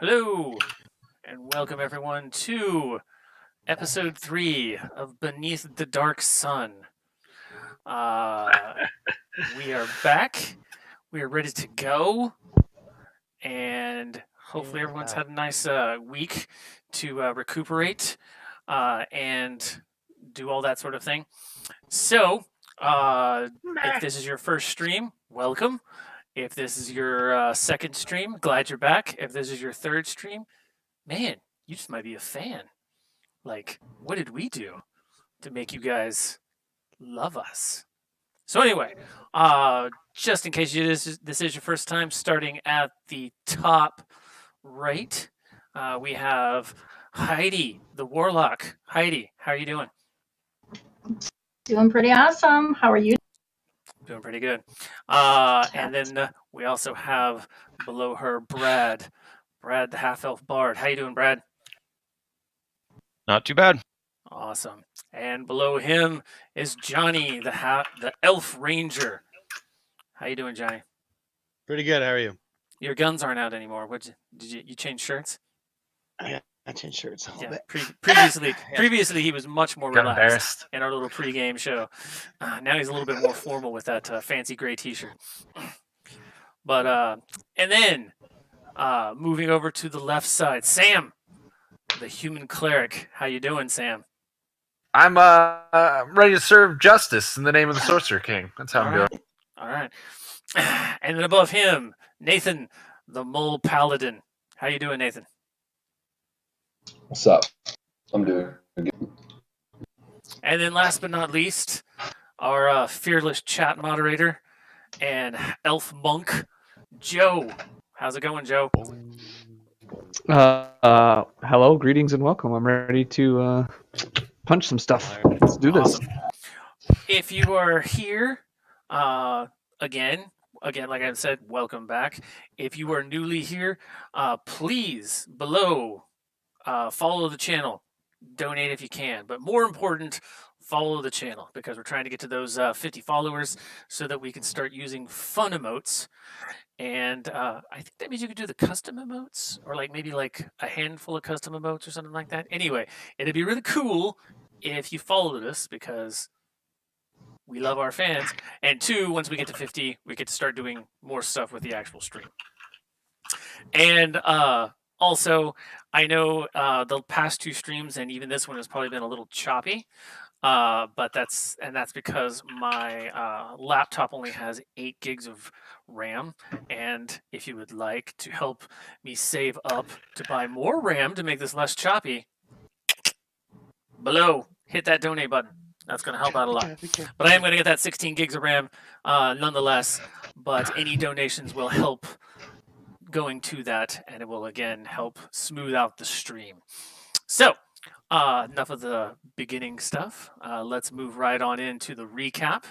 Hello, and welcome everyone to episode 3 of Beneath the Dark Sun. Uh, we are back. We are ready to go, and hopefully everyone's had a nice week to recuperate and do all that sort of thing. So, if this is your first stream, welcome. If this is your second stream, glad you're back. If this is your third stream, man, you just might be a fan. Like, what did we do to make you guys love us? So anyway, just in case this is your first time, starting at the top right, we have Heidi, the warlock. Heidi, how are you doing? Doing pretty awesome. How are you? Doing pretty good. And then we also have below her Brad, Brad the half elf bard. How you doing, Brad? Not too bad. Awesome. And below him is Johnny, the elf ranger. How you doing, Johnny? Pretty good. How are you? Your guns aren't out anymore. Did you change shirts? I changed shirts a little bit. Previously he was much more Got relaxed embarrassed. in our little pregame show. Now he's a little bit more formal with that fancy gray T-shirt. But and then moving over to the left side, Sam, the human cleric. How you doing, Sam? I'm ready to serve justice in the name of the Sorcerer King. That's how I'm doing. All right. And then above him, Nathan, the mole paladin. How you doing, Nathan? What's up? I'm doing good. And then last but not least, our fearless chat moderator and elf monk, Joe. How's it going, Joe? Hello, greetings and welcome. I'm ready to punch some stuff. Let's do this. Awesome. If you are here, again, like I said, welcome back. If you are newly here, please below follow the channel, donate if you can, but more important, follow the channel because we're trying to get to those 50 followers so that we can start using fun emotes. And I think that means you could do the custom emotes or maybe a handful of custom emotes or something like that. Anyway, it'd be really cool if you followed us because we love our fans. And two, once we get to 50, we get to start doing more stuff with the actual stream. And also, I know the past two streams and even this one has probably been a little choppy, but that's because my laptop only has 8 gigs of RAM. And if you would like to help me save up to buy more RAM to make this less choppy, below, hit that donate button. That's going to help out a lot. But I am going to get that 16 gigs of RAM nonetheless. But any donations will help going to that, and it will again help smooth out the stream. So enough of the beginning stuff. Let's move right on into the recap.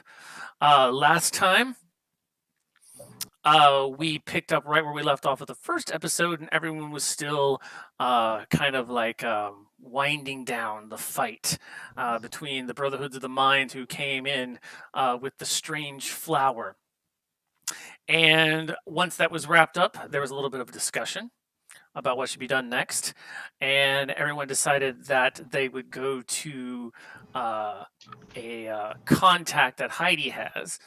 Last time we picked up right where we left off with the first episode, and everyone was still kind of winding down the fight between the Brotherhoods of the Mind, who came in with the strange flower. And once that was wrapped up, there was a little bit of a discussion about what should be done next. And everyone decided that they would go to a contact that Heidi has.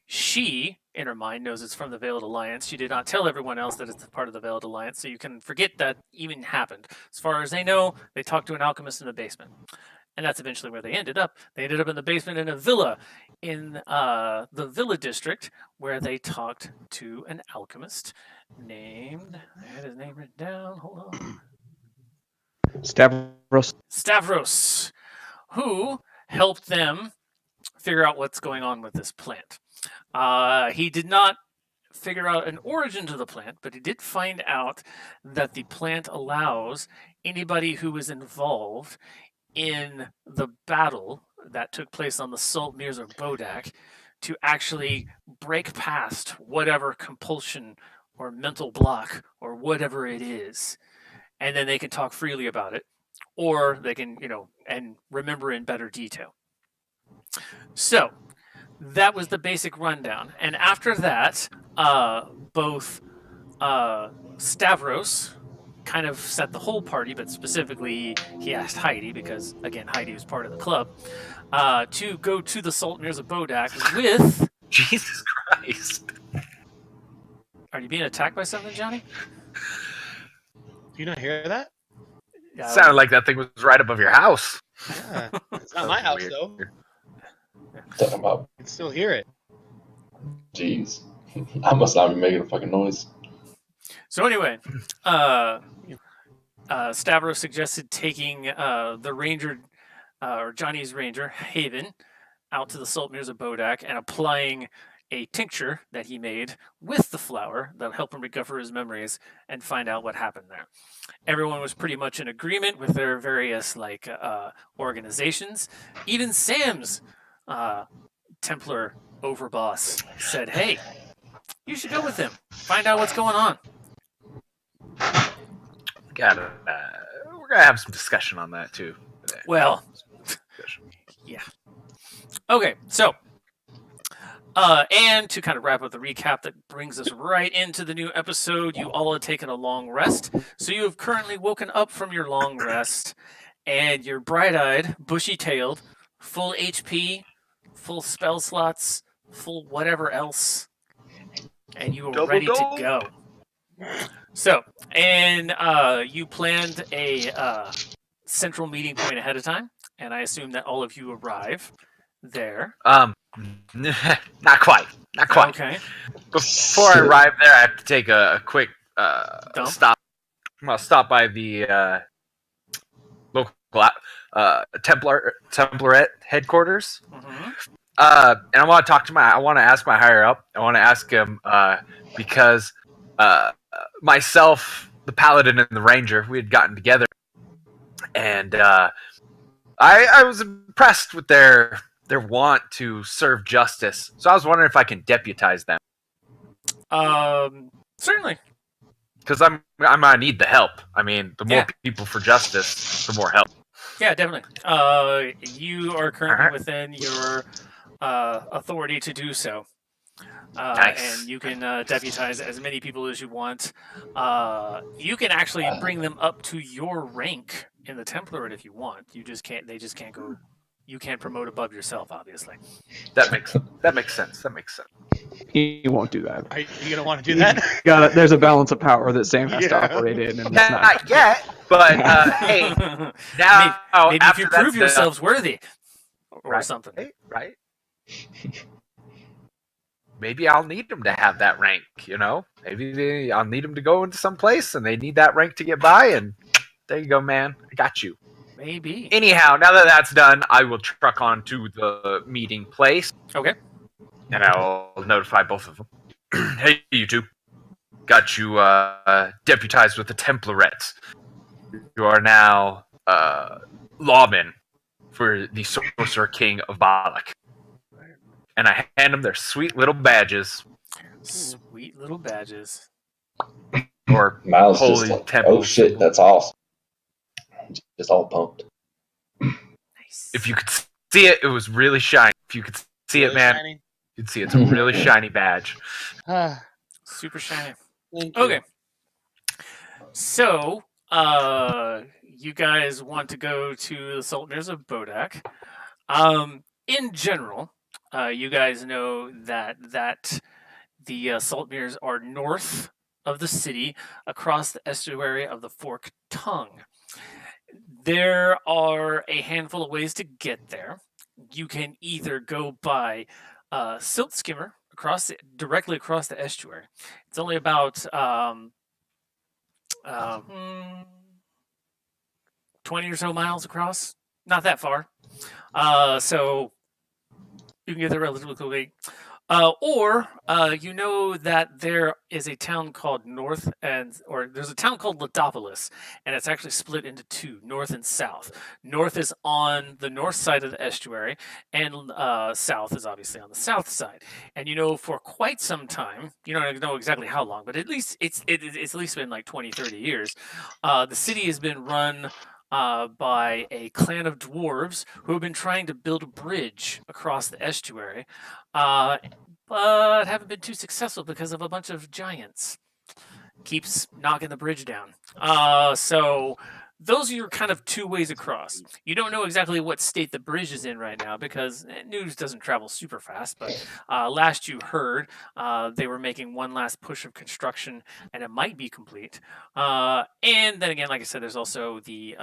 She, in her mind, knows it's from the Veiled Alliance. She did not tell everyone else that it's part of the Veiled Alliance, so you can forget that even happened. As far as they know, they talked to an alchemist in the basement. And that's eventually where they ended up. They ended up in the basement in a villa in the Villa District, where they talked to an alchemist named... I had his name written down. Hold on. Stavros, who helped them figure out what's going on with this plant. He did not figure out an origin to the plant, but he did find out that the plant allows anybody who was involved in the battle that took place on the Salt Mears of Bodak to actually break past whatever compulsion or mental block or whatever it is. And then they can talk freely about it, or they can, and remember in better detail. So that was the basic rundown. And after that, both Stavros, kind of set the whole party, but specifically he asked Heidi, because again Heidi was part of the club, to go to the Saltmires of Bodak with. Jesus Christ. Are you being attacked by something, Johnny? Do you not hear that? Yeah, Sounded like that thing was right above your house. Yeah. It's not my house, Weird. though. Talking about, I can still hear it. jeez. I must not be making a fucking noise. So anyway, Stavros suggested taking the ranger, or Johnny's ranger, Haven, out to the Saltmires of Bodak and applying a tincture that he made with the flower that'll help him recover his memories and find out what happened there. Everyone was pretty much in agreement with their various organizations. Even Sam's Templar overboss said, "Hey, you should go with him. Find out what's going on." We're gonna have some discussion on that too. Today. Well, yeah. Okay, so, and to kind of wrap up the recap that brings us right into the new episode, you all have taken a long rest. So you have currently woken up from your long rest, and you're bright-eyed, bushy-tailed, full HP, full spell slots, full whatever else, and you are Double ready to dole. go. So, and you planned a central meeting point ahead of time, and I assume that all of you arrive there. Not quite. Not quite. Okay. Before I arrive there, I have to take a quick Dump? stop. I'll stop by the local Templarette headquarters. Mhm. And I want to talk to I want to ask my higher up. I want to ask him because myself, the paladin, and the ranger, we had gotten together, and I was impressed with their want to serve justice. So I was wondering if I can deputize them, Certainly. because I'm gonna need the help. I mean, the more Yeah. people for justice, the more help. Yeah, definitely. You are currently Alright. within your authority to do so. Nice. And you can deputize as many people as you want. You can actually bring them up to your rank in the Template if you want. You just can't. They just can't go. You can't promote above yourself, obviously. That makes sense. That makes sense. He won't do that. Are you gonna want to do that? There's a balance of power that Sam has to Yeah. operate in, and it's Not, not. yet, but hey, now maybe if after you that's prove done- yourselves worthy, or Right. something. right? Maybe I'll need them to have that rank, you know? Maybe I'll need them to go into some place and they need that rank to get by, and there you go, man. I got you. Maybe. Anyhow, now that that's done, I will truck on to the meeting place, Okay. and I'll notify both of them. Hey, you two. Got you deputized with the Templarettes. You are now lawmen for the Sorcerer King of Balak. And I hand them their sweet little badges, Sweet little badges. or Miles holy just like, temple oh shit, symbol. that's awesome. Just all pumped. Nice. If you could see it, it was really shiny. If you could see it, Really man, shiny? you'd see it's a really shiny badge. Ah, Super shiny. thank you. Okay. So, you guys want to go to the Saltmires of Bodak. In general, you guys know that the Saltmires are north of the city, across the estuary of the Forked Tongue. There are a handful of ways to get there. You can either go by Silt Skimmer directly across the estuary. It's only about 20 or so miles across. Not that far. So you can get there relatively quickly. Or you know that there is a town called there's a town called Ladopolis, and it's actually split into two, north and south. North is on the north side of the estuary, and south is obviously on the south side. And you know, for quite some time, you don't know exactly how long, but at least it's at least been like 20, 30 years. The city has been run by a clan of dwarves who have been trying to build a bridge across the estuary, but haven't been too successful because of a bunch of giants. keeps knocking the bridge down. So those are your kind of two ways across. You don't know exactly what state the bridge is in right now because news doesn't travel super fast. But last you heard, they were making one last push of construction, and it might be complete. And then again, like I said, there's also the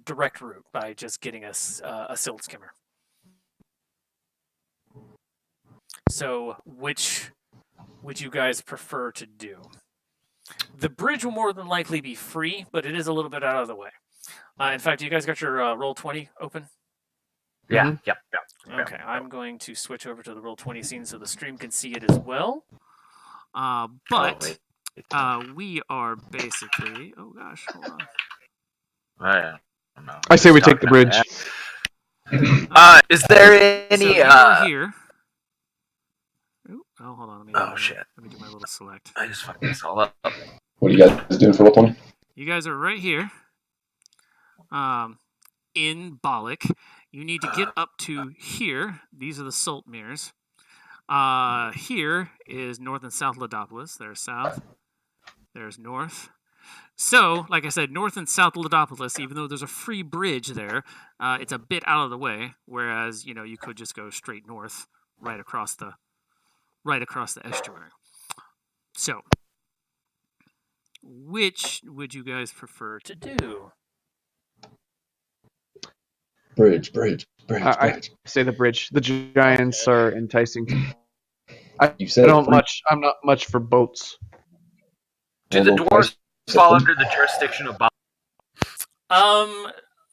direct route by just getting a silt skimmer. So, which would you guys prefer to do? The bridge will more than likely be free, but it is a little bit out of the way. In fact, you guys got your Roll20 open? Yeah, Mhm. yep. Okay, I'm going to switch over to the Roll20 scene so the stream can see it as well. But we are basically... Oh gosh, hold on. I don't know. I say we take the bridge. Is there any? So you are here. Ooh, oh, hold on. Oh, shit. Let me do my little select. I just fucked this all up. What are you guys doing for Roll20? You guys are right here. In Bollock. You need to get up to here. These are the salt mirrors. Here is north and south Ladopolis. There's south. There's north. So, like I said, north and south Ladopolis, even though there's a free bridge there, it's a bit out of the way. Whereas, you could just go straight north, right across the estuary. So, which would you guys prefer to do? Bridge. I say the bridge. The giants are enticing. You said I'm not much for boats. Do the dwarves fall under the jurisdiction of Bob?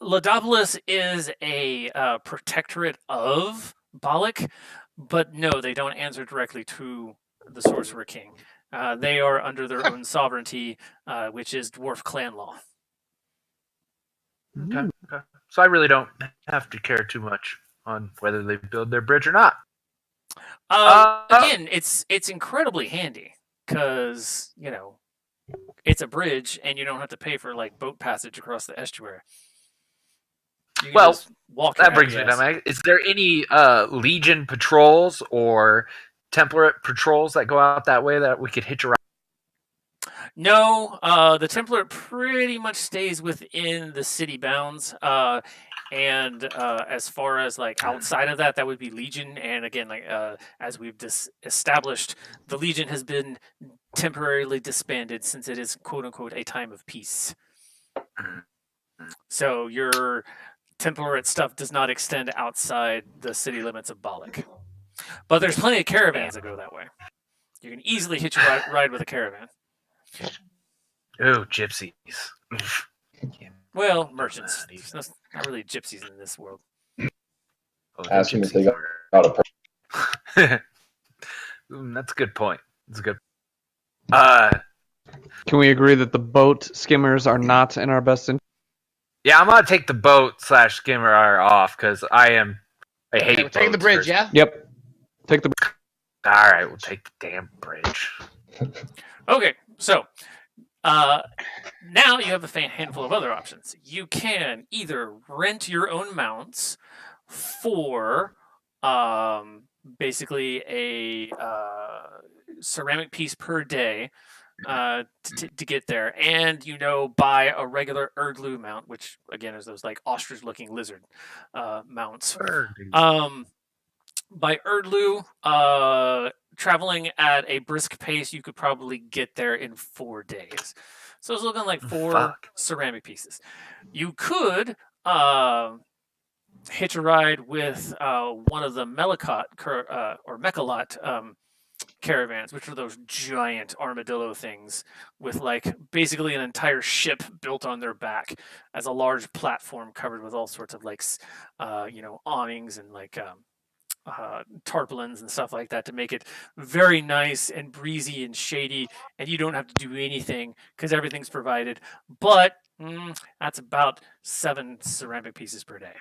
Ladopolis is a protectorate of Bollock, but no, they don't answer directly to the Sorcerer King. They are under their own sovereignty, which is dwarf clan law. Okay. So I really don't have to care too much on whether they build their bridge or not. Again, it's incredibly handy because it's a bridge and you don't have to pay for like boat passage across the estuary. You can just walk. That brings me to my. Is there any Legion patrols or Template patrols that go out that way that we could hitch a ride? No, the Template pretty much stays within the city bounds. And as far as like outside of that, that would be Legion. And again, like as we've established, the Legion has been temporarily disbanded since it is quote unquote a time of peace. So your Template stuff does not extend outside the city limits of Bollock. But there's plenty of caravans that go that way. You can easily hitch a ride with a caravan. Oh, gypsies. Well, merchants. There's not really gypsies in this world. Ask them if they got out of That's a good point. That's a good. Can we agree that the boat skimmers are not in our best interest? Yeah, I'm gonna take the boat / skimmer off because I hate. We're taking the boats bridge, first. yeah? Yep. Take the. All right, we'll take the damn bridge. Okay, so now you have a handful of other options. You can either rent your own mounts for basically a ceramic piece per day to get there, and buy a regular Erdlu mount, which again is those like ostrich-looking lizard mounts. By Erdlu, traveling at a brisk pace, you could probably get there in 4 days. So it's looking like four ceramic pieces. You could hitch a ride with one of the Melakot or Mechalot caravans, which are those giant armadillo things with like basically an entire ship built on their back as a large platform covered with all sorts of like awnings and like tarpaulins and stuff like that to make it very nice and breezy and shady, and you don't have to do anything because everything's provided. But that's about 7 ceramic pieces per day.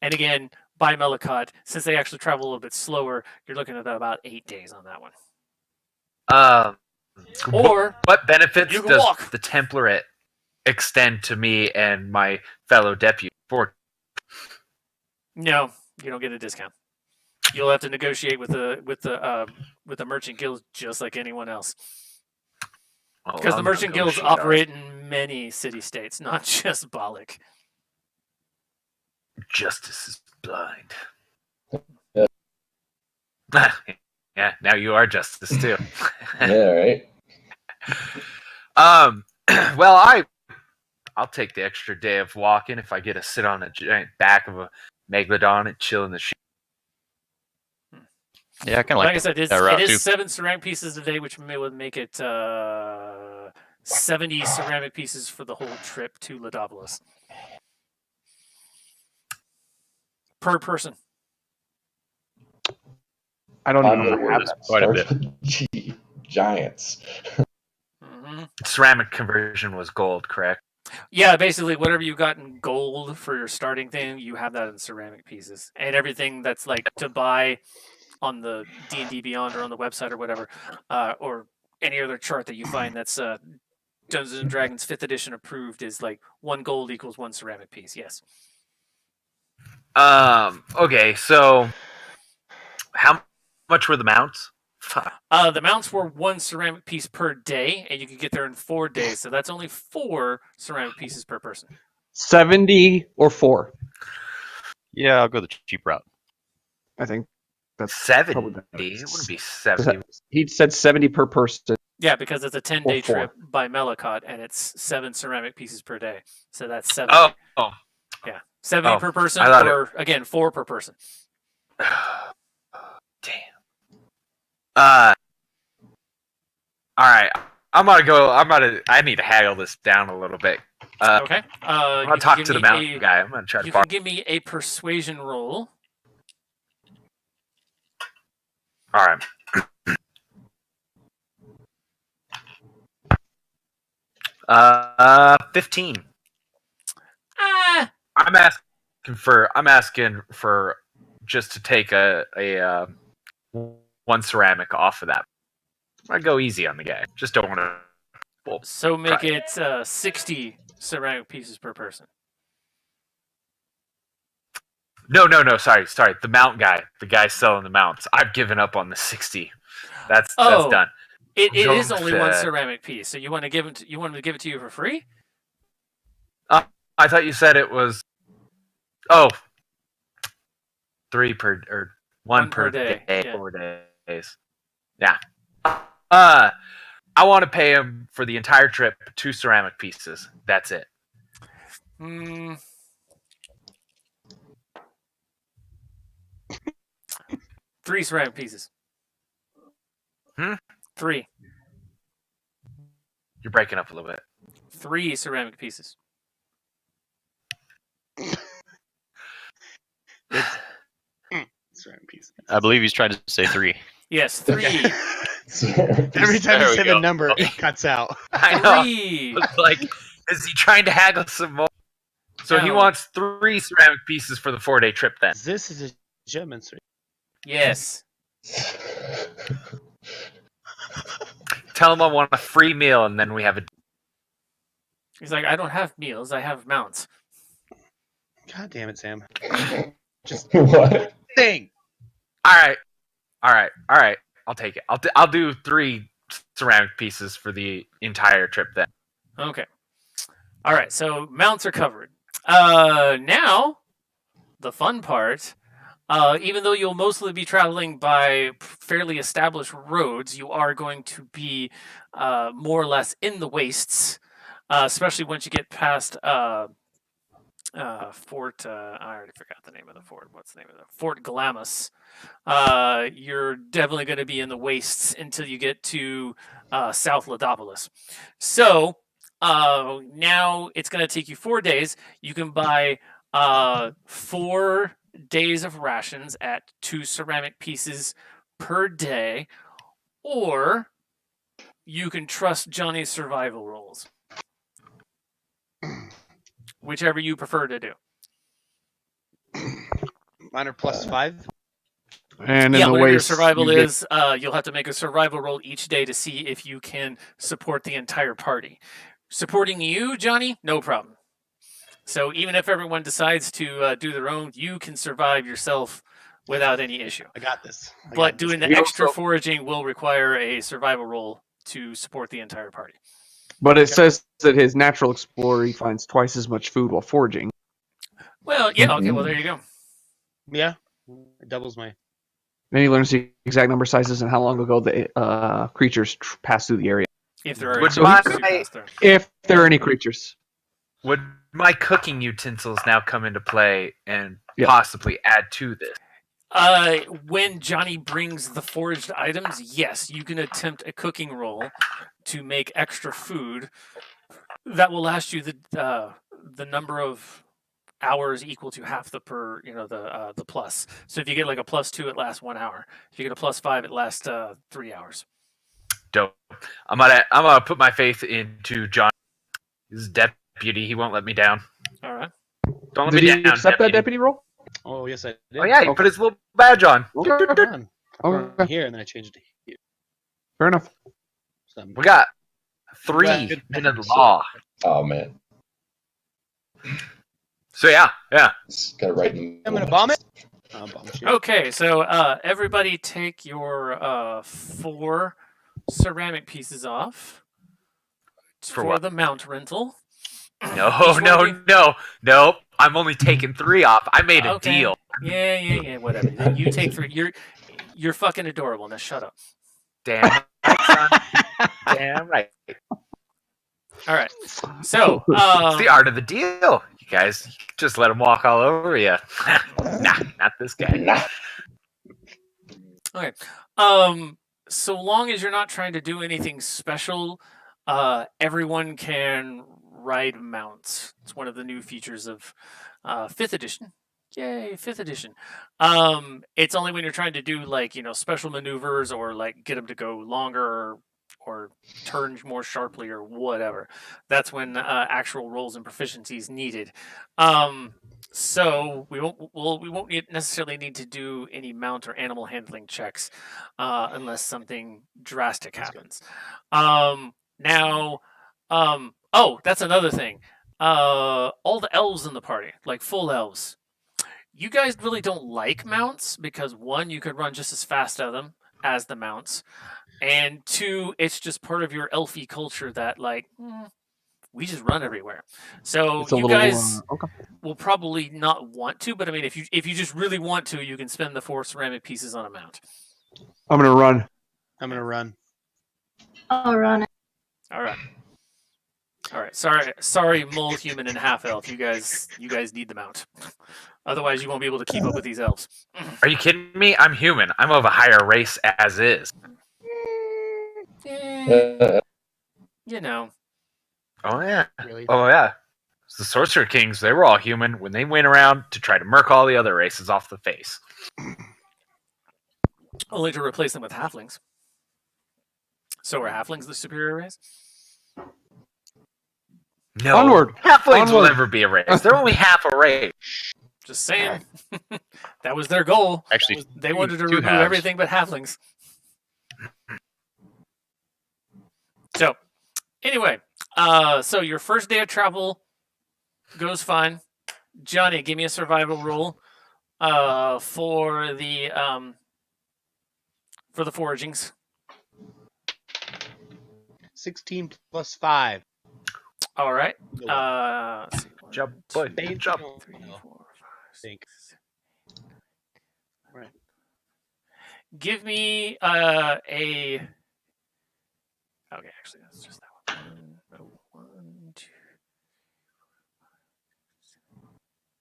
And again, by Melakot, since they actually travel a little bit slower, you're looking at about 8 days on that one. Or what benefits you can does walk. the Template extend to me and my fellow deputy? No, you don't get a discount. You'll have to negotiate with the merchant guild just like anyone else. Oh, Because the I'll merchant guilds negotiate operate in many city-states, not just Balik. Justice is blind. Yeah. Yeah, now you are justice too. Yeah, right. Well, I'll take the extra day of walking if I get to sit on a giant back of a megalodon and chill in the shade. Yeah, I kind of Like like I said, that route it too. is 7 ceramic pieces a day, which would make it 70 ceramic pieces for the whole trip to Ladavolis. Per person. I don't I'm even gonna have that. quite a bit. Gee, giants. hmm Ceramic conversion was gold, correct? Yeah, basically, whatever you got in gold for your starting thing, you have that in ceramic pieces. And everything that's like to buy on the D&D Beyond or on the website or whatever, or any other chart that you find that's Dungeons and Dragons 5th edition approved is like 1 gold equals 1 ceramic piece. Yes. Okay, so how much were the mounts? Fuck. The mounts were 1 ceramic piece per day, and you could get there in 4 days. So that's only 4 ceramic pieces per person. 70 or 4. Yeah, I'll go the cheap route. I think that's 70? probably It better. wouldn't be 70. He said 70 per person. Yeah, because it's a 10-day Or 4. trip by Melicott, and it's 7 ceramic pieces per day. So that's 70. Oh. Yeah, 70 Oh, per person, I thought or again 4 per person. Damn. All right. I need to haggle this down a little bit. Okay. I'm gonna talk to the mountain guy. I'm gonna try to You borrow. can give me a persuasion roll. All right. Uh, 15. Ah, I'm asking for just to take a 1 ceramic off of that. I go easy on the guy. Just don't want to. so make it 60 ceramic pieces per person. No. Sorry. The mount guy, the guy selling the mounts. I've given up on the 60. That's Oh. done. It Don't is only 1 fit. ceramic piece. So you want to give it? You want him to give it to you for free? I thought you said it was. 3 per or 1 per day. Yeah. 4 days. Yeah. I want to pay him for the entire trip 2 ceramic pieces. That's it. Hmm. Three ceramic pieces. 3. You're breaking up a little bit. 3 ceramic pieces. Ceramic piece. I believe he's trying to say 3. Yes, 3. Every time There you we say go. the number, it cuts out. I know. 3. Like, is he trying to haggle some more? So he No. wants 3 ceramic pieces for the 4-day trip then. This is a demonstration. Yes. Tell him I want a free meal and then we have a. He's like, I don't have meals. I have mounts. God damn it, Sam. What? Thing. Alright. I'll take it. I'll do 3 ceramic pieces for the entire trip then. Okay. All right. So mounts are covered. Now, the fun part. Even though you'll mostly be traveling by fairly established roads, you are going to be more or less in the wastes, especially once you get past Fort. I already forgot the name of the fort. What's the name of it? Fort Glamis. You're definitely going to be in the wastes until you get to South Ladavolis. So now it's going to take you 4 days. You can buy 4 days of rations at 2 ceramic pieces per day, or you can trust Johnny's survival rolls. Whichever you prefer to do. Mine are +5. And in Yeah, the whatever your waste, survival you get- is, you'll have to make a survival roll each day to see if you can support the entire party. Supporting you, Johnny, no problem. So even if everyone decides to do their own, you can survive yourself without any issue. I got this. But doing the We extra also- foraging will require a survival roll to support the entire party. But it says that his natural explorer he finds twice as much food while foraging. Well, yeah, okay, well, there you go. Yeah, it doubles my. Then he learns the exact number sizes and how long ago the creatures passed through the area. If there are Would any my- creatures who pass through. If there are any creatures. Would my cooking utensils now come into play and Yeah. possibly add to this? When Johnny brings the foraged items, yes, you can attempt a cooking roll to make extra food that will last you the number of hours equal to half the the plus. So if you get like a +2, it lasts 1 hour. If you get a +5, it lasts 3 hours. Dope. I'm gonna put my faith into John. He's a deputy. He won't let me down. All right. Don't let Did me he down. accept that deputy role? Oh yes, I did. Oh yeah, he Okay. put his little badge on. Hold on. Okay, Here, and then I changed it to here. fair enough. So I'm- We got 3 Good. in the law. Oh man, So yeah. it's got it right in. I'm gonna bomb it. I'll bomb shit. Okay, so everybody take your 4 ceramic pieces off For for what? the mount rental. No, Each one of no. I'm only taking 3 off. I made a Okay. deal. Yeah, whatever. Then you take 3. You're fucking adorable. Now shut up. Damn right, son. Damn right. All right. So, It's the art of the deal. You guys just let him walk all over you. Nah, not this guy. Nah. so long as you're not trying to do anything special, everyone can ride mounts. It's one of the new features of 5th edition. Yay, 5th edition. It's only when you're trying to do special maneuvers or get them to go longer or turn more sharply or whatever. That's when actual rolls and proficiencies needed. So we won't necessarily need to do any mount or animal handling checks unless something drastic happens. That's another thing. All the elves in the party, like full elves, you guys really don't like mounts because 1, you could run just as fast at them as the mounts, and 2, it's just part of your elfy culture that we just run everywhere. So It's a you little. guys Okay. will probably not want to, but I mean, if you just really want to, you can spend the 4 ceramic pieces on a mount. I'm gonna run. I'm gonna run. I'll run it. All right. Sorry, mole, human, and half elf. You guys need the mount. Otherwise, you won't be able to keep up with these elves. Are you kidding me? I'm human. I'm of a higher race as is. You know. Oh yeah. Really? Oh yeah. The Sorcerer Kings, they were all human when they went around to try to murk all the other races off the face. Only to replace them with halflings. So are halflings the superior race? No. Onward. Halflings will Onward. never be a race. They're only half a race. Just saying. That was their goal. Actually, They wanted to two remove halves. everything but halflings. So, anyway, so your first day of travel goes fine. Johnny, give me a survival roll for the foragings. 16 plus 5. All right. Go. Let's see, one, Jump, two, boy, They jump. don't 3, know. 4, 5, Think. 6. Right. Give me a. Okay, actually, that's just that one. 1, 2.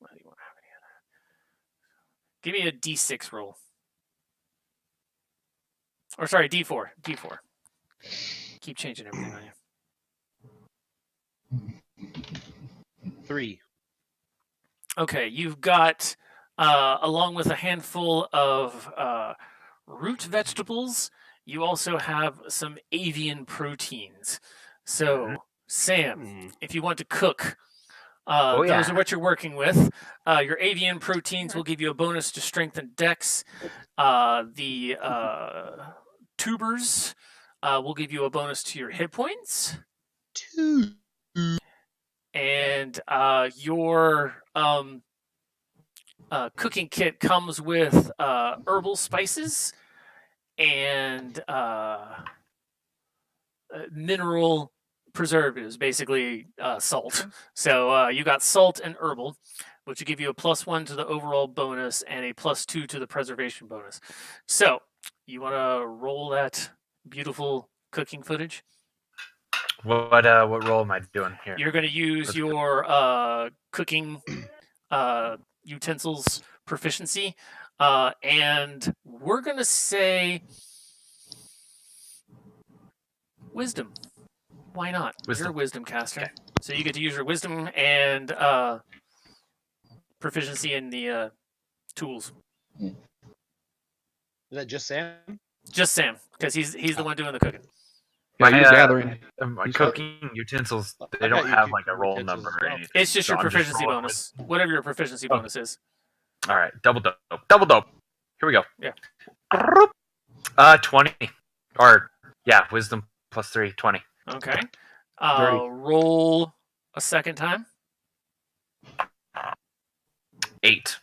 Well, you won't have any of that. Give me a D6 roll. Or sorry, D4. D4. Keep changing everything on you. 3. Okay, you've got, along with a handful of root vegetables, you also have some avian proteins. So, Sam, if you want to cook, those yeah. are what you're working with. Your avian proteins will give you a bonus to strength and dex. The tubers will give you a bonus to your hit points. 2. And your cooking kit comes with herbal spices and mineral preservatives, basically salt. So you got salt and herbal, which will give you a +1 to the overall bonus and a +2 to the preservation bonus. So you want to roll that beautiful cooking footage? What role am I doing here? You're going to use Let's your cooking utensils proficiency, and we're going to say wisdom. Why not? You're a Wisdom. wisdom caster, so you get to use your wisdom and proficiency in the tools. Is that just Sam? Just Sam, because he's the one doing the cooking. Yeah, My, you're gathering. My He's cooking utensils, I they got don't you have do like a roll utensils number as or well. anything. It's just So your I'm just proficiency rolling bonus, whatever your proficiency Okay. bonus is. All right, double dope. Double dope. Here we go. Yeah. 20. Or, yeah, wisdom +3, 20. Okay. Dirty. Roll a second time. 8.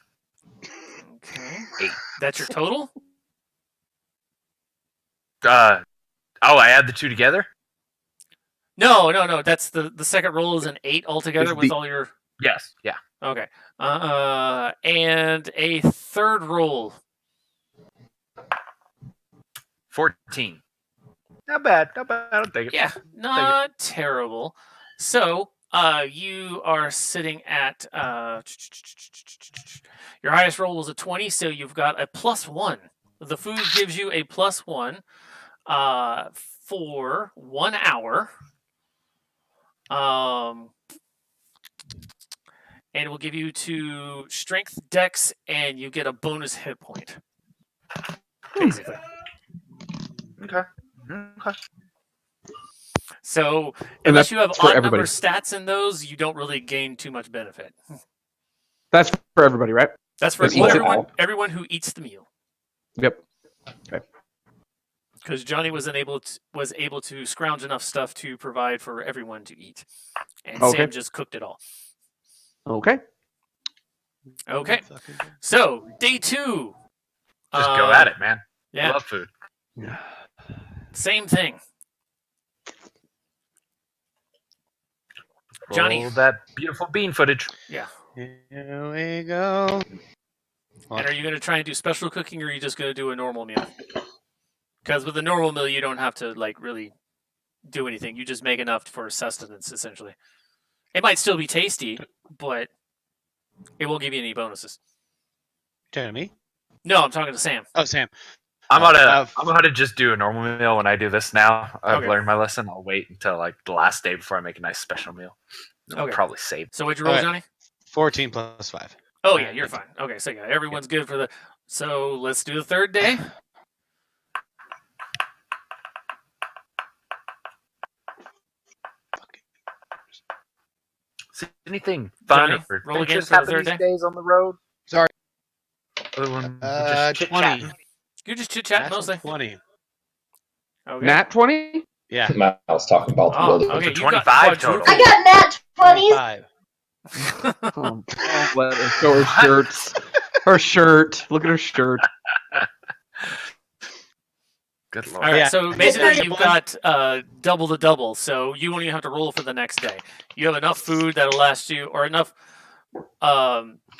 Okay. 8. That's your total? I add the two together? No. That's the second roll is an 8 altogether It's with the- all your. Yes, yeah. Okay. And a third roll. 14. Not bad. I'll take it. Yeah, not terrible. So, you are sitting at your highest roll was a 20, so you've got a +1. The food gives you a +1 for 1 hour. And it will give you 2 strength, dex, and you get a bonus hit point. Basically. Okay. So And unless that's you have for odd everybody. number stats in those, you don't really gain too much benefit. That's for everybody, right? That's for That eats it everyone, all. everyone who eats the meal. Yep. Because Johnny was able to scrounge enough stuff to provide for everyone to eat, and Okay. Sam just cooked it all. Okay. Okay, Fucking- so day 2. Just go at it, man. I Yeah, love food. same thing. Johnny. Roll that beautiful bean footage. Yeah. Here we go. And are you going to try and do special cooking, or are you just going to do a normal meal? Because with a normal meal, you don't have to really do anything. You just make enough for sustenance, essentially. It might still be tasty, but it won't give you any bonuses. Turn to me. No, I'm talking to Sam. Oh, Sam. I'm gonna Uh, just do a normal meal when I do this now. I've Okay. learned my lesson. I'll wait until the last day before I make a nice special meal. I'll Okay. probably save. So what'd you roll, Alright. Johnny? 14 plus 5. Oh yeah, you're fine. Okay, so yeah, everyone's good for the. So let's do the third day. See anything fun Johnny, or roll again adventures for the happen third these day. days on the road? Sorry. Other one, 20. You're just chit chat Natural mostly. 20. Okay. Nat 20? Yeah. I was talking about the Oh, building. okay. For You got 25 total. quadruple. I got nat 20s. 5. Oh, let her show her shirts. Her shirt. Look at her shirt. Good lord. All right, Yeah. so basically Yeah. you've got double the double, so you won't even have to roll for the next day. You have enough food that'll last you, or enough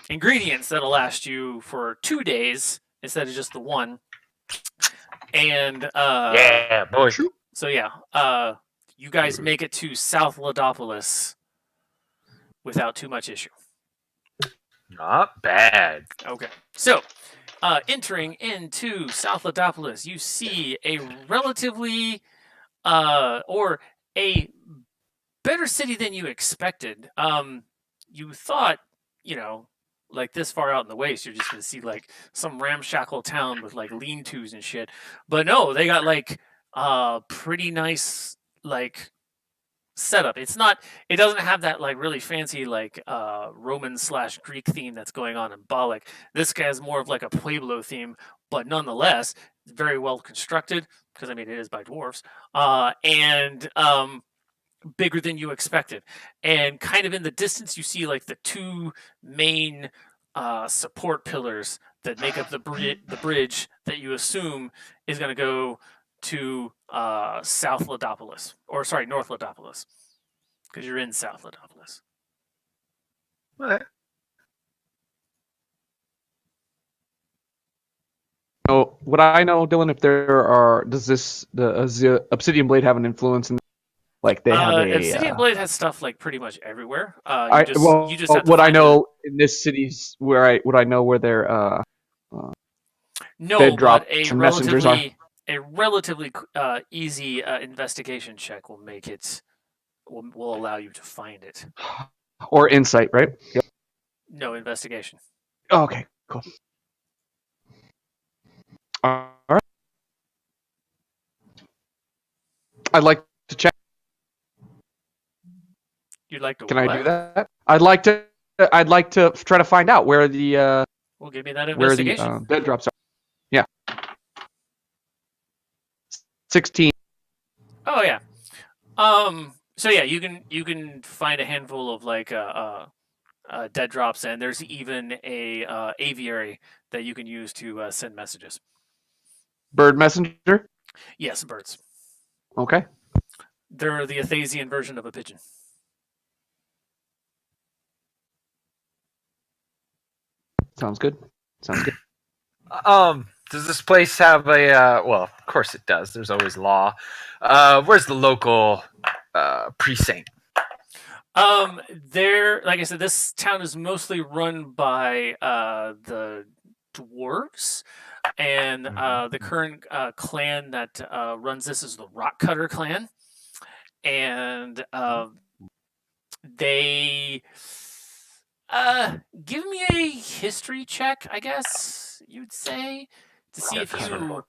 ingredients that'll last you for 2 days instead of just the one. And Yeah, boy. so yeah, you guys make it to South Ladopolis without too much issue. Not bad. Okay. So, entering into South Ladopolis, you see a relatively, or a better city than you expected. You thought, like this far out in the waste, you're just going to see like some ramshackle town with like lean-tos and shit. But no, they got like pretty nice like setup. It doesn't have that like really fancy like Roman/Greek theme that's going on in Bollock. This guy has more of like a Pueblo theme, but nonetheless very well constructed because I mean it is by dwarves, and bigger than you expected. And kind of in the distance you see like the two main support pillars that make up the bridge that you assume is going to go to South Ladopolis, or sorry, North Ladopolis, because you're in South Ladopolis. Okay. Oh, would I know, Dylan, if there are? Does the Obsidian Blade have an influence in? Like they have a. Obsidian Blade has stuff like pretty much everywhere. I You just have to would I find know in this city's would I know where their no, bed but drops a and messengers are? relatively easy investigation check will make it will allow you to find it. Or insight, right? Yep. No investigation. Okay, cool. All right. I'd like to check. You'd like to? Can I what? do that? I'd like to try to find out where the Well, give me that where investigation. the bed drops are. Yeah. 16. Oh yeah. So yeah, you can find a handful of like dead drops, and there's even a aviary that you can use to send messages. Bird messenger. Yes, birds. Okay. They're the Athasian version of a pigeon. Sounds good. Sounds good. Does this place have a? Well, of course it does. There's always law. Where's the local precinct? There, like I said, this town is mostly run by the dwarves, and the current clan that runs this is the Rockcutter clan, and they give me a history check, I guess you'd say, to see if you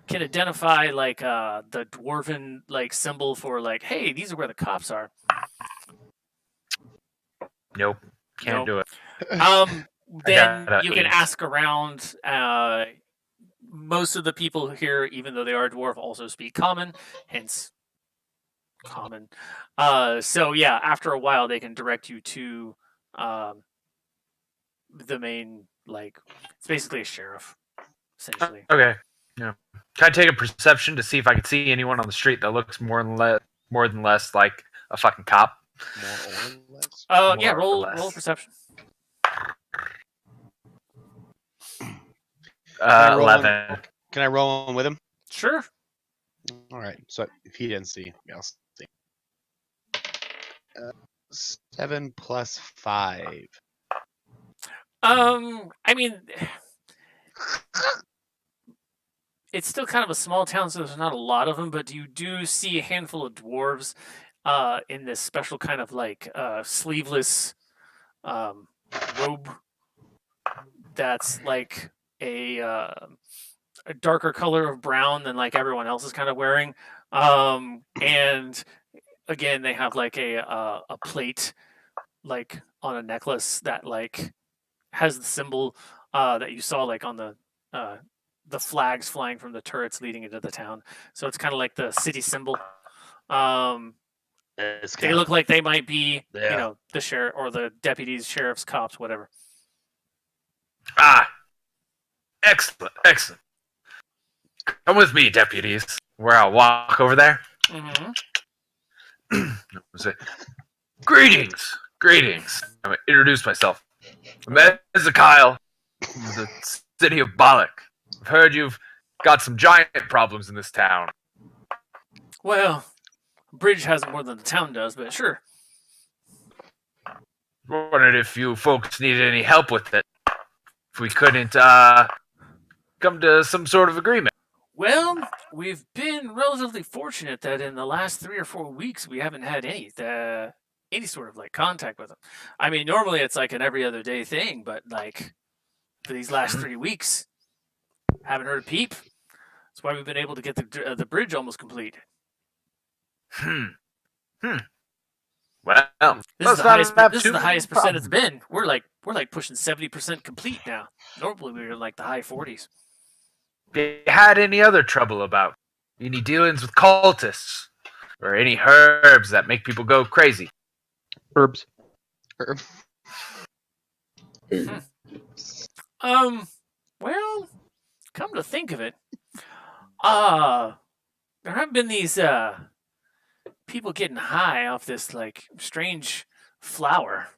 can identify like the dwarven like symbol for like, hey, these are where the cops are. Nope, can't do it. Then got you can eight. ask around. Most of the people here, even though they are dwarf, also speak common, hence common. So yeah, after a while, they can direct you to the main, like, it's basically a sheriff, essentially. Okay. Yeah. Can I take a perception to see if I can see anyone on the street that looks more than less like a fucking cop? More or less. Yeah, More or roll less. perception. I roll 11. Can I roll one with him? Sure. All right. So if he didn't see, I'll see. 7 plus 5. I mean, it's still kind of a small town, so there's not a lot of them, but you do see a handful of dwarves in this special kind of like sleeveless robe that's like a darker color of brown than like everyone else is kind of wearing. And again, they have like a plate like on a necklace that like has the symbol that you saw like on the flags flying from the turrets leading into the town. So it's kind of like the city symbol. They look like they might be, Yeah. you know, the sheriff or the deputies, sheriffs, cops, whatever. Excellent, excellent. Come with me, deputies. Where I'll walk over there. Mm-hmm. Say, greetings. I'm gonna introduce myself. I'm Ezekiel from the city of Balak. I've heard you've got some giant problems in this town. Well, Bridge has more than the town does, but sure. Wondered if you folks needed any help with it. If we couldn't come to some sort of agreement. Well, we've been relatively fortunate that in the last 3 or 4 weeks we haven't had any sort of like contact with them. I mean, normally it's like an every other day thing, but like for these last 3 weeks, haven't heard a peep. That's why we've been able to get the bridge almost complete. Well, This is the highest percent it's been. We're like pushing 70% complete now. Normally we were in like the high 40s. If you had any other trouble about any dealings with cultists or any herbs that make people go crazy. Herbs. Herb. Well, come to think of it, there have been these people getting high off this like strange flower.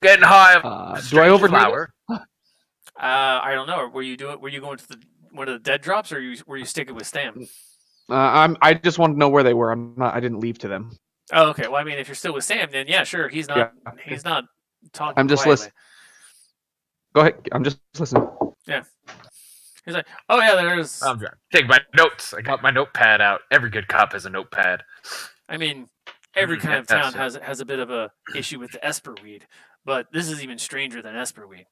Getting high. Do I overhear flower. I don't know. Were you going to one of the dead drops, or were you sticking with Stam? I just wanted to know where they were. I didn't leave to them. Oh, okay. Well, I mean, if you're still with Sam, then yeah, sure. He's not. Yeah. He's not talking. I'm just quietly. listening. Go ahead. I'm just listening. He's like, oh yeah, there's. I'm trying to take my notes. I got my notepad out. Every good cop has a notepad. I mean, every kind of Yes. town has a bit of a issue with the esper weed, but this is even stranger than esper weed.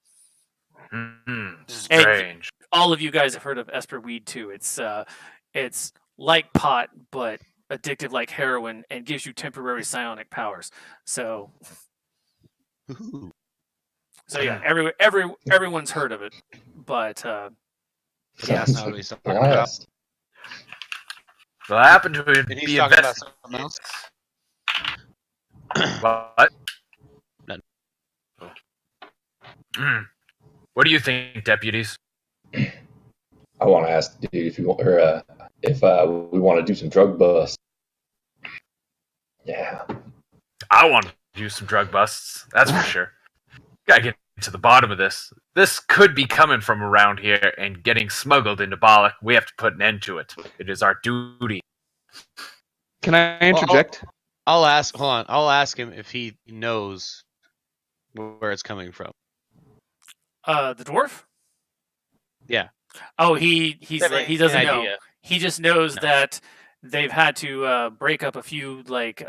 This is And- strange. All of you guys have heard of esper weed too. It's like pot, but addictive like heroin, and gives you temporary psionic powers. So Ooh. yeah, everyone's heard of it, but Yeah, that's not what he's talking about. Nice. Well, I happen to And be he's talking about investigating. something else? What? None. What do you think, deputies? I want to ask dude if you want, or if we want to do some drug busts. Yeah. I want to do some drug busts. That's for sure. Gotta get to the bottom of this. This could be coming from around here and getting smuggled into Bollock. We have to put an end to it. It is our duty. Can I interject? I'll ask. Hold on. I'll ask him if he knows where it's coming from. the dwarf. Yeah. Oh, he doesn't know. idea. He just knows No. that they've had to break up a few like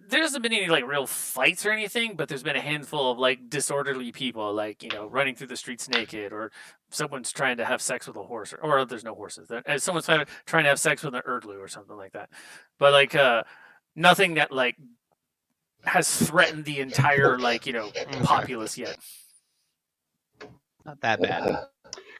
there hasn't been any like real fights or anything, but there's been a handful of like disorderly people, like running through the streets naked, or someone's trying to have sex with a horse, or there's no horses. Someone's trying to have sex with an erdlu or something like that. But like nothing that like has threatened the entire like populace yet. Not that bad.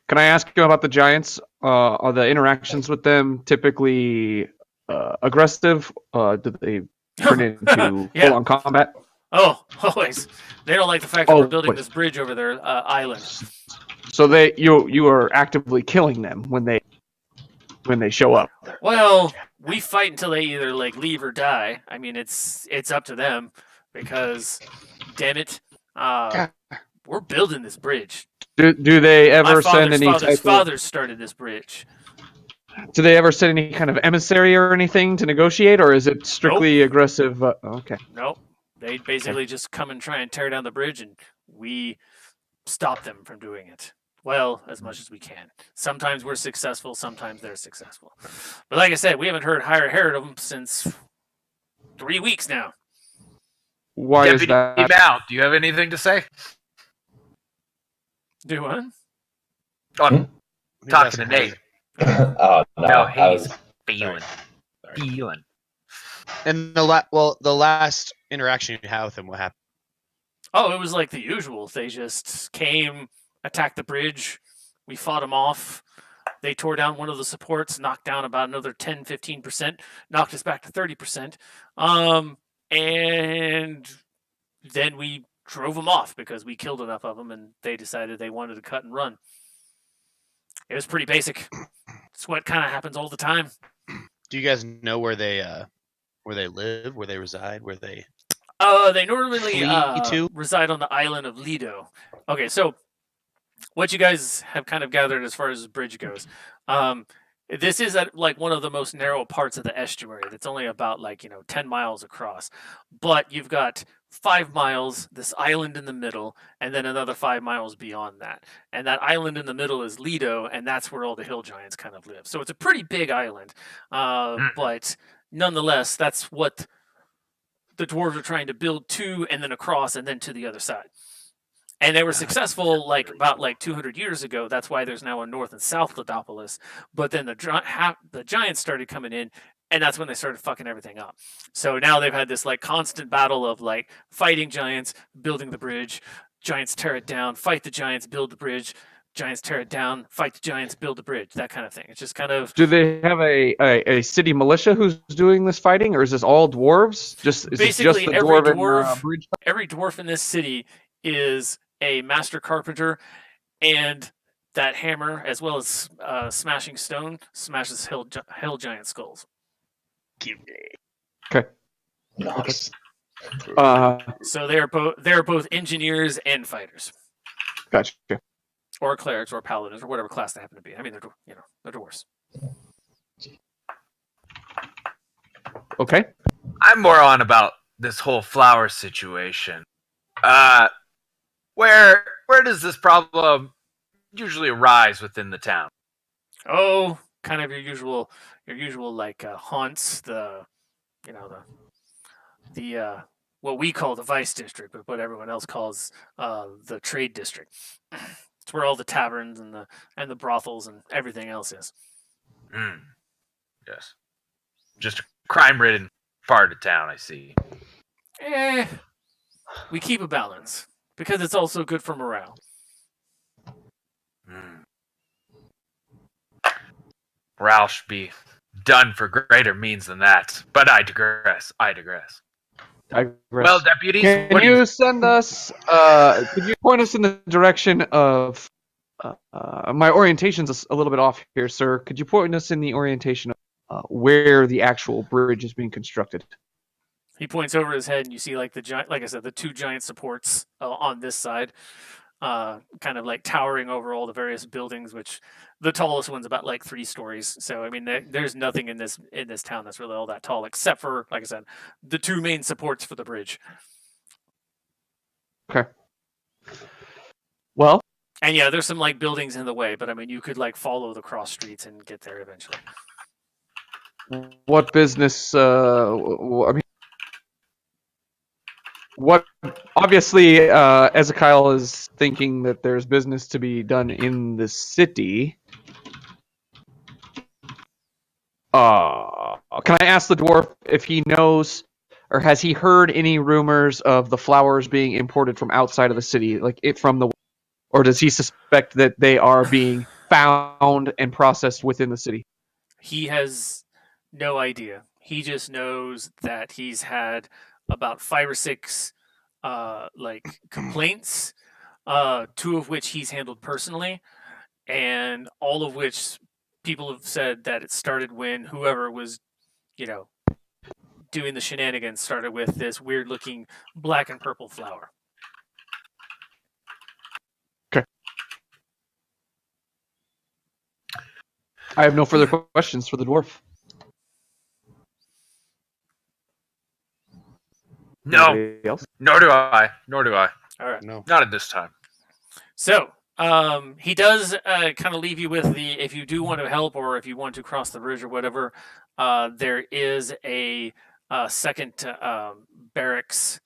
Can I ask you about the giants? Are the interactions with them typically aggressive? Do they turn into Yeah. full-on combat? Oh, always. They don't like the fact that we're building wait. this bridge over their island. So you are actively killing them when they show up. Well, we fight until they either like leave or die. I mean, it's up to them because, damn it, we're building this bridge. Do they ever My send any father's type father started this bridge. Do they ever send any kind of emissary or anything to negotiate, or is it strictly aggressive? Okay. Nope. They basically just come and try and tear down the bridge, and we stop them from doing it. Well, as much as we can. Sometimes we're successful, sometimes they're successful. But like I said, we haven't heard heard of them since 3 weeks now. Why is Deputy that? Mount, do you have anything to say? Do what? Oh, I'm Who's talking asking to Nate. Oh no, No, I Hades. was Feeling. Sorry. Feeling. And the last interaction you had with him, what happened? Oh, it was like the usual. They just came, attacked the bridge. We fought them off. They tore down one of the supports, knocked down about another 10, 15%, knocked us back to 30%. And then we drove them off because we killed enough of them and they decided they wanted to cut and run. It was pretty basic. It's what kind of happens all the time. Do you guys know where they live, where they reside, where they? They normally Flee to? reside on the island of Lido. Okay, so what you guys have kind of gathered as far as the bridge goes, this is at like one of the most narrow parts of the estuary. That's only about 10 miles across, but you've got 5 miles, this island in the middle, and then another 5 miles beyond that. And that island in the middle is Lido, and that's where all the hill giants kind of live. So it's a pretty big island, but nonetheless, that's what the dwarves are trying to build to, and then across, and then to the other side. And they were successful about 200 years ago. That's why there's now a north and south Ladopolis. But then the giants started coming in, and that's when they started fucking everything up. So now they've had this constant battle of fighting giants, building the bridge. Giants tear it down, fight the giants, build the bridge. Giants tear it down, fight the giants, build the bridge. That kind of thing. It's just kind of. Do they have a city militia who's doing this fighting, or is this all dwarves? Is Basically, this just the every dwarven dwarf- bridge? Every dwarf in this city is a master carpenter, and that hammer, as well as smashing stone, smashes hill giant skulls. Nice. So they're both engineers and fighters, Gotcha. or clerics, or paladins, or whatever class they happen to be. I mean, they're dwarves. Okay. I'm more on about this whole flower situation. Where does this problem usually arise within the town? Oh, kind of your usual like haunts, the what we call the vice district, but what everyone else calls the trade district. It's where all the taverns and the brothels and everything else is. Yes. Just a crime-ridden part of town, I see. We keep a balance because it's also good for morale. Morale should be done for greater means than that. But I digress. Well, deputies, can what do you send us? Could you point us in the direction of? My orientation's a little bit off here, sir. Could you point us in the orientation of where the actual bridge is being constructed? He points over his head, and you see like like I said, the two giant supports on this side, kind of like towering over all the various buildings. Which the tallest one's about like 3 stories. So I mean, there's nothing in this town that's really all that tall, except for, like I said, the 2 main supports for the bridge. Okay. Well. And yeah, there's some like buildings in the way, but I mean, you could like follow the cross streets and get there eventually. What business? I mean, what? Obviously, Ezekiel is thinking that there's business to be done in the city. Can I ask the dwarf if he knows, or has he heard any rumors of the flowers being imported from outside of the city, like or does he suspect that they are being found and processed within the city? He has no idea. He just knows that he's had about 5 or 6 like complaints, 2 of which he's handled personally, and all of which people have said that it started when whoever was, doing the shenanigans started with this weird looking black and purple flower. I have no further questions for the dwarf. No, Anybody else? nor do I. All right. No. Not at this time. So, he does kind of leave you with if you do want to help or if you want to cross the bridge or whatever, there is a second barracks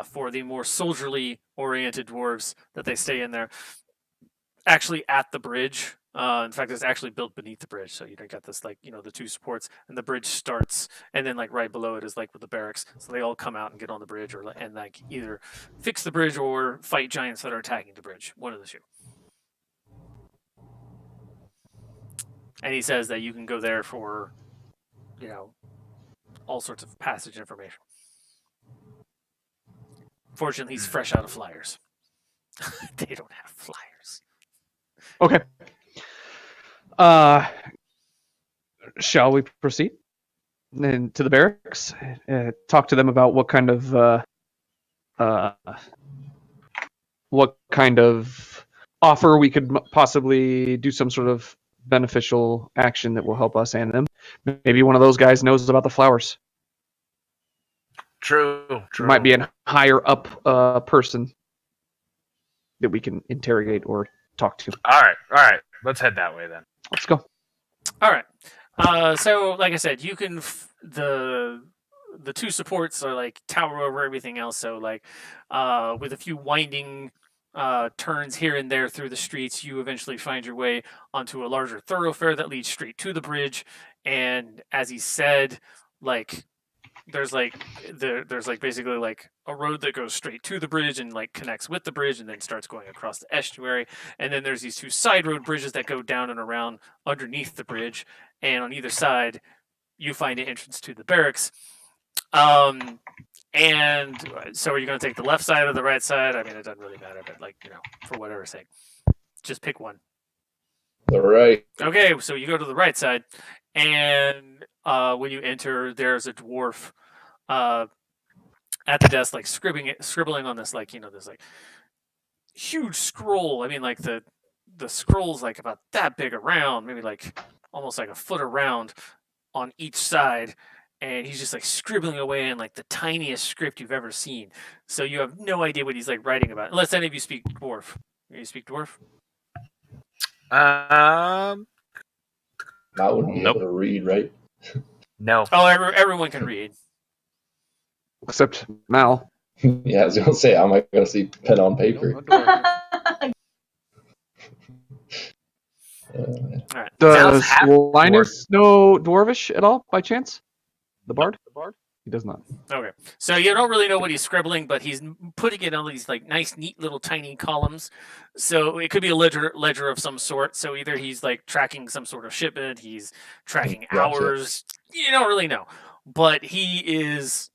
for the more soldierly oriented dwarves that they stay in there. Actually at the bridge. In fact, it's actually built beneath the bridge. So you got this, like, the 2 supports, and the bridge starts, and then like right below it is like with the barracks. So they all come out and get on the bridge, and like either fix the bridge or fight giants that are attacking the bridge. One of the 2. And he says that you can go there for, all sorts of passage information. Fortunately, he's fresh out of flyers. They don't have flyers. Okay. Shall we proceed? Then to the barracks, talk to them about what kind of offer we could possibly do, some sort of beneficial action that will help us and them. Maybe one of those guys knows about the flowers. True. Might be a higher up person that we can interrogate or talk to. All right. Let's head that way then. Let's go. All right. So, like I said, you can the 2 supports are like tower over everything else. So, like, with a few winding turns here and there through the streets, you eventually find your way onto a larger thoroughfare that leads straight to the bridge. And as he said, like, there's basically like a road that goes straight to the bridge and like connects with the bridge and then starts going across the estuary. And then there's these 2 side road bridges that go down and around underneath the bridge. And on either side, you find an entrance to the barracks. And so are you going to take the left side or the right side? I mean, it doesn't really matter, but like, for whatever's sake, just pick one. The right. Okay, so you go to the right side, and when you enter, there's a dwarf at the desk, like scribbling on this, like, this like huge scroll. I mean, like the scroll's like about that big around, maybe like almost like a foot around on each side. And he's just like scribbling away in like the tiniest script you've ever seen. So you have no idea what he's like writing about, unless any of you speak dwarf. You speak dwarf? I wouldn't be Nope. able to read, right? No. Oh, everyone can read. Except Mal. Yeah, I was gonna say, how am I gonna see pen on paper? All right. Does half Linus know Dwarvish at all, by chance? The bard? He does not. Okay, so you don't really know what he's scribbling, but he's putting it on these like nice, neat little tiny columns. So it could be a ledger of some sort. So either he's like tracking some sort of shipment, he's tracking Gotcha. hours. You don't really know, but he is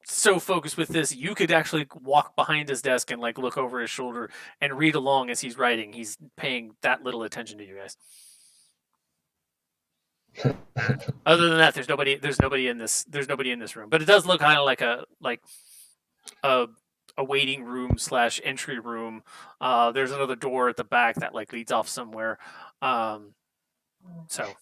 so focused with this. You could actually walk behind his desk and like look over his shoulder and read along as he's writing. He's paying that little attention to you guys. Other than that, there's nobody in this room. But it does look kind of like a waiting room / entry room. There's another door at the back that like leads off somewhere. So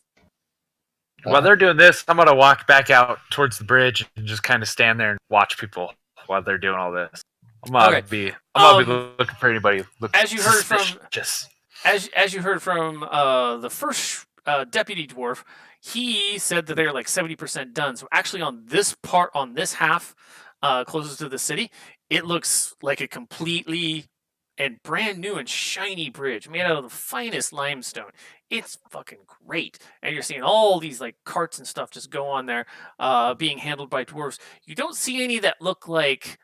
While they're doing this, I'm gonna walk back out towards the bridge and just kind of stand there and watch people while they're doing all this. I'm gonna be looking for anybody. as you heard from suspicious. as you heard from the first deputy dwarf, he said that they're like 70% done. So actually, on this half, closest to the city, it looks like a completely and brand new and shiny bridge made out of the finest limestone. It's fucking great. And you're seeing all these like carts and stuff just go on there, being handled by dwarves. You don't see any that look like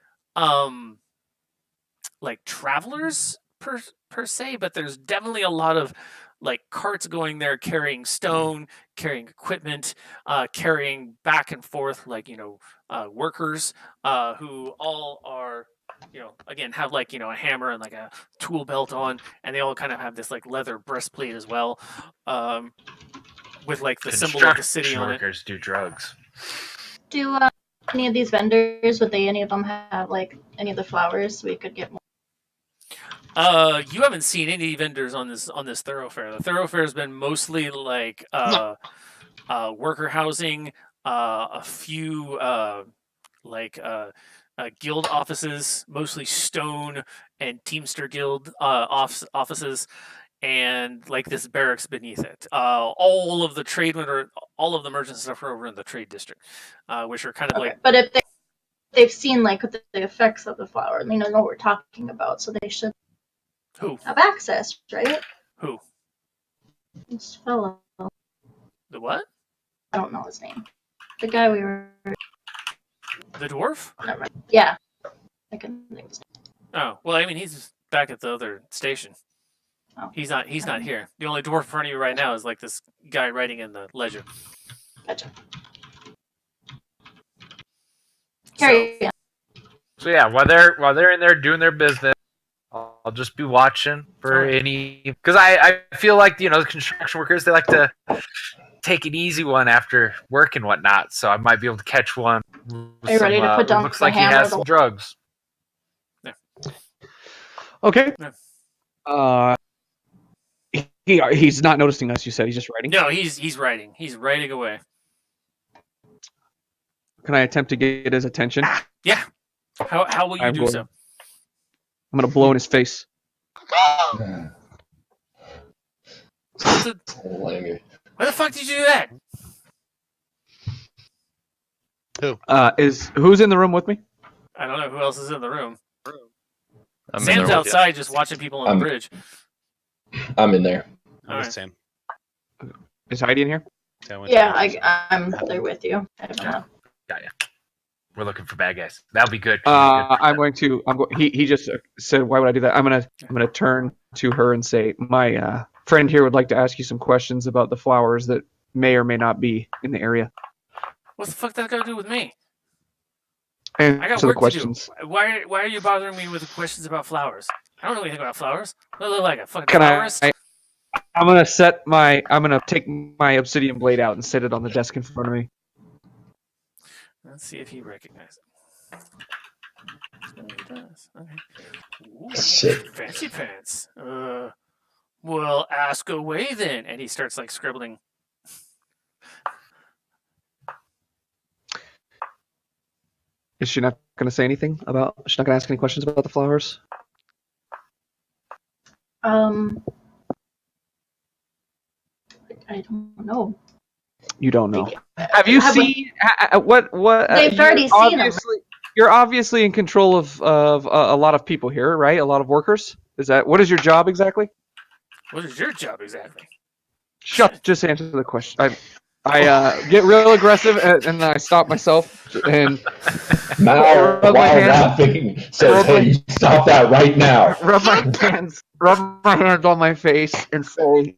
travelers per se, but there's definitely a lot of like carts going there carrying stone, carrying equipment, carrying back and forth like workers who all are again have like a hammer and like a tool belt on, and they all kind of have this like leather breastplate as well, with like the symbol of the city on it. Workers do drugs. Do any of these vendors, any of them have like any of the flowers so we could get more? You haven't seen any vendors on this thoroughfare. The thoroughfare has been mostly like worker housing, a few guild offices, mostly stone and Teamster Guild offices, and like this barracks beneath it. All of the tradesmen or all of the merchant stuff are over in the trade district, which are kind of like. But if they've seen like the effects of the flower, they know what we're talking about, so they should. Who? Have access, right? Who? This fellow. The what? I don't know his name. The guy we were. The dwarf? Never mind. Yeah. I can think of his name. Oh, well, I mean, he's back at the other station. Oh. He's not here. The only dwarf in front of you right now is like this guy writing in the ledger. Gotcha. Carry on. So yeah, while they're in there doing their business, I'll just be watching for any, because I feel like the construction workers, they like to take an easy one after work and whatnot. So I might be able to catch one. Are you ready to put down looks the like he hammer? has some drugs. Okay. Yeah. He's not noticing us. You said he's just writing. No, he's writing. He's writing away. Can I attempt to get his attention? Yeah. How will you do so? I'm gonna blow in his face. Lange. Why the fuck did you do that? Who's in the room with me? I don't know who else is in the room. I'm in Sam's there with you. outside just watching people on the bridge. I'm in there. All right. Same. Is Heidi in here? Yeah, I'm there with you. I don't know. Got ya. We're looking for bad guys. That'll be good. He just said, "Why would I do that?" I'm gonna turn to her and say, "My friend here would like to ask you some questions about the flowers that may or may not be in the area." What the fuck that got to do with me? I got answer the work questions. to do. Why are you bothering me with the questions about flowers? I don't know anything about flowers. I look like a fucking Can flowerist. I'm gonna take my obsidian blade out and set it on the desk in front of me. Let's see if he recognizes it. Oh, he does. Okay. Ooh, Shit. fancy pants. Well, ask away then. And he starts like scribbling. Is she not gonna say anything about? She's not gonna ask any questions about the flowers. I don't know. You don't know. Like, Have you have seen what? They've already seen 'em. You're obviously in control of a lot of people here, right? A lot of workers. What is your job exactly? What is your job exactly? Just answer the question. I get real aggressive and then I stop myself and Mal, Rub my while hands- laughing, says, rub my- "Hey, you stop that right now." rub my hands on my face and say,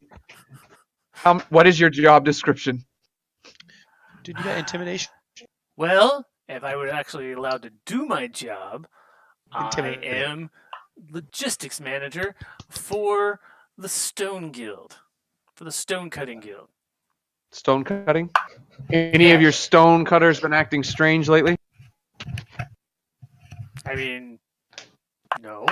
"What is your job description?" Dude, you got intimidation. Well, if I were actually allowed to do my job, I Intimidate. am logistics manager for the Stone Guild, for the Stone Cutting Guild. Stone cutting. Any of your stone cutters been acting strange lately? I mean, no.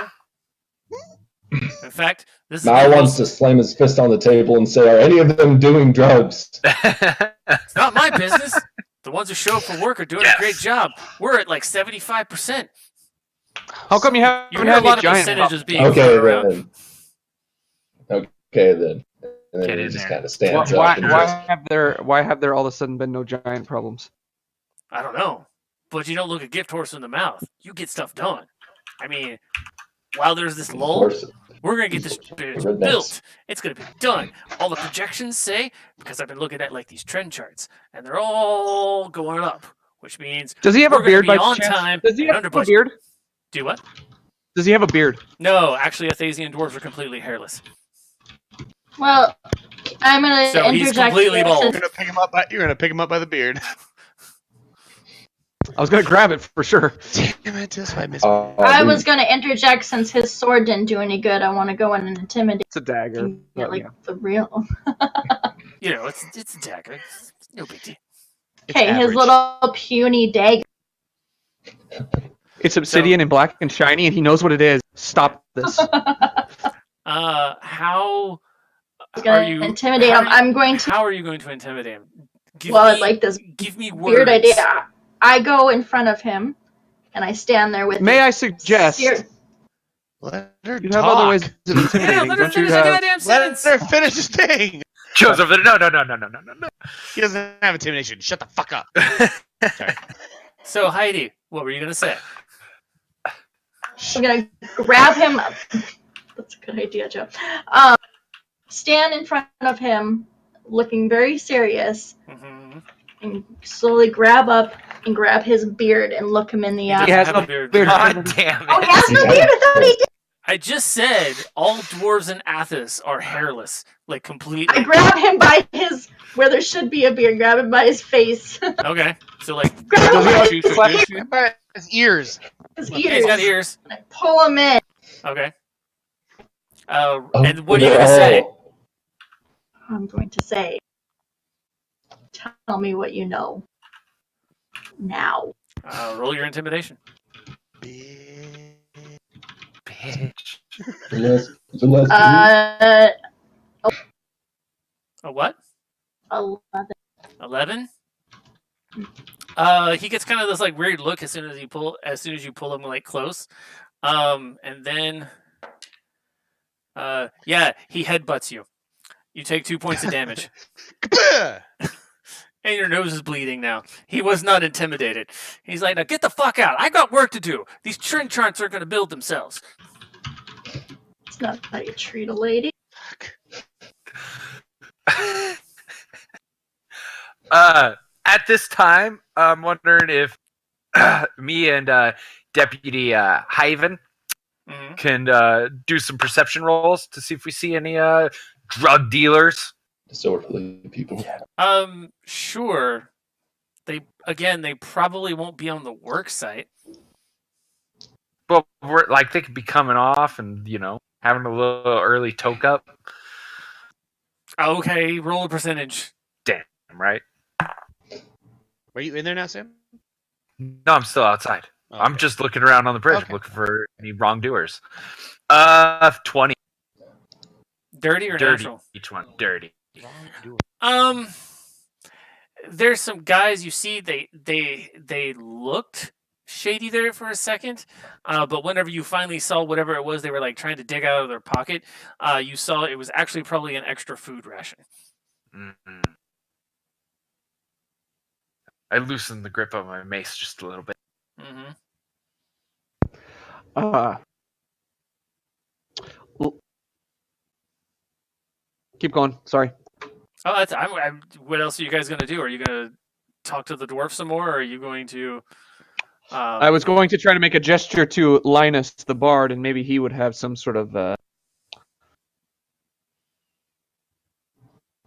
In fact, this is Mal the wants most, to slam his fist on the table and say, "Are any of them doing drugs?" it's not my business. The ones who show up for work are doing Yes. a great job. We're at like 75%. How come you haven't You hear a had lot any of giant percentages being Okay thrown around. then. Okay then. And Get then he in just there. kind of stands Why up and just, why have there all of a sudden been no giant problems? I don't know. But you don't look a gift horse in the mouth. You get stuff done. I mean, while there's this of lull, course, we're going to get this bitch Rednecks. built. It's going to be done. All the projections say, because I've been looking at like these trend charts, and they're all going up, which means Does he have we're a beard gonna by be on chance? time Does he and have under a budget. beard? Do what? Does he have a beard? No, actually, Athasian dwarves are completely hairless. Well, I'm gonna So he's interject completely here bald. You're since gonna pick him up by. You're gonna pick him up by the beard. I was gonna grab it for sure. Damn it! That's why I missed. I dude, was gonna interject since his sword didn't do any good. I want to go in and intimidate It's a dagger. and get Oh, like yeah. the real. You know, it's a dagger. It's no big deal. It's Okay, his average. little puny dagger. It's obsidian and black and shiny, and he knows what it is. Stop this. How He's are gonna you? intimidate how him. are you- I'm going to. How are you going to intimidate him? Give Well, I'd me, like this give me words. Weird idea. I go in front of him, and I stand there with. May the I suggest seer- Let her you talk. have other ways of Yeah, intimidating? let her Don't you finish the have? goddamn Let sentence. her finish his thing. Joseph, no. He doesn't have intimidation. Shut the fuck up. Sorry. So Heidi, what were you gonna say? I'm gonna grab him. That's a good idea, Joe. Stand in front of him, looking very serious, Mm-hmm. and slowly grab up and grab his beard and look him in the eye. He has have a no beard. beard. God damn it. Oh, he has no beard. I thought he did. I just said all dwarves in Athos are hairless, like completely. I grab him by his where there should be a beard. Grab him by his face. Okay, so like Grab him Does he by have his, a By his ears. his okay, he's got ears. ears. And I pull him in. Okay. oh, And what are you gonna no. say? I'm going to say, tell me what you know. Now. Roll your intimidation. Bitch. Unless A what? 11. 11. He gets kind of this like weird look as soon as you pull him like close, and then yeah, he headbutts you. You take 2 points of damage, Kabah! and your nose is bleeding now. He was not intimidated. He's like, now get the fuck out. I got work to do. These trend charts are gonna build themselves. It's not how you treat a lady. At this time, I'm wondering if me and Deputy Hyven hmm can do some perception rolls to see if we see any drug dealers. disorderly people. Sure. They probably won't be on the work site. But we're like they could be coming off and having a little early toke up. Okay, roll a percentage. Damn right. Are you in there now, Sam? No, I'm still outside. Oh, I'm okay. just looking around on the bridge, Okay. looking for any wrongdoers. 20. Dirty or Dirty. natural? Each one. Dirty. There's some guys you see. They looked shady there for a second, but whenever you finally saw whatever it was they were like trying to dig out of their pocket, you saw it was actually probably an extra food ration. Mm-hmm. I loosened the grip on my mace just a little bit. Mm-hmm. Keep going. Sorry. Oh, that's. What else are you guys gonna do? Are you gonna talk to the dwarf some more, or are you going to? I was going to try to make a gesture to Linus the Bard, and maybe he would have some sort of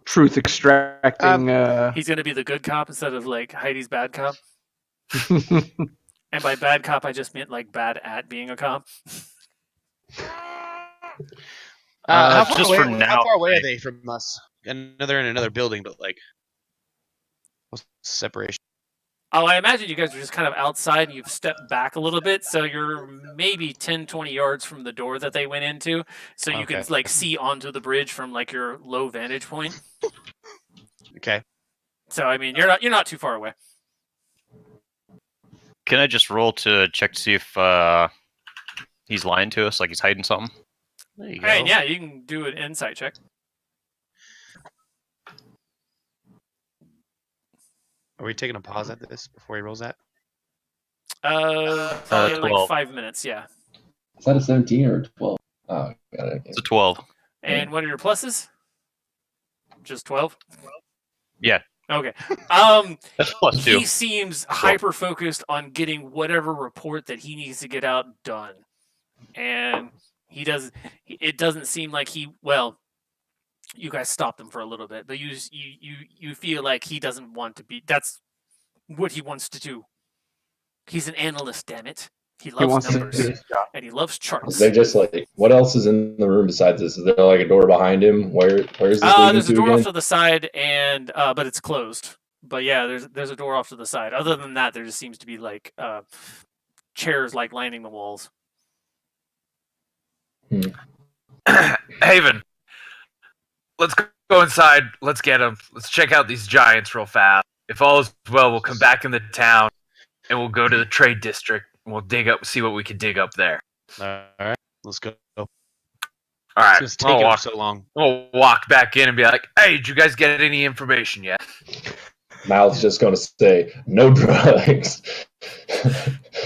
truth extracting. He's gonna be the good cop instead of like Heidi's bad cop. And by bad cop, I just meant like bad at being a cop. How far just away, for how now, far away are they from us? And they're in another building, but like, what's the separation? Oh, I imagine you guys are just kind of outside and you've stepped back a little bit, so you're maybe 10, 20 yards from the door that they went into, so you can Okay. like see onto the bridge from like your low vantage point. Okay. So I mean, you're not too far away. Can I just roll to check to see if he's lying to us, like he's hiding something? There you All right, go. yeah, you can do an insight check. Are we taking a pause at this before he rolls that? Probably in like 12. 5 minutes, yeah. Is that a 17 or a 12? Oh, got it. It's a 12. And what are your pluses? Just 12? Yeah. Okay. That's plus 2. He seems hyper focused on getting whatever report that he needs to get out done, and it doesn't seem like you guys stopped him for a little bit, but you feel like he doesn't want to be. That's what he wants to do. He's an analyst, damn it. He loves wants to numbers do his and he loves charts. They're just like, what else is in the room besides this? Is there like a door behind him? Where's this leading There's a to door again? off to the side, and but it's closed. But yeah, there's a door off to the side. Other than that, there just seems to be like chairs like lining the walls. Haven, let's go inside. Let's get them. Let's check out these giants real fast. If all is well, we'll come back in the town, and we'll go to the trade district. And we'll see what we can dig up there. All right. Let's go. All right. It's taking so long. We'll walk back in and be like, "Hey, did you guys get any information yet?" Mal's just going to say, no drugs.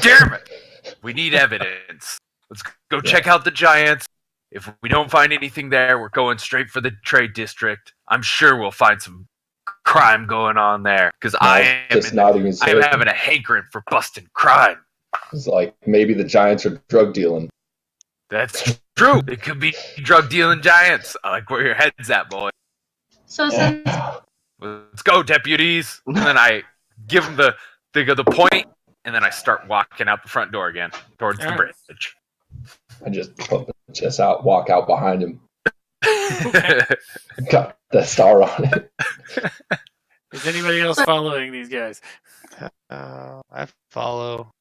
Damn it! We need evidence. Let's go check out the giants. If we don't find anything there, we're going straight for the trade district. I'm sure we'll find some crime going on there because I Just nodding his am head. having a hankering for busting crime. It's like maybe the Giants are drug dealing. That's true. It could be drug dealing giants. I like where your head's at, boy. So since Yeah. Let's go, deputies. And then I give them the point, and then I start walking out the front door again towards the All right. bridge. I just put the chest out, walk out behind him. Got the star on it. Is anybody else following these guys? I follow.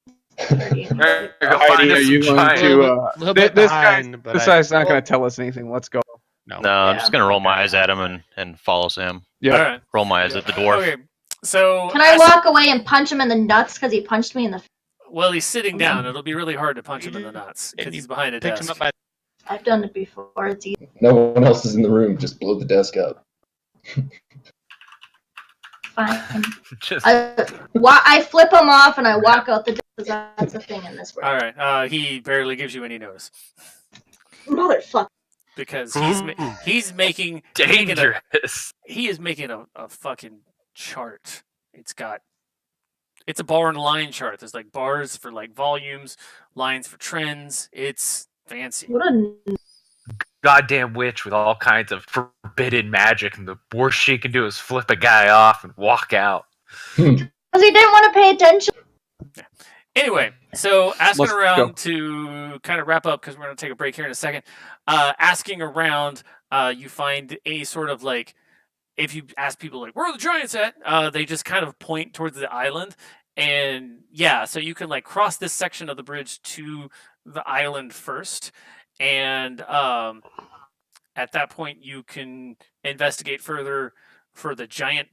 There you go, Heidi, find are us you some going giants. to? A little bit This guy- behind, but This guy's not going to tell us anything. Let's go. No. No, I'm Yeah. just gonna roll my eyes at him and follow Sam. Yeah. All right. Roll my eyes at the dwarf. Okay. So can I walk away and punch him in the nuts because he punched me in the? Well, he's sitting down. It'll be really hard to punch him in the nuts because he's behind a Picked him desk. up by I've done it before. It's easy. No one else is in the room. Just blow the desk up. Fine. Just I flip him off and I walk out the door because that's a thing in this All world. right. He barely gives you any notice Motherfucker. because he's making a, dangerous. he is making a fucking chart. It's a bar and line chart. There's like bars for like volumes, lines for trends. It's fancy. What a Goddamn witch with all kinds of forbidden magic, and the worst she can do is flip a guy off and walk out. Because he didn't want to pay attention. Anyway, so asking Let's around go. to kind of wrap up because we're going to take a break here in a second. Asking around, you find a sort of like, if you ask people like, where are the giants at? They just kind of point towards the island. And yeah, so you can like cross this section of the bridge to the island first. And at that point, you can investigate further for the giant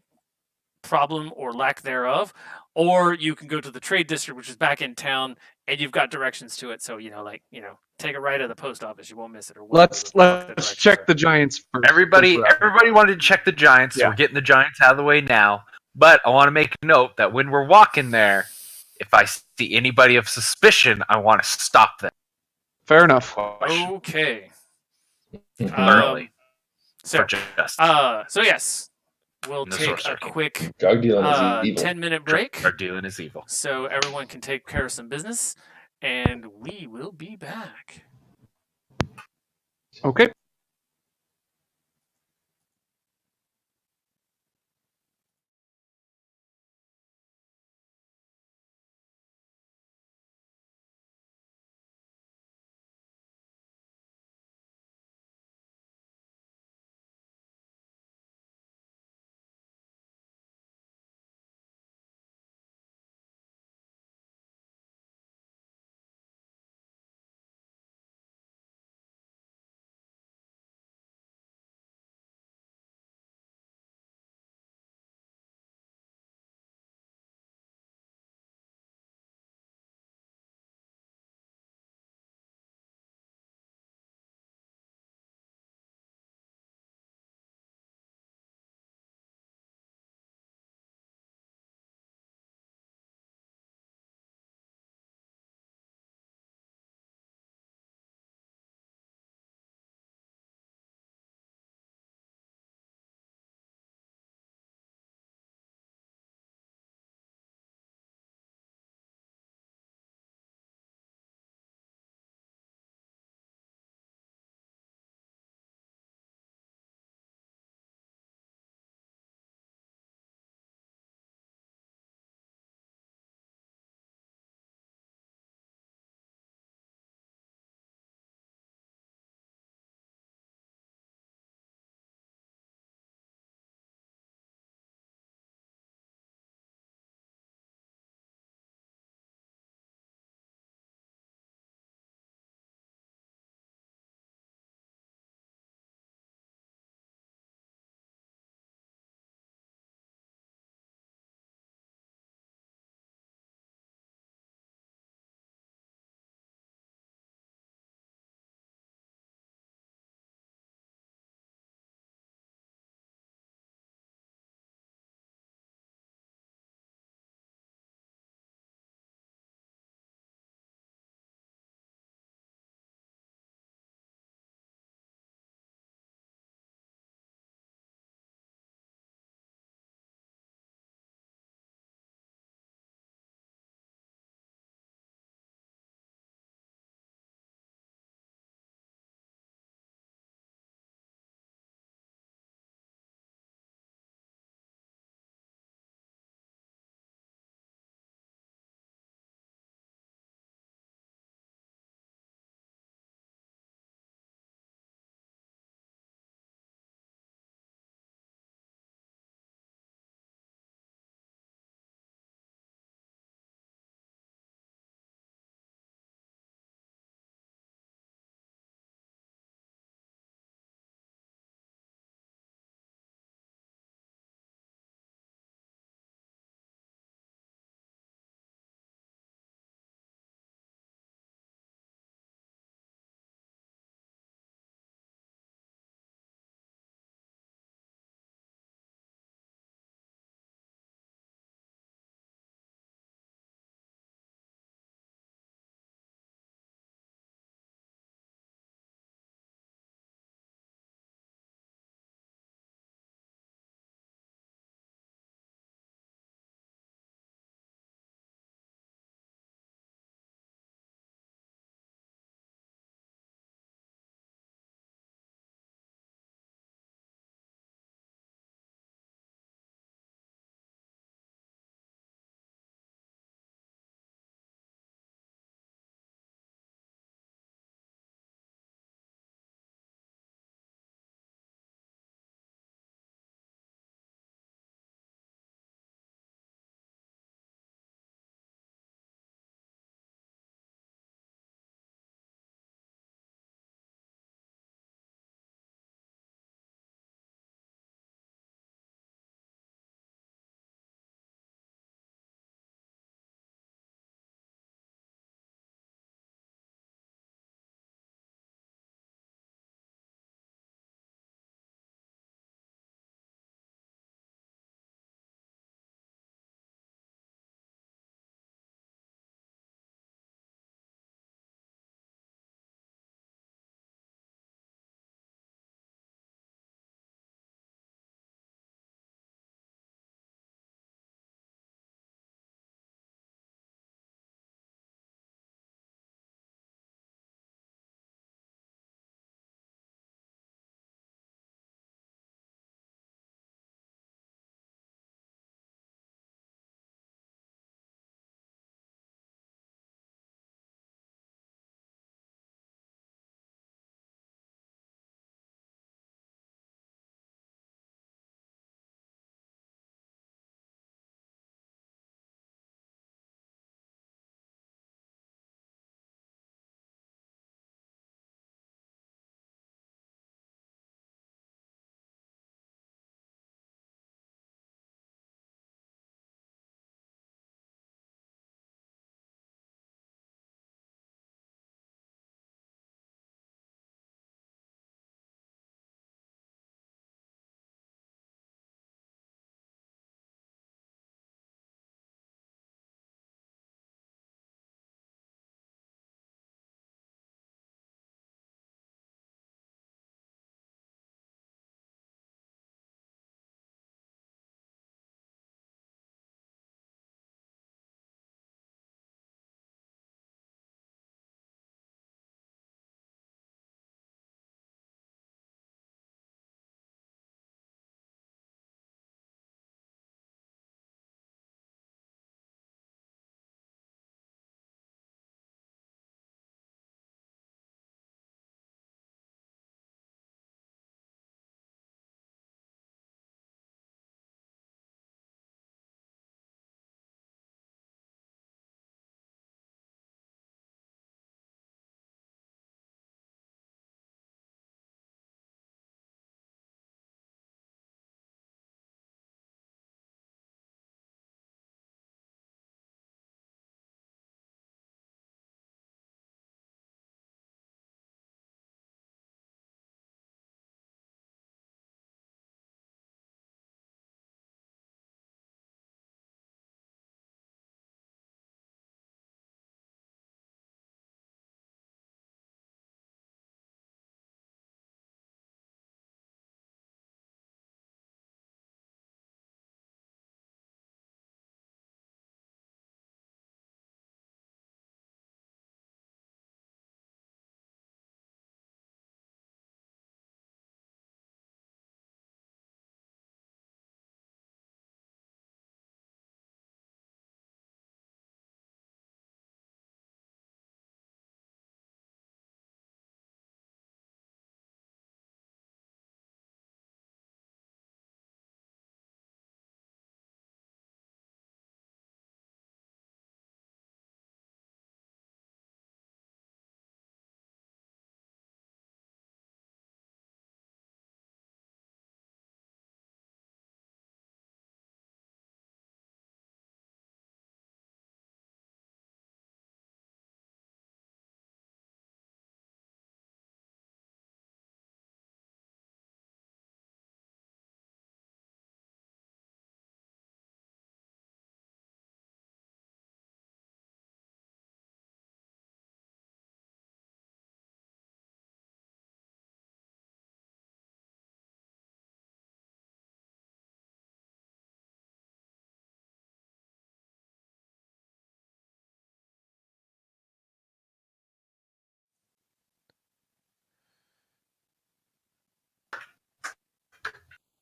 problem or lack thereof, or you can go to the trade district, which is back in town, and you've got directions to it. So take a right at the post office, you won't miss it. Or whatever Let's the fuck the let's directions check are. the Giants first. Everybody since we're out here. wanted to check the Giants, so Yeah. we're getting the Giants out of the way now. But I want to make a note that when we're walking there, if I see anybody of suspicion, I want to stop them. Fair enough. Okay. Thoroughly. So, For justice. so yes, we'll And the take Sorcerer a King. quick Drug dealing is evil. 10-minute break Drug dealing is evil. so everyone can take care of some business, and we will be back. Okay.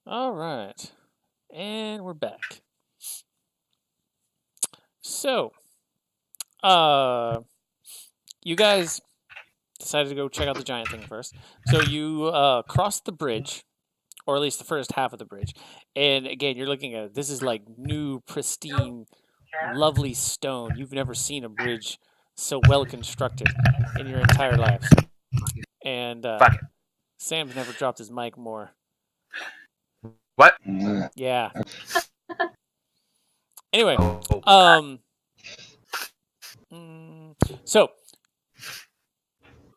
All right. And we're back. So, you guys decided to go check out the giant thing first. So you crossed the bridge, or at least the first half of the bridge. And again, you're looking at this is like new, pristine, lovely stone. You've never seen a bridge so well constructed in your entire lives. And Fuck it. Sam's never dropped his mic more. What? Yeah. Anyway, Oh, so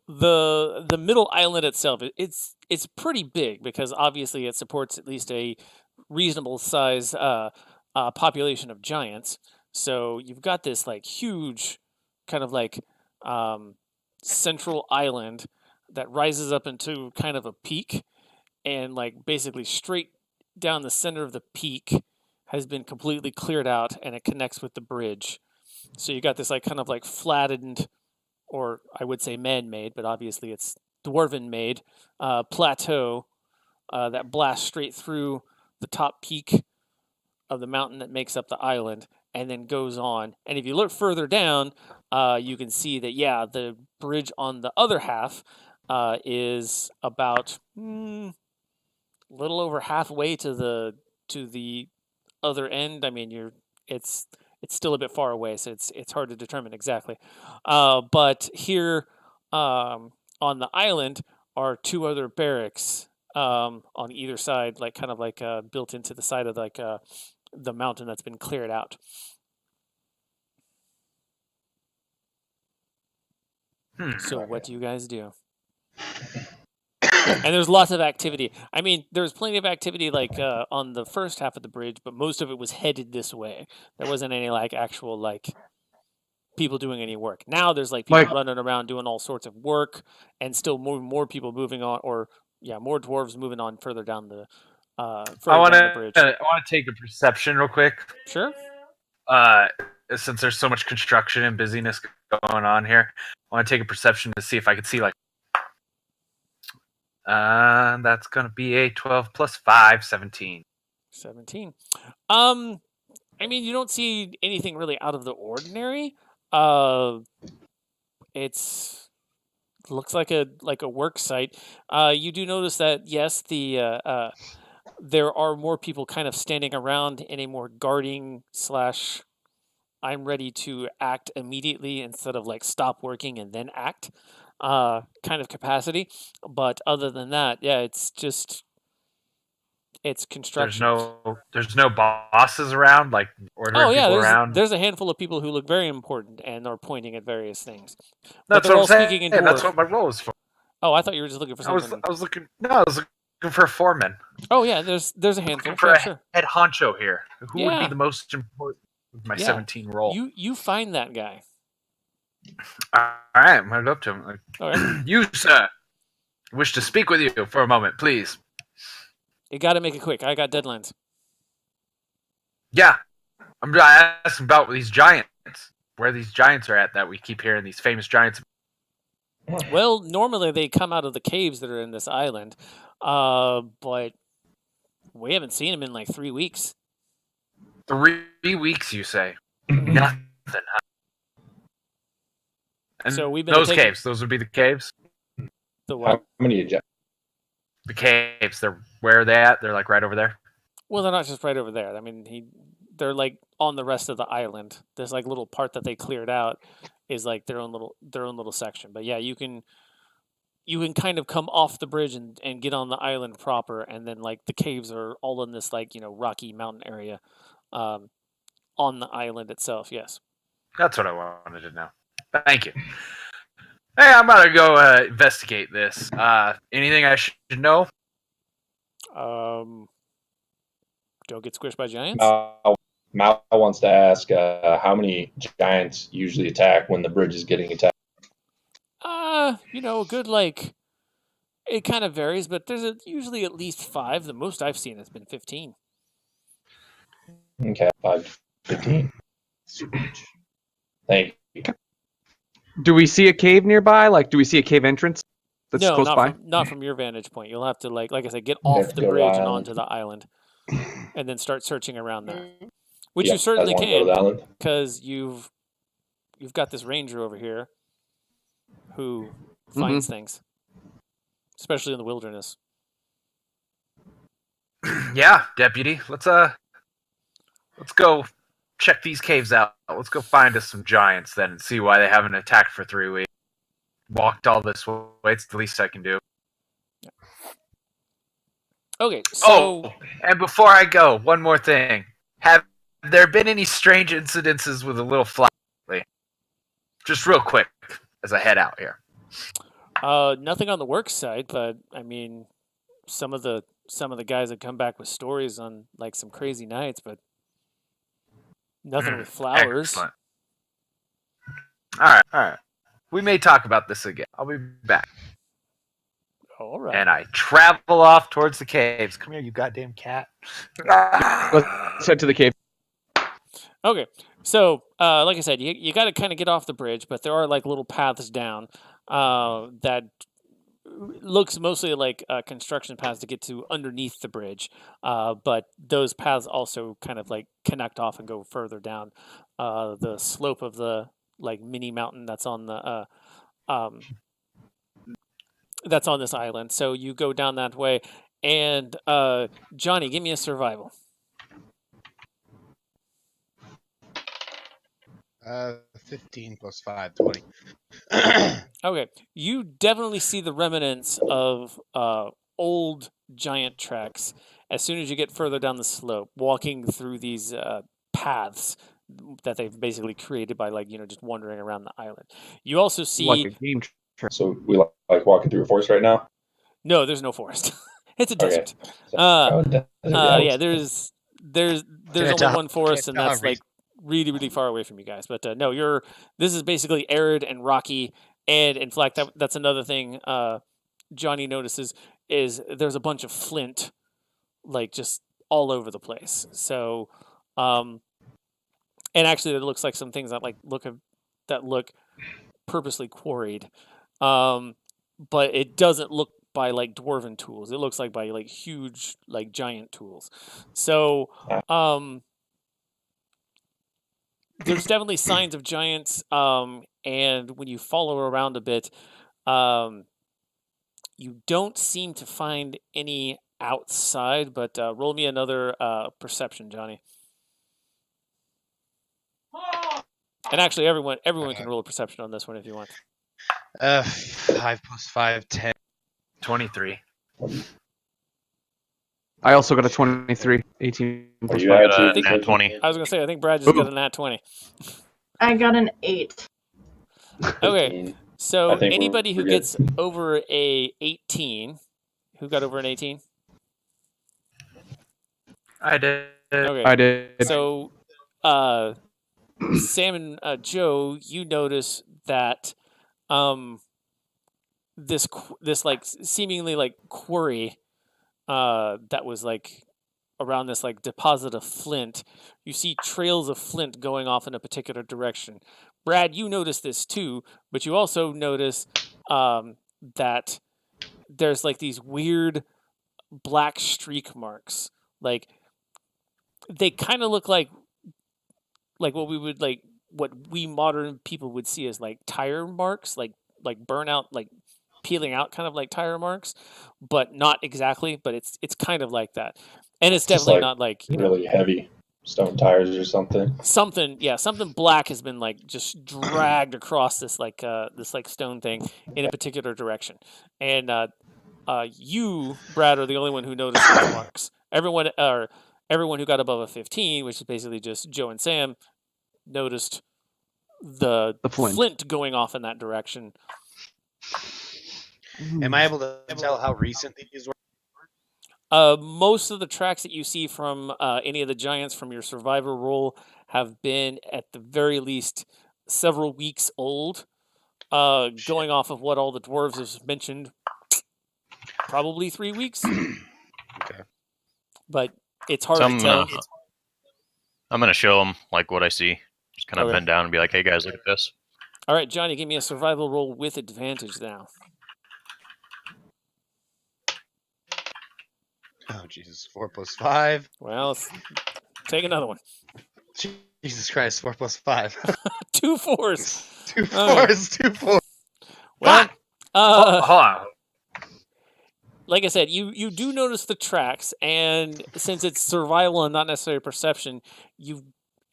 the middle island itself, it's pretty big because obviously it supports at least a reasonable size population of giants. So you've got this like huge kind of like central island that rises up into kind of a peak, and like basically straight down the center of the peak has been completely cleared out, and it connects with the bridge. So you got this like kind of like flattened, or I would say man-made, but obviously it's dwarven-made plateau that blasts straight through the top peak of the mountain that makes up the island, and then goes on. And if you look further down, you can see that the bridge on the other half is about a little over halfway to the other end. I mean, it's still a bit far away, so it's hard to determine exactly. But here on the island are two other barracks on either side, like kind of like built into the side of like the mountain that's been cleared out. So what do you guys do? And there's lots of activity. I mean, there's plenty of activity like on the first half of the bridge, but most of it was headed this way. There wasn't any like actual like people doing any work. Now there's like people running around doing all sorts of work, and still more people moving on, or more dwarves moving on further down the bridge. I want to take a perception real quick. Sure. Since there's so much construction and busyness going on here, I want to take a perception to see if I can see like. That's gonna be a 12 plus 5, 17. 17. I mean, you don't see anything really out of the ordinary. It's looks like a work site. You do notice that yes, the there are more people kind of standing around in a more guarding / I'm ready to act immediately instead of like stop working and then act kind of capacity. But other than that, it's just it's construction. There's no bosses around, like ordering people around. There's a handful of people who look very important and are pointing at various things. That's what I'm saying. That's what my role is for. Oh, I thought you were just looking for something. I was looking for a foreman. Oh yeah, there's a handful. For sure. Head honcho here. Who would be the most important with my 17 role? You find that guy. All right, I'm headed up to him. Like, okay. You, sir, wish to speak with you for a moment, please. You got to make it quick. I got deadlines. Yeah, I'm asking about these giants. Where these giants are at that we keep hearing these famous giants. Well, normally they come out of the caves that are in this island, but we haven't seen them in like 3 weeks. 3 weeks, you say? Nothing. Huh? And so we've been caves. Those would be the caves. The what? How many giants? The caves. Where are they at? They're like right over there. Well, they're not just right over there. I mean, they're like on the rest of the island. This like little part that they cleared out is like their own little section. But yeah, you can kind of come off the bridge and get on the island proper, and then like the caves are all in this like rocky mountain area on the island itself. Yes. That's what I wanted to know. Thank you. Hey, I'm about to go investigate this. Anything I should know? Don't get squished by giants. Mal wants to ask how many giants usually attack when the bridge is getting attacked. A good like. It kind of varies, but there's usually at least 5. The most I've seen has been 15. Okay, 5 to 15. Thank you. Do we see a cave nearby? Like, do we see a cave entrance? that's no, close not by? not from your vantage point. You'll have to like I said, get You have off to the go to the bridge and island. onto the island, and then start searching around there. Which Yeah, you certainly I want to go to the can, island. because you've got this ranger over here who Mm-hmm. finds things, especially in the wilderness. Yeah, deputy. Let's go check these caves out. Let's go find us some giants then and see why they haven't attacked for 3 weeks. Walked all this way. It's the least I can do. Okay, so And before I go, one more thing. Have there been any strange incidences with a little fly lately? Just real quick as I head out here. nothing on the work side, but I mean, some of the guys that come back with stories on like some crazy nights, but nothing with flowers. Excellent. All right. We may talk about this again. I'll be back. All right. And I travel off towards the caves. Come here, you goddamn cat. Let's head to the cave. Okay, so like I said, you got to kind of get off the bridge, but there are like little paths down that looks mostly like construction paths to get to underneath the bridge, but those paths also kind of like connect off and go further down the slope of the like mini mountain that's on the that's on this island. So you go down that way, and Johnny, give me a survival. 15 plus 5, 20. Okay, you definitely see the remnants of old giant tracks as soon as you get further down the slope, walking through these paths that they've basically created by just wandering around the island. You also see Like a game track. So we like walking through a forest right now. no, there's no forest. It's a Okay. desert. So- Uh, yeah, yeah, there's only tell- one forest, and can't tell that's how like really, really far away from you guys. But no, this is basically arid and rocky, and in fact, that's another thing Johnny notices is there's a bunch of flint, like just all over the place. So, and actually, it looks like some things that look purposely quarried, but it doesn't look by like dwarven tools. It looks like by like huge, like giant tools. So, there's definitely signs of giants. And when you follow around a bit, you don't seem to find any outside. But roll me another perception, Johnny. And actually, everyone can roll a perception on this one if you want. 5 plus 5, 10. 23. I also got a 23, 18. Are you I got actually a nat thinking- 20. I was gonna say I think Brad just got a nat 20. I got an 8. Okay, so I think anybody who we're good. gets over a 18, who got over an 18? I did. Okay, I did. so Sam and Joe, you notice that this like seemingly like quarry that was like around this like deposit of flint, you see trails of flint going off in a particular direction. Brad, you notice this too, but you also notice that there's like these weird black streak marks. Like they kind of look like what we modern people would see as like tire marks, like burnout, like peeling out, kind of like tire marks, but not exactly. But it's kind of like that, and it's Just definitely like not like really heavy stone tires or something. something black has been like just dragged across this like stone thing in a particular direction. And you, Brad, are the only one who noticed those marks. Everyone who got above a 15, which is basically just Joe and Sam, noticed the flint. flint going off in that direction. Am I able to tell how recent these were? Most of the tracks that you see from any of the giants from your survivor roll have been at the very least several weeks old. Going off of what all the dwarves have mentioned, probably 3 weeks. Okay. But it's hard So to tell. I'm gonna show them like what I see. Just kind of Okay. bend down and be like, "Hey guys, look at this." All right, Johnny, give me a survival roll with advantage now. Oh Jesus! 4 plus 5. Well, take another one. Jesus Christ! 4 plus 5. 2 4s. 2 Okay. 4s. 2 4s. Well, Hold on. like I said, you do notice the tracks, and since it's survival and not necessarily perception,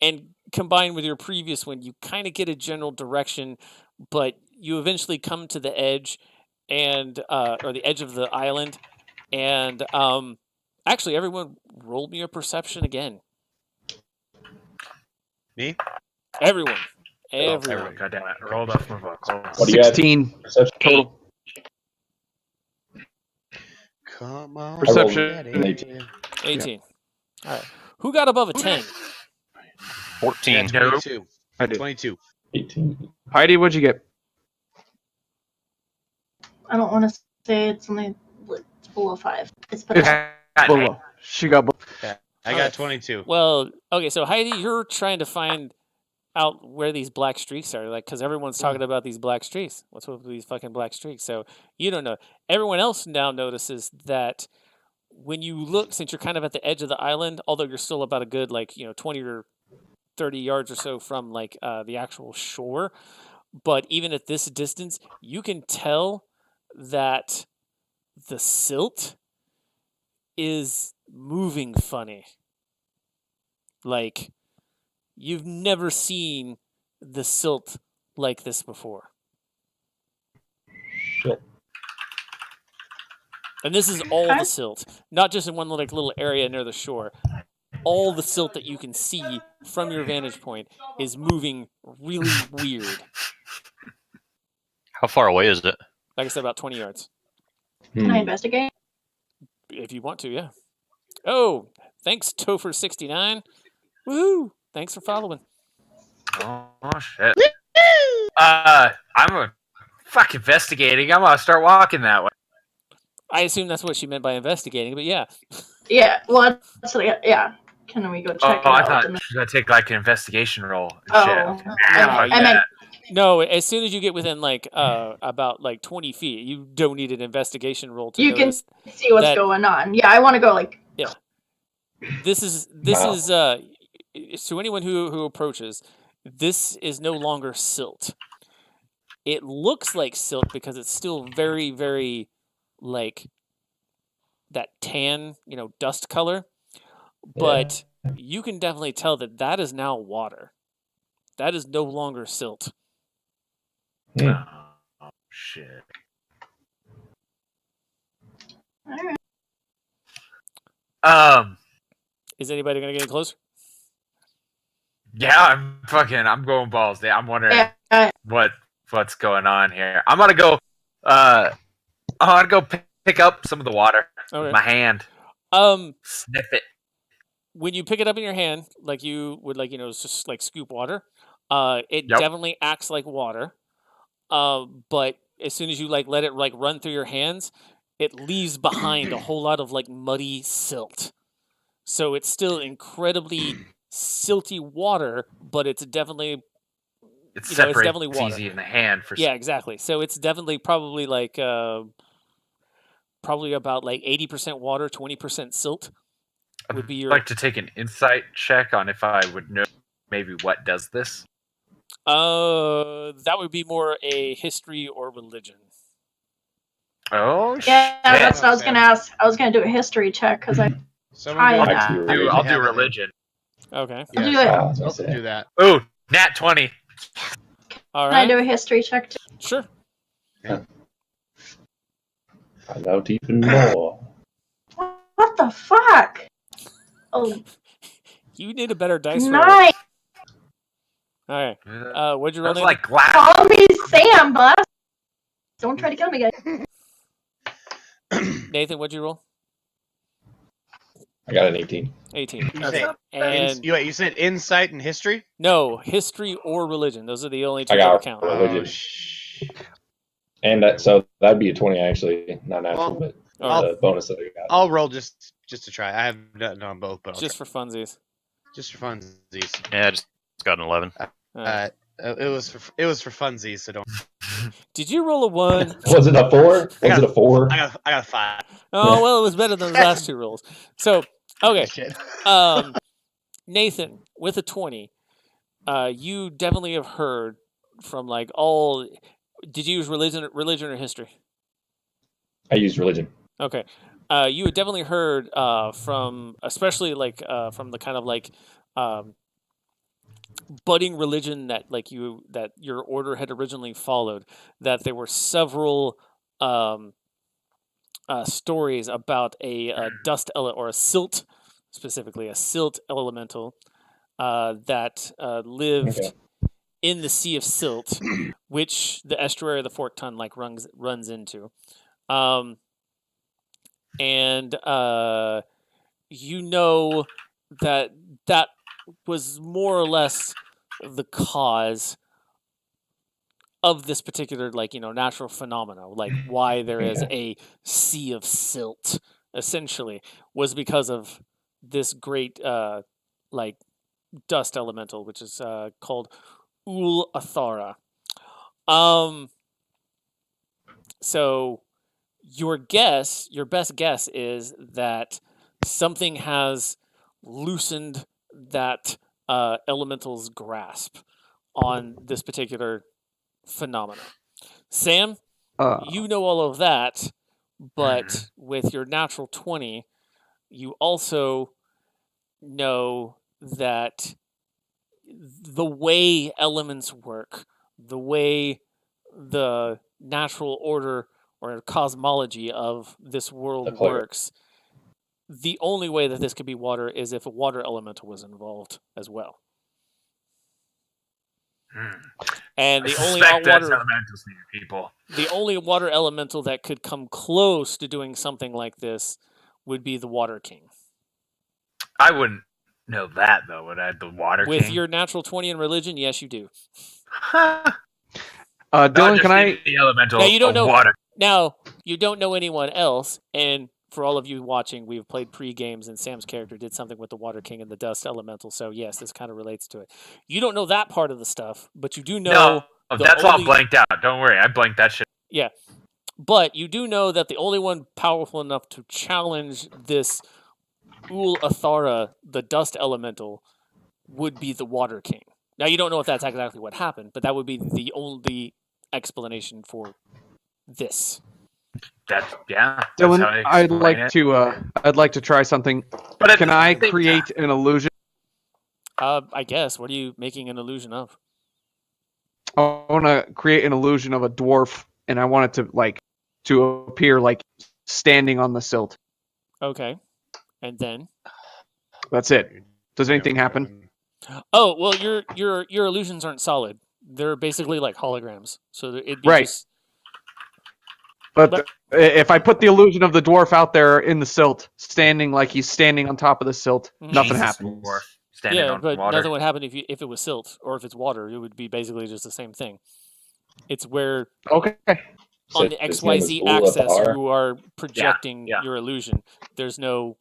and combined with your previous one, you kind of get a general direction, but you eventually come to the edge, and or the edge of the island, and actually, everyone roll me a perception again. Me? Everyone. Everyone, goddamn it. Rolled off my book. Hold on. What do you have? 16 Perception? total. Come on. Perception. Daddy. 18. All right. Who got above a 10? 14. Yeah, Nope. 22. I did. 22. 18. Heidi, what'd you get? I don't want to say it's only it's below 5. It's It's below. below. She got below. I got 22. Well, okay, so Heidi, you're trying to find out where these black streaks are, like, because everyone's talking about these black streaks. What's with these fucking black streaks? So you don't know. Everyone else now notices that when you look, since you're kind of at the edge of the island, although you're still about a good 20 or 30 yards or so from the actual shore, but even at this distance, you can tell that the silt is moving funny. Like, you've never seen the silt like this before. Shit. And this is all the silt, not just in one little area near the shore. All the silt that you can see from your vantage point is moving really weird. How far away is it? Like I said, about 20 yards. Can I investigate? If you want to, yeah. Oh, thanks, Topher69. Woohoo! Thanks for following. Oh, shit. I'm a fuck investigating. I'm gonna start walking that way. I assume that's what she meant by investigating, but yeah. Yeah. Well, yeah. Can we go check Oh, it I out? thought she was gonna take like an investigation roll. And Oh, shit. No, Fuck you- I meant that. No, as soon as you get within about 20 feet, you don't need an investigation roll to You can notice. see what's that- going on. Yeah, I want to go This is Wow. to anyone who approaches, this is no longer silt. It looks like silt because it's still very, very like that tan, dust color. But you can definitely tell that is now water. That is no longer silt. Hmm. Oh, shit. All right. Is anybody gonna get any closer? Yeah, I'm going balls. I'm wondering Yeah. what's going on here. I'm gonna go pick up some of the water Okay. with my hand. Sniff it. When you pick it up in your hand, like you would just like scoop water, it Yep. definitely acts like water. But as soon as you let it run through your hands, it leaves behind a whole lot of muddy silt. So it's still incredibly silty water, but it's definitely It it's separates definitely water. easy in the hand for Yeah, exactly. So it's definitely probably about 80% water, 20% silt would be I'd your. like to take an insight check on if I would know maybe what does this. That would be more a history or religion. Oh Yeah, that's shit! what I was gonna ask. I was gonna do a history check because I Someone Try go- that. I'll do have it. religion. Okay. I'll do Yes, it. I was gonna I'll say. do that. Ooh, nat 20. All Can I right. do a history check too? Sure. Find out even more. What the fuck? Oh, You need a better dice roll. nice. All right. What'd you That roll? was Nathan? like glass. Call me Sam, boss. Don't try to kill me, guys. Nathan, what'd you roll? I got an 18. 18. You Okay. said- And you said insight and history? no, history or religion. Those are the only two I that got count. religion. sh- And so that'd be a 20 actually, not natural, Well, but All right. the bonus that I got. I'll roll just to try. I have done on both, but I'll Just try. for funsies. Just for funsies. Yeah, I just got an 11. All right. It was for funsies, so don't. Did you roll a 1? Was it a 4? Was it a 4? I got a 5. Oh, well, it was better than the last 2 rolls. So, okay. Shit. Nathan, with a 20, you definitely have heard from like all. Did you use religion or history? I used religion. Okay. You had definitely heard from, especially like from the kind of like budding religion that your order had originally followed, that there were several stories about a dust or a silt, specifically a silt elemental that lived Okay. in the Sea of Silt, which the estuary of the Forked Tongue like runs into. And you know that was more or less the cause of this particular natural phenomena, like why there is a sea of silt, essentially, was because of this great dust elemental, which is called Ul Athara. So your best guess is that something has loosened that elemental's grasp on this particular phenomena. Sam, you know all of that, but with your natural 20, you also know that the way elements work, the way the natural order or cosmology of this world works, the only way that this could be water is if a water elemental was involved as well. And the only water elemental that could come close to doing something like this would be the Water King. I wouldn't know that though. Would I? The Water King. With your natural 20 in religion, yes, you do. Dylan, can I? The elemental. Now you don't know. Water. Now you don't know anyone else, and for all of you watching, we've played pre-games, and Sam's character did something with the Water King and the Dust Elemental. So yes, this kind of relates to it. You don't know that part of the stuff, but you do know. No, that's all blanked out. Don't worry, I blanked that shit. Yeah, but you do know that the only one powerful enough to challenge this Ul Athara, the Dust Elemental, would be the Water King. Now you don't know if that's exactly what happened, but that would be the only explanation for this. Dylan, I'd like to try something. But can I create an illusion? I guess. What are you making an illusion of? I want to create an illusion of a dwarf, and I want it to appear like standing on the silt. Okay, and then that's it. Does anything happen? Oh well, your illusions aren't solid. They're basically like holograms. So it'd be right. Just... But if I put the illusion of the dwarf out there in the silt, standing like he's standing on top of the silt, nothing happens. Yeah, but nothing would happen if it was silt, or if it's water. It would be basically just the same thing. It's where on the XYZ axis you are projecting your illusion. There's no,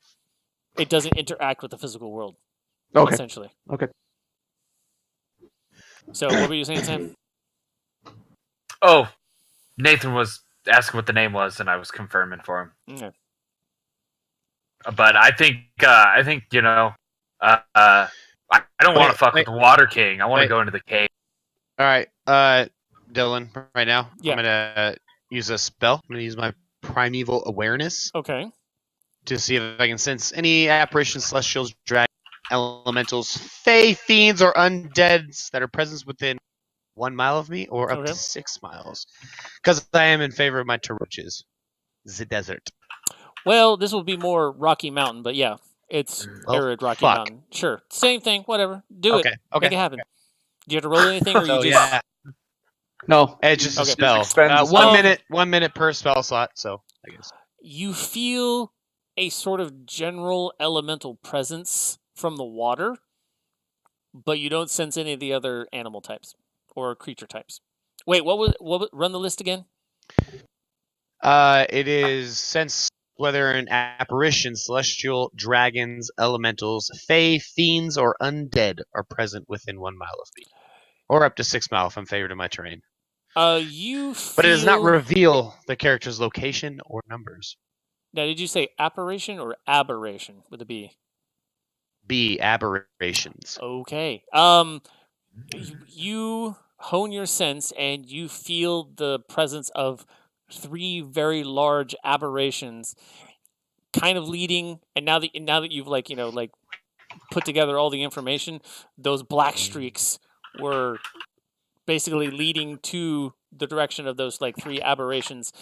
it doesn't interact with the physical world. Okay. Essentially. Okay. So what were you saying, Sam? Oh, Nathan was asking what the name was, and I was confirming for him. Okay. But I think I don't want to fuck with the Water King. I want to go into the cave. All right, Dylan. Right now, I'm gonna use a spell. I'm gonna use my Primeval Awareness. Okay. To see if I can sense any apparitions, celestials, dragons, elementals, fae, fiends, or undeads that are present within 1 mile of me, or up to 6 miles. Because I am in favor of my Taroches, the desert. Well, this will be more Rocky Mountain, but yeah, it's arid Rocky Mountain. Sure, same thing. Whatever. Do it. Make it happen. Do you have to roll anything, or you just? Yeah. No, it's just a spell. 1 minute per spell slot. So I guess you feel a sort of general elemental presence from the water, but you don't sense any of the other animal types or creature types. Wait, what run the list again? It is sense whether an apparition, celestial, dragons, elementals, fae, fiends, or undead are present within 1 mile of me. Or up to 6 miles if I'm favored in my terrain. You But it does not feel- reveal the character's location or numbers. Now, did you say apparition or aberration with a B? B. Aberrations. Okay. You hone your sense and you feel the presence of 3 very large aberrations, kind of leading. And now that you've put together all the information, those black streaks were basically leading to the direction of those 3 aberrations,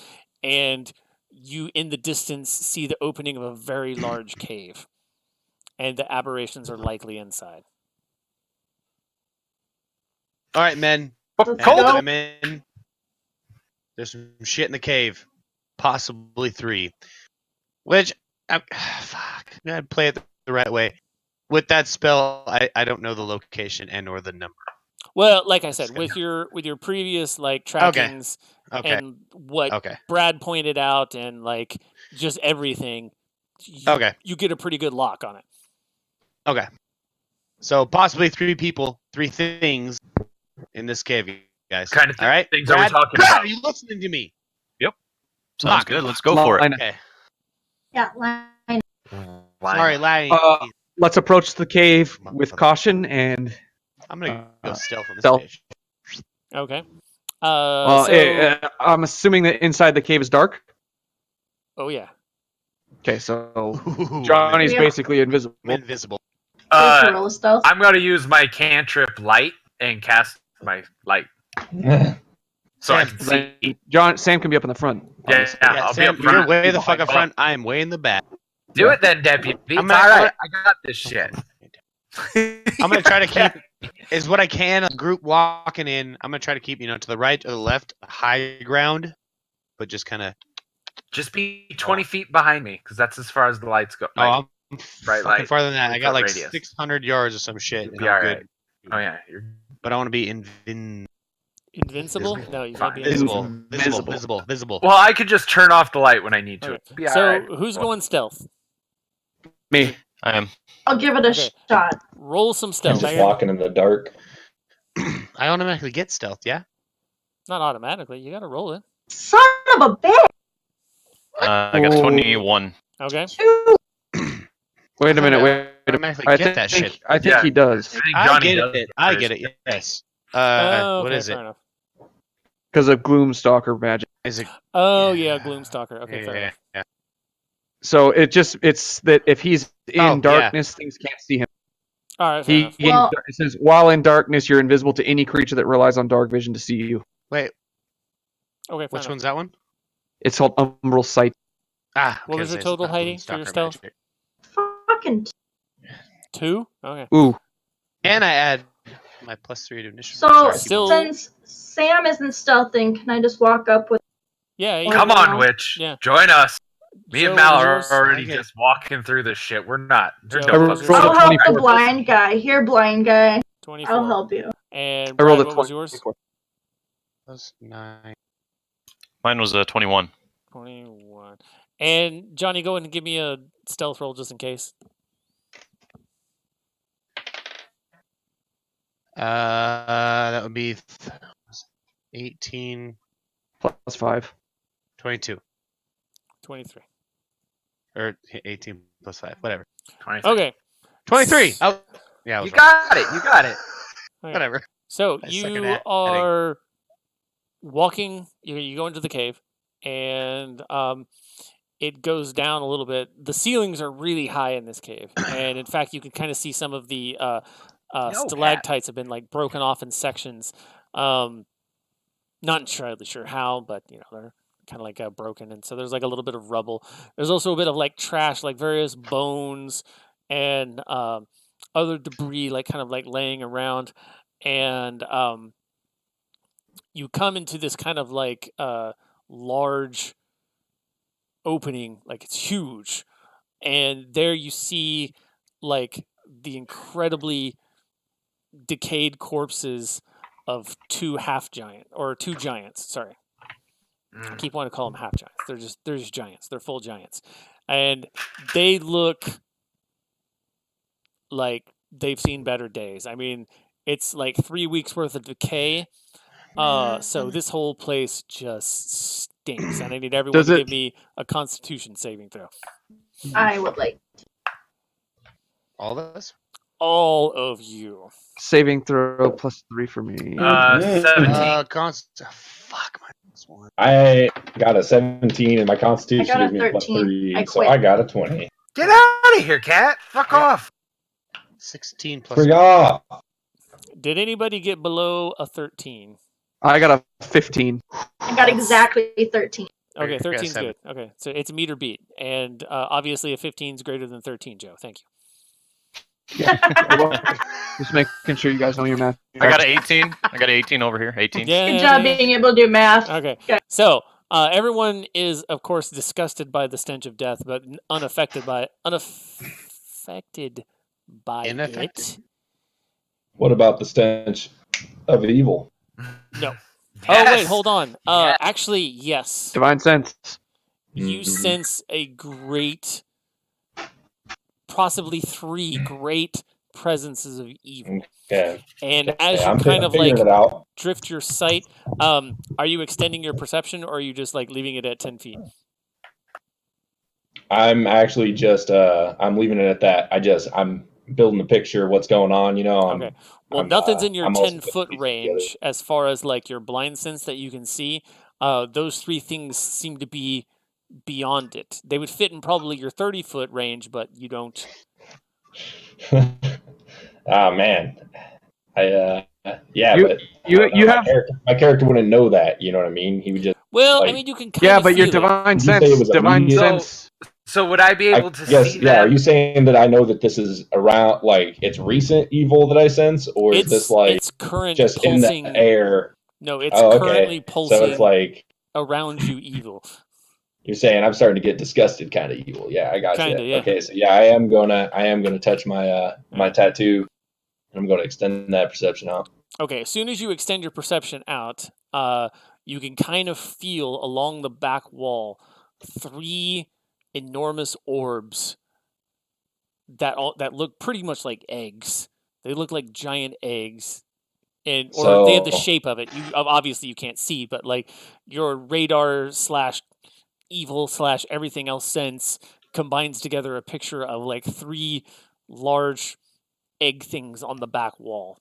and you in the distance see the opening of a very large cave, and the aberrations are likely inside. All right, men. Let's Cold. go. Women. There's some shit in the cave. Possibly 3. Which, fuck. I'm gonna play it the right way. With that spell, I don't know the location and or the number. Well, like I said, with your previous trackings Okay. and what Okay. Brad pointed out and just everything, you get a pretty good lock on it. Okay. So possibly 3 people, 3 things in this cave, you guys. Kind of All right. things are we Brad, talking Brad, about? are you listening to me? Sounds Lock. good. Let's go for it. Okay. Yeah, line. Sorry, lying. Let's approach the cave with caution and. I'm gonna go stealth on this stealth. bitch. Okay. I'm assuming that inside the cave is dark. Oh yeah. Okay, so Ooh, Johnny's Yeah. basically invisible. I'm invisible. Please roll a stealth. I'm gonna use my cantrip light and cast my light so I can see. Sam can be up in the front. Yeah, obviously. yeah, Yeah, I'll Sam, be up front. you're way the fuck up Well, front. I am way in the back. Do it then, deputy. It's I'm all gonna- right. I got this shit. I'm gonna try to keep is what I can. A group walking in. I'm gonna try to keep to the right or the left, high ground, but just kind of. Just be 20 feet behind me, because that's as far as the lights go. Oh, I'm bright fucking light, farther than that. I got like radius. 600 yards or some shit. and be I'm all good. right. Oh yeah, you're But I want to be Invincible? No, you gotta be invisible. invisible. Visible. well. I could just turn off the light when I need to. Okay. Be all So right. who's going stealth? Me. I am. I'll give it a Okay. shot. Roll some I'm stealth. just walking in the dark. I automatically get stealth. Yeah. Not automatically. You gotta roll it. Son of a bitch! I got 21. Okay. Two. Wait a minute. Wait a minute. Automatically get that shit. I think Yeah. he does I think I Johnny get does it. I first. get it. Yes. Oh, What okay, is fair it? enough. because of Gloomstalker magic. Is it? Oh Yeah. yeah, Gloomstalker. Okay, fair enough. Yeah. So it's that if he's in Oh, yeah. darkness, things can't see him. All right, fair enough. Well- It says while in darkness, you're invisible to any creature that relies on dark vision to see you. Wait, Okay, fair which enough. one's that one? It's called Umbral Sight. Ah. What was the it's total, not Heidi, for your Gloomstalker stealth? magic. Fucking. 2? Okay. Ooh, And I add my +3 to initiative. So Sorry, Still- since Sam isn't stealthing, can I just walk up with? Yeah. you Come can on, roll. witch. Yeah. Join us. Me Joe, and Mal what's are yours? already Okay. just walking through this shit. We're not. They're Joe, doing what's it. yours? Roll I'll a help the 24. blind guy. Here, blind guy. 24. I'll help you. And I rolled Brad, a what was yours? 24. +9. Mine was 21. 21. And Johnny, go ahead and give me a stealth roll just in case. That would be 18, Plus 5. 22, 23. or 18 plus 5, whatever. 23. Okay. 23. Oh, yeah, I was You wrong. got it. You got it. Okay. Whatever. So I suck at you adding. are walking. You go into the cave, and it goes down a little bit. The ceilings are really high in this cave, and in fact, you can kind of see some of the stalactites have been broken off in sections. Not entirely sure how, but they're kind of broken, and so there's a little bit of rubble. There's also a bit of trash, various bones and other debris, laying around. And you come into this kind of large opening, it's huge, and there you see the incredibly decayed corpses of two giants. Sorry, I keep wanting to call them half giants. They're just giants. They're full giants, and they look like they've seen better days. I mean, it's 3 weeks worth of decay, So this whole place just stinks, and I need everyone Does to it- give me a Constitution saving throw. I would like. All of us? All of you. Saving throw +3 for me. 17. Fuck my this one. I got a 17 and my constitution I got a gives me a 13. +3, I so quit. I got a 20. Get out of here, cat! Fuck off! 16 plus. Frig off! Did anybody get below a 13? I got a 15. I got exactly 13. Okay, I got 13's 7. good. Okay, so it's meter beat, and obviously a 15 is greater than 13, Joe. Thank you. Just making sure you guys know your math. I got an 18. I got an 18 over here. 18. Yeah, Good job yeah. being able to do math. Okay. Okay. So everyone is, of course, disgusted by the stench of death, but unaffected by Unaffected? it. What about the stench of evil? No. Yes. Oh wait, hold on. Yes. Actually, yes. Divine sense. You Mhm. sense a great, possibly 3 great presences of evil, Okay. and as Yeah, you I'm kind of figuring like it out. drift your sight, are you extending your perception, or are you just like leaving it at 10 feet? I'm actually just I'm leaving it at that. I'm building the picture of what's going on, you know. Okay. Well, I'm, nothing's in your I'm also 10-foot putting these range as far as like your blind sense that you can see. Those 3 things seem to be beyond it. They would fit in probably your 30-foot range, but you don't. together. Oh man. Yeah, You- but you- I don't know, you my have- character wouldn't know that, you know what I mean? He would just Well, I Like- mean, you can kind Yeah, of but your feel it. divine You say sense. it was a Divine medium- sense. So would I be able to yes, see yeah. Are that? you saying that I know that this is around, like it's recent evil that I sense, or is It's this like it's current just pulsing. in the air? No, it's Oh, okay. currently pulsing So it's like around you evil. you're saying I'm starting to get disgusted, kind of evil. Yeah, I got Kinda, you. yeah. Okay, so yeah, I am gonna touch my my tattoo, and I'm gonna extend that perception out. Okay, as soon as you extend your perception out, you can kind of feel along the back wall 3 enormous orbs that look pretty much like eggs. They look like giant eggs, or they have the So- shape of it. Obviously you can't see, but like your radar / evil / everything else sense combines together a picture of like 3 large egg things on the back wall.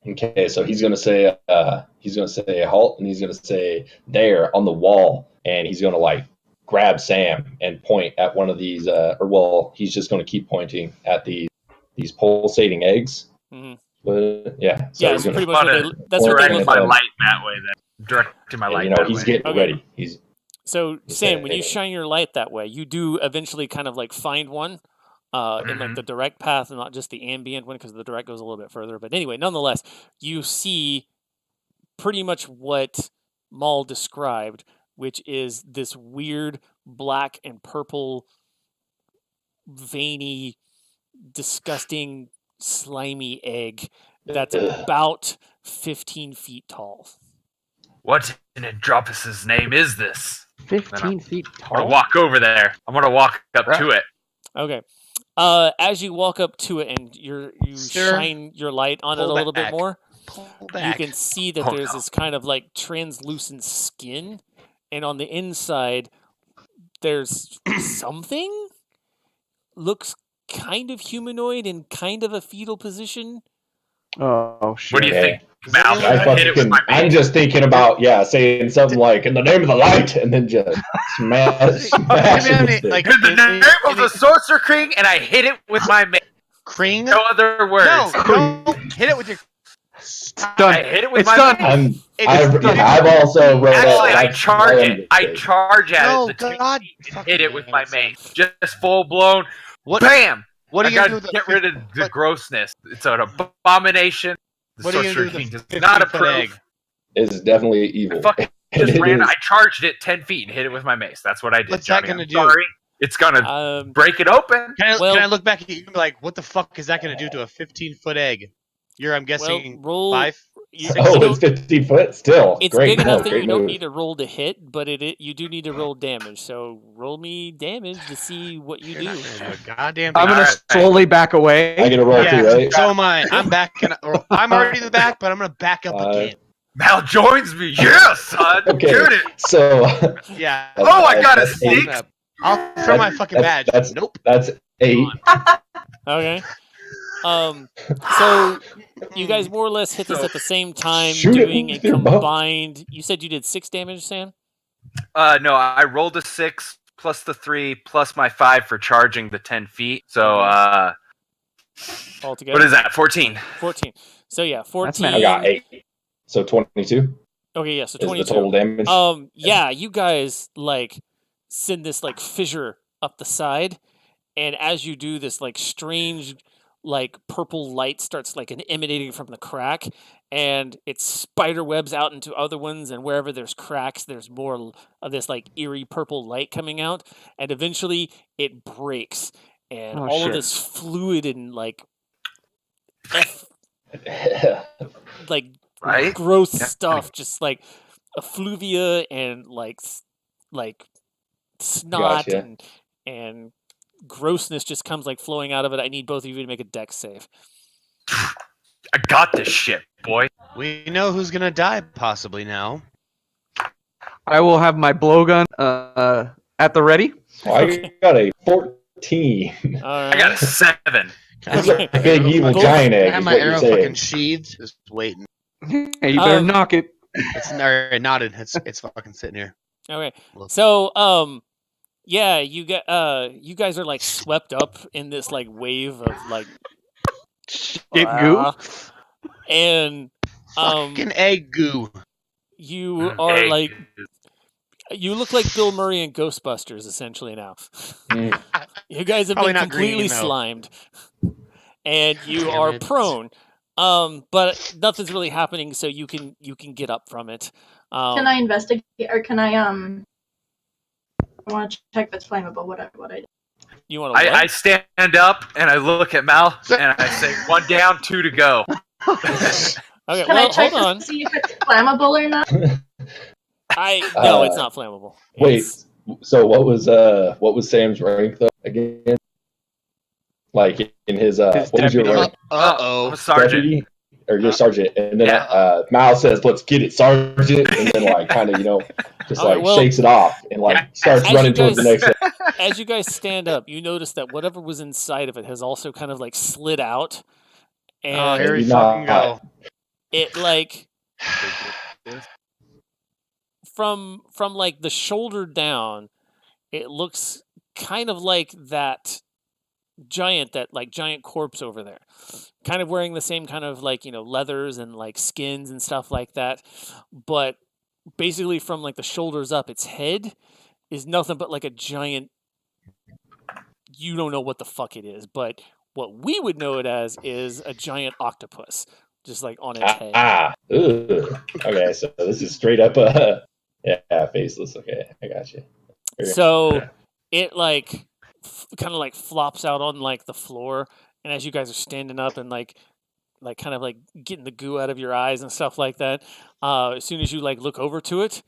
Okay, so he's gonna say halt, and he's gonna say there on the wall, and he's gonna like grab Sam and point at one of these, he's just gonna keep pointing at these pulsating eggs. Mhm. But yeah, so Yeah, he's that's gonna, pretty much what Wanna that's what they direct look my like. light that way. Then directing my and, light you know, that he's way. getting Okay. ready. He's So, Just Sam, when you saying. shine your light that way, you do eventually kind of like find one in like Mhm. the direct path and not just the ambient one, because the direct goes a little bit further. But anyway, nonetheless, you see pretty much what Maul described, which is this weird black and purple, veiny, disgusting, slimy egg that's Ugh. about 15 feet tall. What in Andropus's name is this? 15 feet I'm gonna tall. walk over there. I'm gonna walk up to it. Okay. As you walk up to it and you Sir, shine your light on it a pull little bit back. more, Pull you back. can see that Oh, there's no. this kind of like translucent skin, and on the inside there's something looks kind of humanoid in kind of a fetal position. Oh shit. What do you Okay. think? Mal, I I hit it with my I'm mace. just thinking about saying something like in the name of the light, and then just smash I mean, it. like- In the in- name of in- the Sorcerer King, and I hit it with my mace. Kring? No other words. No, hit it with your. Done. I hit it with It's my done. mace. I've also wrote Actually, up, I like, charge my it. I own charge at No, it. The God. two hit it with my mace. Just full blown. What? Bam! What are I you gonna gotta do? With get the, rid of the what- grossness. It's an abomination. The What are you Sorcerer gonna do King with does the not 15-foot approve. egg? is definitely evil. I fucking And just it ran. is. I charged it 10 feet and hit it with my mace. That's what I did. What's that Johnny. gonna I'm do? Sorry. It's gonna break it open. Well- Can I look back at you and be like, what the fuck is that going to do to a 15-foot egg? I'm Well, guessing roll 5? It's 15 foot still. It's Great. big enough that great you don't move. need to roll to hit, but you do need to roll damage. So roll me damage to see what you You're do. not gonna do a goddamn I'm thing. gonna Alright. slowly back away. I get a roll too, right? So am I. I'm backing. I'm already in the back, but I'm gonna back up again. Mal joins me. Yeah, son. Okay. Shoot it. So Yeah. Oh, I got a that's eight. six. I'll throw my fucking badge. Nope. That's 8. Okay. So you guys more or less hit this at the same time, Shoot it doing a with your bow. combined. You said you did 6 damage, Sam? No, I rolled a 6 plus the 3 plus my 5 for charging the 10 feet. So, Altogether? what is that? 14. 14. So yeah, 14. math. I got 8. So 22 Okay, yeah, so is 22. the total damage. Yeah, you guys like send this like fissure up the side, and as you do this, like strange, like purple light starts like emanating from the crack, and it spider webs out into other ones, and wherever there's cracks, there's more of this like eerie purple light coming out, and eventually it breaks, and Oh, all of shit. this fluid and like like Right? gross Yeah. stuff, just like effluvia and like snot Gotcha. and grossness just comes like flowing out of it. I need both of you to make a dex save. I got this shit, boy. We know who's gonna die possibly now. I will have my blowgun at the ready. I got a 14. All I got a right. 7. That's a big evil Both- giant I egg. have Is my what you're arrow saying. fucking sheathed, just waiting. Hey, you better knock it. It's alright, nodded. It's fucking sitting here. Okay. Look. So yeah, you guys are like swept up in this like wave of like Shit goo. and Fucking egg goo. you are like you look like Bill Murray in Ghostbusters essentially now. Mm. You guys have Probably been not completely green, though. slimed, and you Damn are it. prone. But nothing's really happening, so you can get up from it. Can I investigate, or can I want to check if it's flammable? What I do? You want to? I stand up and I look at Mal and I say, 1 down, 2 to go. Okay, Can well, I check hold on. to see if it's flammable or not? No, it's not flammable. Wait. It's- So what was Sam's rank though again? Like in his what was your deputy. rank? I'm a sergeant. Deputy? Or your sergeant? And then Yeah. Mal says, "Let's get it, sergeant," and then like kind of just All right, like well- shakes it off and like Yeah. starts As running you towards the guys- next. As you guys stand up, you notice that whatever was inside of it has also kind of like slid out, Oh, and here we Maybe fucking not. go. it like from like the shoulder down, it looks kind of like that giant corpse over there, kind of wearing the same kind of like leathers and like skins and stuff like that, but basically from like the shoulders up, its head is nothing but like a giant, you don't know what the fuck it is, but what we would know it as is a giant octopus just like on its head. Ugh. Okay, so this is straight up faceless. Okay, I got you. So it like kind of like flops out on like the floor, and as you guys are standing up and like kind of like getting the goo out of your eyes and stuff like that, as soon as you like look over to it,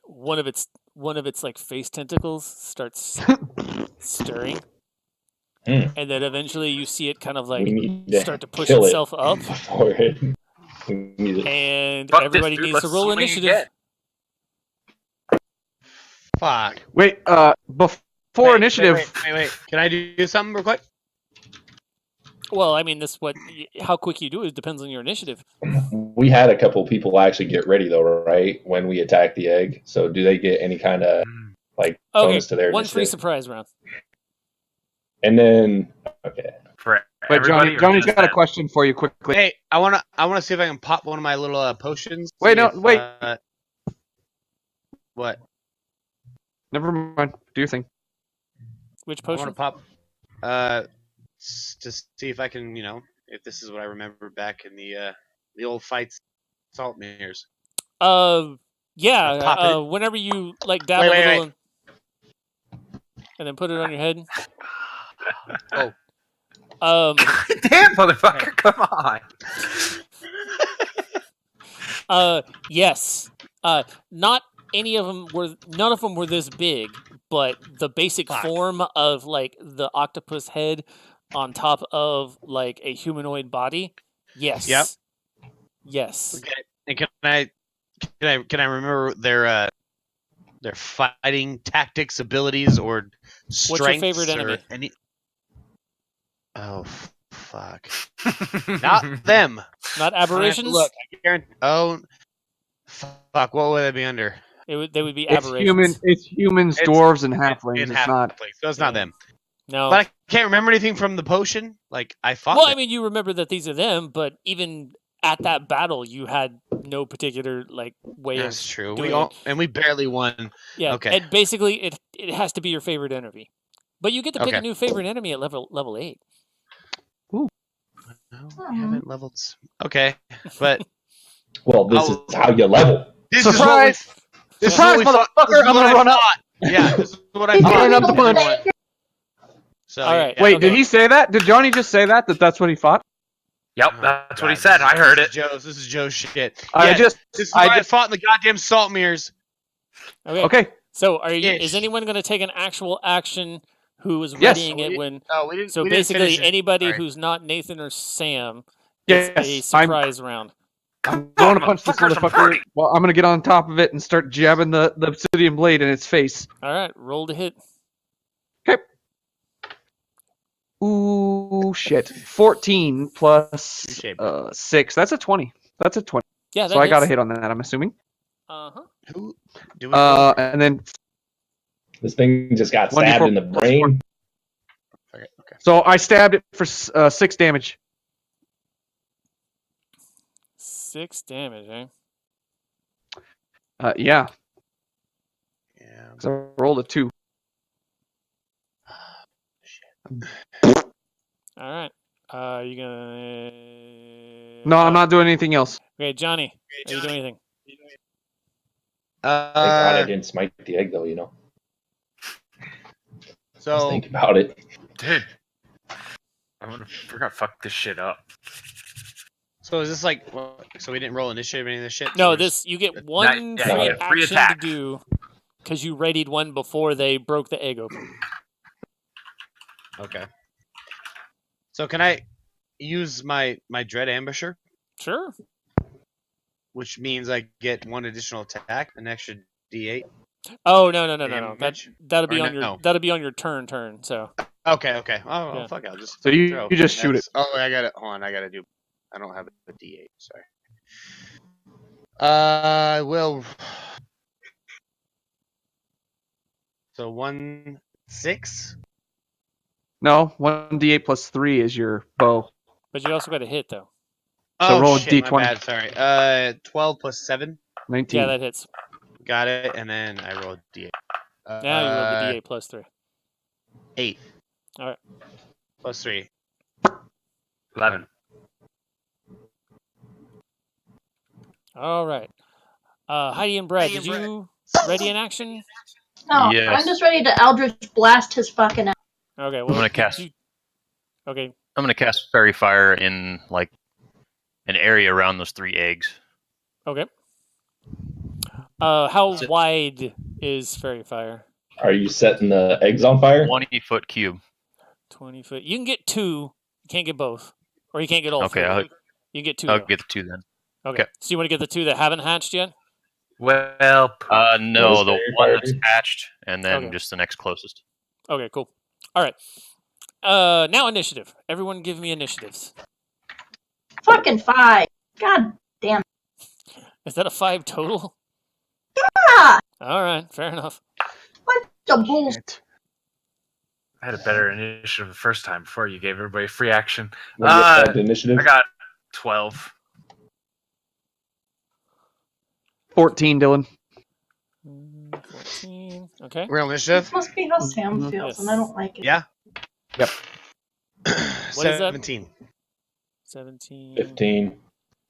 one of its like face tentacles starts stirring, Hmm. and then eventually you see it kind of like We need to start to push kill it itself up, for it. We need to- and Fuck this, everybody dude. needs to Let's roll swing initiative. again. Fuck. Wait, before initiative. Wait. Can I do something real quick? Well, I mean, how quick you do it depends on your initiative. We had a couple people actually get ready though, right? When we attacked the egg. So do they get any kind of like Okay, bonus to their one free initiative? surprise round. And then okay. For Wait, everybody or Johnny's just got a them? question for you quickly. Hey, I wanna see if I can pop one of my little potions. Wait, See no, if, wait. What? Never mind. Do your thing. Which I want to potion? pop. To see if I can, if this is what I remember back in the old fights, salt mirrors. Yeah. Pop it. Whenever you like dab Wait, a wait, little, and then put it on your head. Oh. Damn, motherfucker, come on. Yes. Not any of them were. None of them were this big, but the basic Fuck. form of like the octopus head on top of like a humanoid body. Yes. Yep. Yes. Okay. And can I remember their fighting tactics, abilities, or strengths? What's your favorite or enemy? Any... Oh fuck! Not them. Not I have to aberrations. Look, I guarantee. Oh fuck! What would they be under? They would be It's aberrations. humans, It's- dwarves, and halflings. In It's not. So it's not Yeah. them. No. But I can't remember anything from the potion. Like I fought. Well, I them. mean, you remember that these are them, but even at that battle, you had no particular like way That's of true. doing We all and we barely won. Yeah, Okay. and basically it has to be your favorite enemy, but you get to pick Okay. a new favorite enemy at level 8. No, we haven't leveled. Okay, but Well, this Oh. is how you level. this Surprise! is what we, this Surprise, is what we thought- motherfucker! this is I'm what gonna I run up. thought. Yeah, this is what I Did I'm thought. running you up the know punch. that? So, All right. yeah, Wait, okay. did he say that? Did Johnny just say that? That's what he thought? Yep, Oh, that's what he God, said. this is- I heard this it. is Joe's. This is Joe's shit. I Yeah, just. this is I why I just- fought in the goddamn salt mirrors. Okay. Okay. So are you? Is Ish. anyone going to take an actual action? Who is Yes. readying it when? Oh, we didn't. So we didn't basically, finish it. anybody Sorry. who's not Nathan or Sam gets a Yes. I'm surprise round. going to punch this Motherfuckers, I'm motherfucker. hurting. Well, I'm going to get on top of it and start jabbing the obsidian blade in its face. All right, roll to hit. Ooh, shit. 14 plus Appreciate 6. That's a 20. That's a 20. Yeah, that So I got a hits. hit on that, I'm assuming. Uh-huh. Who? Do we And then, This thing just got 1d4 stabbed in the plus brain. Okay. so I stabbed it for 6 damage. 6 damage, eh? Yeah. Yeah. 'Cause I rolled a 2. All right. You gonna? No, I'm not doing anything else. Okay, Johnny. Are you doing anything? Thank God I Uh, didn't smite the egg, though, you know. Just so think about it. Dude. We're gonna fuck this shit up. so is this like? So we didn't roll initiative or any of this shit. No, So we're you get one yeah, free you get free action attack. to do because you readied one before they broke the egg open. Okay. So can I use my dread ambusher, Sure. which means I get 1 additional attack, an extra D8? Oh no. That Damage? that'll be Or on your no? that'll be on your turn. So Okay. Oh, Yeah. fuck! I'll just. So you throw. just shoot it. Oh, I got to hold on. I got to do. I don't have a D8. Sorry. Well. So 1, 6. No, 1d8 plus 3 is your bow. but you also got a hit though. Oh roll a shit! D20. My bad. Sorry. 12 plus 7. 19. Yeah, that hits. Got it. And then I rolled D8. Now you roll the D8 plus 3. 8. All right. Plus 3. 11. All right. Heidi and Brad, did you ready in action? No, Yes. I'm just ready to Eldritch blast his fucking ass. Okay. Well, I'm gonna cast. Okay. I'm gonna cast Fairy Fire in like an area around those 3 eggs. Okay. How Is it- wide is Fairy Fire? Are you setting the eggs on fire? 20-foot cube. 20 foot. You can get 2. You can't get both, or you can't get all. Okay, 3. I'll- You can get 2. I'll though. get the 2 then. Okay. okay. So you want to get the 2 that haven't hatched yet? Well, No, What is the Fairy one Fire that's do? hatched, and then Okay. just the next closest. Okay. Cool. All right. Now initiative. Everyone, give me initiatives. Fucking 5. God damn it. Is that a 5 total? Ah, All right. Fair enough. what the bullshit. I had a better initiative the first time before you gave everybody free action. What do you have the initiative? I got 12. 14, Dylan. 14. Okay. Real This initiative. must be how Sam Mhm. feels, Yes. and I don't like it. Yeah. Yep. What is that? 17. 17. 15.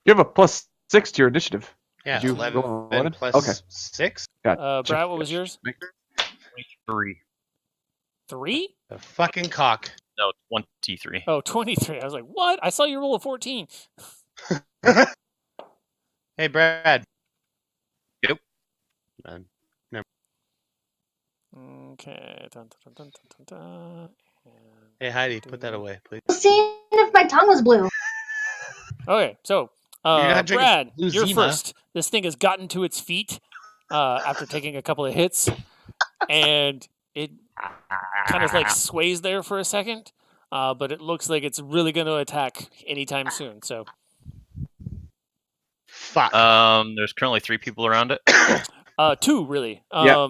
You have a plus 6 to your initiative. Yeah. Did you 11 roll 11? plus Okay. 6. Gotcha. Brad, what was yours? 23. 3? The fucking cock. No, 23. Oh, 23. I was like, what? I saw you roll a 14. Hey, Brad. Yep. Okay. Dun, dun, dun, dun, dun, dun. Hey, Heidi, put that away, please. Seeing if my tongue was blue. Okay, so You're not drinking Brad, Blue you're Zima. first. This thing has gotten to its feet after taking a couple of hits, and it kind of like sways there for a second, but it looks like it's really going to attack anytime soon. So Fuck. There's currently 3 people around it. 2 really. Yeah.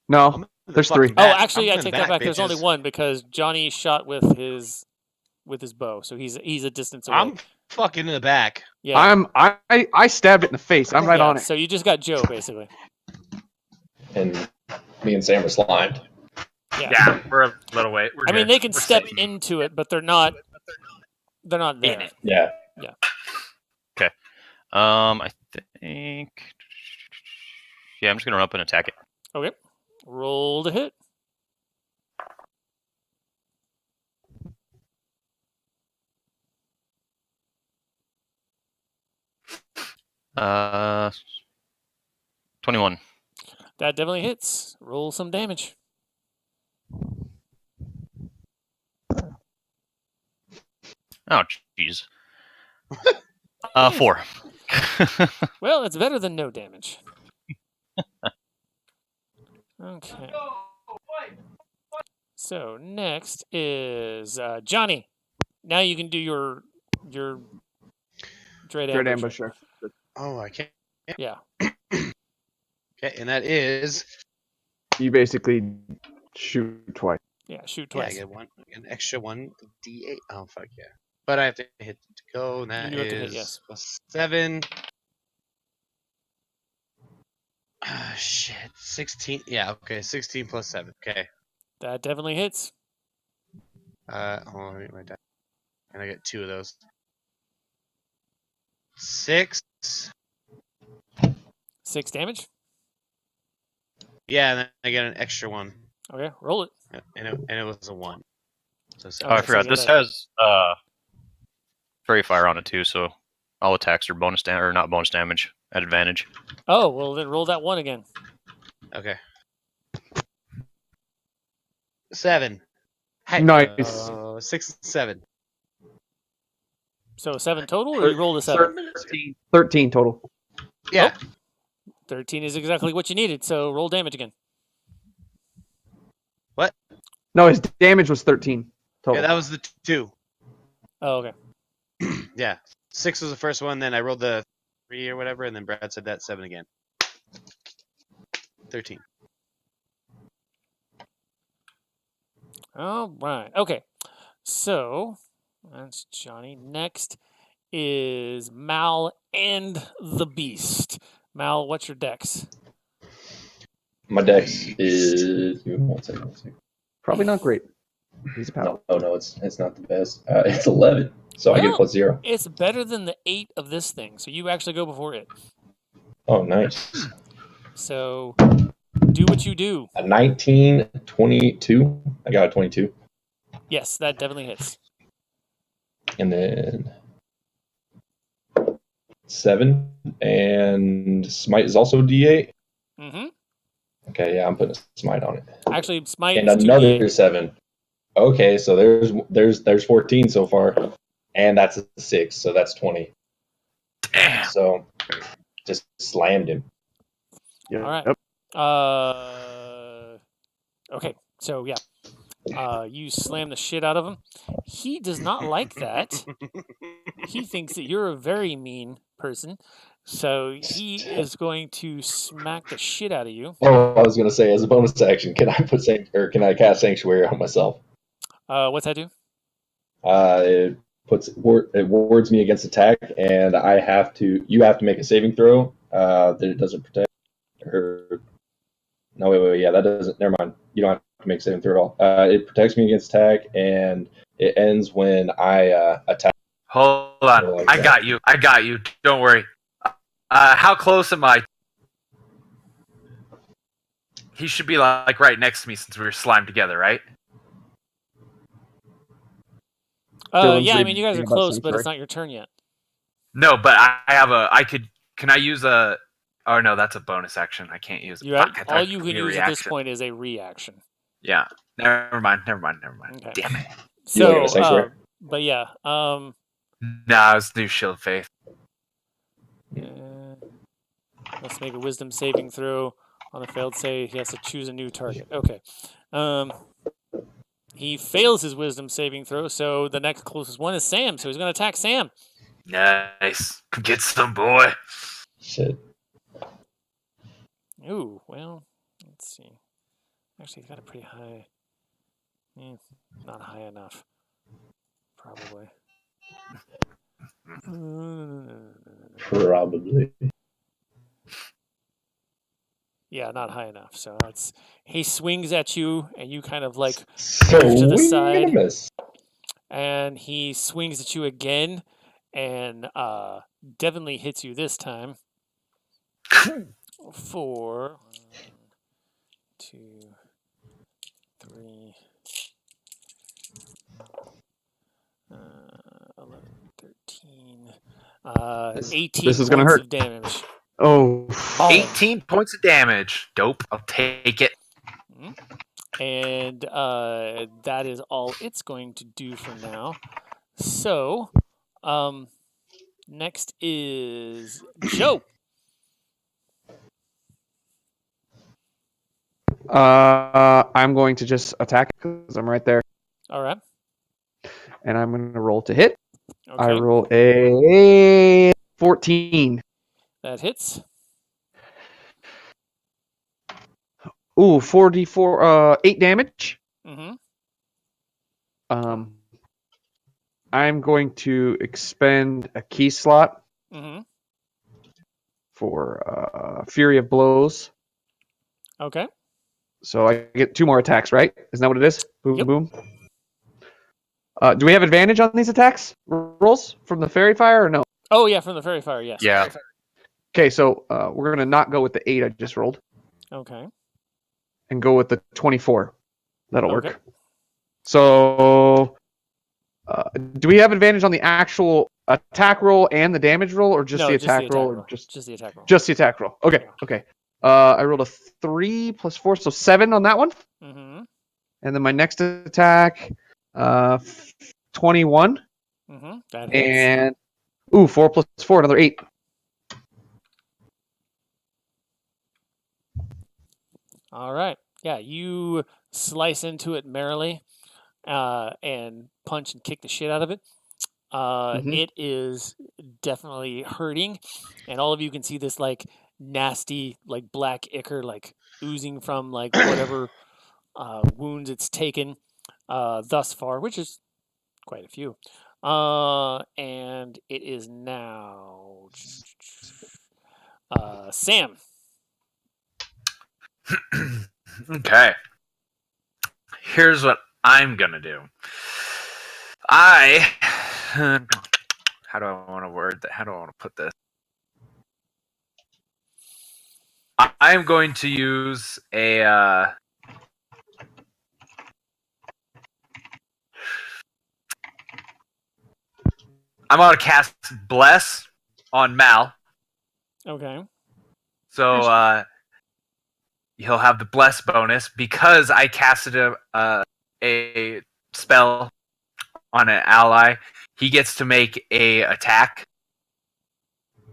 No, there's 3. Oh, actually, I take that back. There's only 1 because Johnny shot with his bow, so he's a distance away. I'm fucking in the back. Yeah. I stabbed it in the face. I'm right yeah, on it. So you just got Joe basically. And me and Sam are slimed. Yeah, we're a little way. I mean, they can We're step safe. into it, but they're not there. In it. Yeah. I think. Yeah, I'm just gonna run up and attack it. Okay. Roll to hit. Uh, 21. That definitely hits. Roll some damage. Oh, jeez. 4. Well, it's better than no damage. Okay. So next is Johnny. Now you can do your dread Dread ambush. ambusher. Oh, I can't. Yeah. Okay, and that is. You basically shoot twice. Yeah. Shoot Yeah, I twice. get an extra 1d8. Oh, fuck yeah. But I have to hit to go, and that You do have to hit, is yes. plus 7. Shit. 16. Yeah, okay. 16 plus 7. Okay. That definitely hits. Hold on, let me get my die. And I get 2 of those. 6. 6 damage. Yeah, and then I get an extra 1. Okay. Roll it. And it was a 1. So Oh, 7. I Okay, so forgot. you This got has Fairy Fire on it too, so all attacks are bonus damage or not bonus damage at advantage. Oh, well then roll that 1 again. Okay. 7. Nice. 6 and 7. So 7 total, or you rolled a 7? 13 total. Yeah. 13 is exactly what you needed. So roll damage again. No, his damage was 13 total. Yeah, that was the 2. Oh, okay. Yeah. 6 was the first one, then I rolled the 3 or whatever, and then Brad said that 7 again. 13. All right. Okay. So that's Johnny. Next is Mal and the Beast. Mal, what's your dex? My dex is. Give me 1 second. Probably not great. He's a paladin. No, it's not the best. It's 11, so I get Well, plus 0. It's better than the 8 of this thing, so you actually go before it. Oh, nice. So do what you do. A 19, 22. I got a 22. Yes, that definitely hits. And then 7. And smite is also D8. Mm-hmm. Okay, yeah, I'm putting a smite on it. Actually, smite And is another 2d8. 7. Okay, so there's 14 so far, and that's a 6, so that's 20. Damn. So just slammed him. Yeah. All right. Yep. Okay. So yeah, you slam the shit out of him. He does not like that. He thinks that you're a very mean person. So he is going to smack the shit out of you. Oh, I was gonna say, as a bonus action, can I cast Sanctuary on myself? What's that do? It wards me against attack, and you have to make a saving throw that it doesn't protect. No, wait, yeah, that doesn't. Never mind. You don't have to make a saving throw at all. It protects me against attack, and it ends when I attack. Hold on. I got you. Don't worry. How close am I? He should be like right next to me since we were slimed together, right? Dylan's Yeah, I mean, you guys are reading about close, but it's Sanctuary. not your turn yet. No, but I have a. I could. Can I use a? Oh no, that's a bonus action. I can't use. You Fuck, have, I thought all it you could can be a use at this reaction. point is a reaction. Yeah. Never mind. Okay. Damn it. You looking So, at Sanctuary? but yeah, Nah, let's do Shield of Faith. let's make a wisdom saving throw. On a failed save, he has to choose a new target. Okay. He fails his wisdom saving throw, so the next closest one is Sam. So he's going to attack Sam. Nice. Get some, boy. Shit. Ooh, well, let's see. Actually, he's got a pretty high. Not high enough. Probably. Probably. Yeah, not high enough. So that's he swings at you, and you kind of like So move to the wing side. and a miss. And he swings at you again, and definitely hits you this time. For 1, 2, 3, 11, 13, 18 This is gonna points hurt. of damage. Oh, 18 points of damage. Dope. I'll take it. And that is all it's going to do for now. So, next is Joe. I'm going to just attack because I'm right there, All right. and I'm going to roll to hit. Okay. I roll a 14. That hits. Ooh, 4d4, 8 damage. Mm-hmm. I'm going to expend a key slot Mm-hmm. for Fury of Blows. Okay. So I get 2 more attacks, right? Isn't that what it is? Boom, Yep. boom. Do we have advantage on these attacks rolls from the fairy fire or no? Oh, yeah, from the fairy fire, yes. Yeah. Okay, so we're going to not go with the 8 I just rolled Okay. and go with the 24. That'll Okay. work. So do we have advantage on the actual attack roll and the damage roll, or just No, the attack roll? Or just the attack roll. just the attack roll? Okay, Yeah. okay. I rolled a 3 plus 4, so 7 on that one. Mm-hmm. And then my next attack, 21. Mm-hmm. That hits. And, 4 plus 4, another 8. All right. Yeah, you slice into it merrily and punch and kick the shit out of it. Mhm. It is definitely hurting, and all of you can see this like nasty, like black ichor, like oozing from like whatever wounds it's taken thus far, which is quite a few. And it is now Sam. Okay. Here's what I'm gonna do. How do I want to word that? How do I want to put this? I'm going to use a. I'm going to cast Bless on Mal. Okay. So he'll have the Bless bonus because I casted a spell on an ally. He gets to make a attack.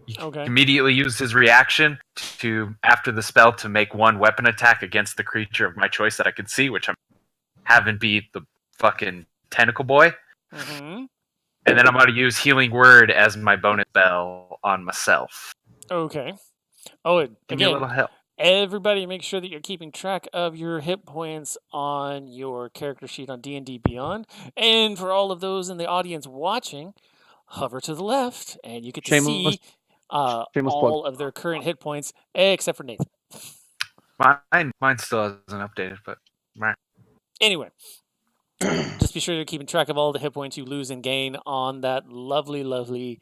He Okay. immediately use his reaction to after the spell to make one weapon attack against the creature of my choice that I can see, which I'm having be the fucking tentacle boy. Mm-hmm. And then I'm going to use Healing Word as my bonus spell on myself. Okay. Oh, and Give me a again, little help. everybody make sure that you're keeping track of your hit points on your character sheet on D&D Beyond. And for all of those in the audience watching, hover to the left and you get to Shameless- see shameless all of their current hit points, except for Nathan. Mine still hasn't updated, but Anyway, just be sure you're keeping track of all the hit points you lose and gain on that lovely, lovely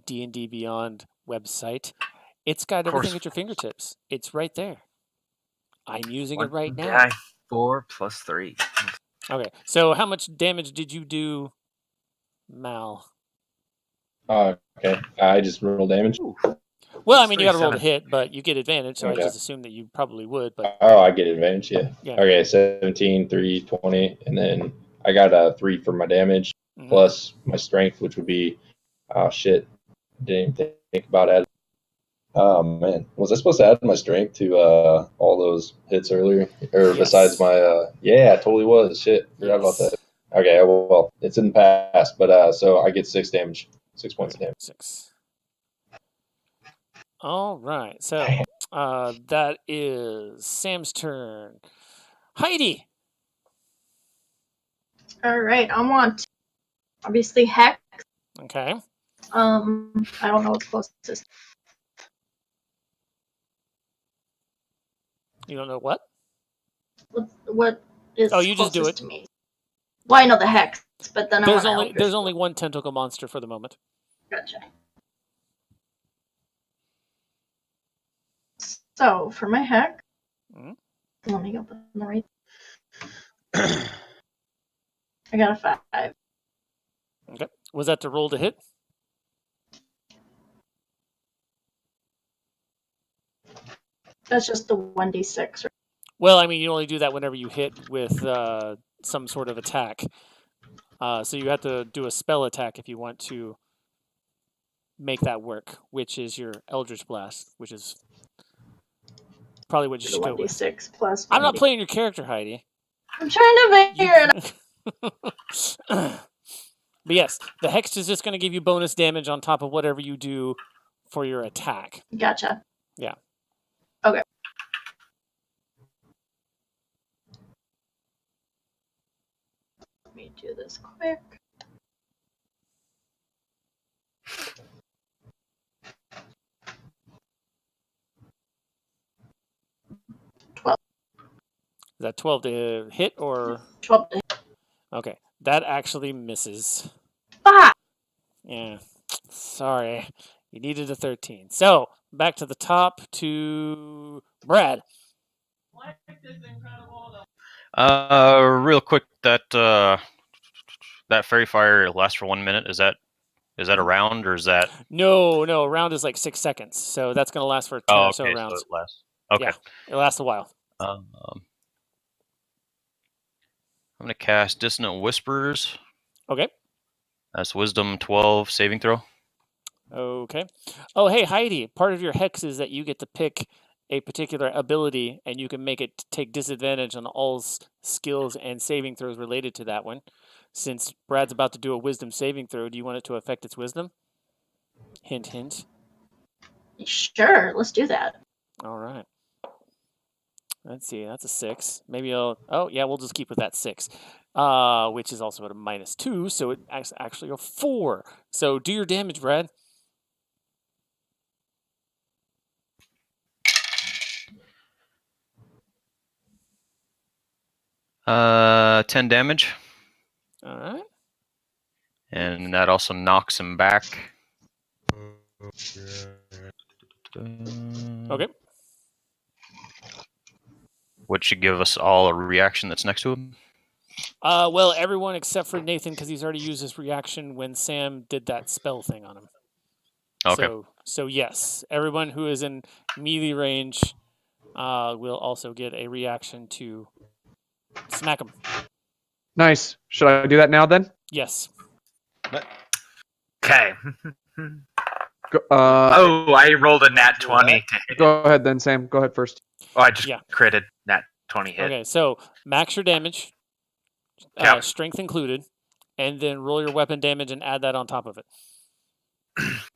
D&D Beyond website. It's got Of course. everything at your fingertips. It's right there. I'm using it right now. Yeah, 4 plus 3. Okay, so how much damage did you do, Mal? Okay. I just roll damage. Well, I It's mean, you got to roll to 37. hit, but you get advantage, so I Okay. just assumed that you probably would. But Oh, I get advantage, yeah. Yeah. Okay, 17, 3, 20, and then I got a 3 for my damage, Mhm. plus my strength, which would be, oh shit, didn't even think about adding. Oh man, was I supposed to add my strength to all those hits earlier, or Yes. besides my? Yeah, I totally was. Shit, forgot about Yes. that. Okay, well, it's in the past, but so I get 6 damage, 6 points of damage. 6. All right. So that is Sam's turn. Heidi. All right, I want obviously Hex. Okay. I don't know what's closest. You don't know what? What is Oh, you just do closest it. to me? Well, I know the Hex, but then I There's want only Eldritch there's Blast. only one tentacle monster for the moment. Gotcha. So for my Hex, Mhm. let me open the right. I got a 5. Okay. Was that to roll to hit? That's just the 1d6. Well, I mean, you only do that whenever you hit with some sort of attack. So you have to do a spell attack if you want to make that work, which is your Eldritch Blast, which is probably what you The should go with. 1d6 plus. I'm not 1d. playing your character, Heidi. I'm trying to figure it out. But yes, the Hex is just going to give you bonus damage on top of whatever you do for your attack. Gotcha. Yeah. Okay. Let me do this quick. Is that 12 to hit or? 12 to hit. Okay. That actually misses. Ah! Yeah. Sorry. You needed a 13. So, back to the top to Brad. Real quick, that fairy fire lasts for 1 minute. Is that a round or is that? No, a round is like 6 seconds. So that's going to last for 10 Oh, or okay. so rounds. So it lasts. Okay. Yeah, it lasts a while. I'm gonna cast Dissonant Whispers. Okay. That's Wisdom 12 saving throw. Okay. Oh, hey, Heidi. Part of your Hex is that you get to pick a particular ability and you can make it take disadvantage on all skills and saving throws related to that one. Since Brad's about to do a Wisdom saving throw, do you want it to affect its Wisdom? Hint, hint. Sure, let's do that. All right. Let's see. That's a 6. Maybe I'll. Oh, yeah, we'll just keep with that 6. Which is also at a -2, so it's actually a 4. So do your damage, Brad. Uh, 10 damage. All right. And that also knocks him back. Okay. Which should give us all a reaction that's next to him. Well, everyone except for Nathan, because he's already used his reaction when Sam did that spell thing on him. Okay. So yes, everyone who is in melee range will also get a reaction to smack him. Nice. Should I do that now then? Yes. Okay. I I rolled a nat 20 to hit. Go ahead then, Sam. Go ahead first. Oh, I just Yeah. critted nat 20 hit. Okay, so max your damage, Yeah. strength included, and then roll your weapon damage and add that on top of it.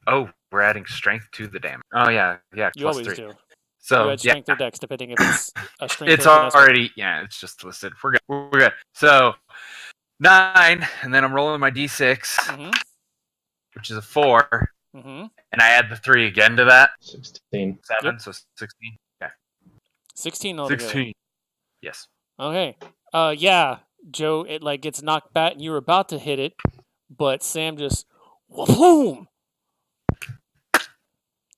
Oh, we're adding strength to the damage. Oh yeah, You plus always 3. do. So You add yeah, strength or dex, depending if it's a strength it's or a finesse weapon. already it's just listed. We're good. We're good. So 9, and then I'm rolling my d6, Mm-hmm. which is a 4, Mm-hmm. and I add the 3 again to that. 16. 7, Yep. so 16. Okay, 16 altogether. 16. Yes. Okay. Yeah, Joe, it like gets knocked back and you were about to hit it, but Sam just boom!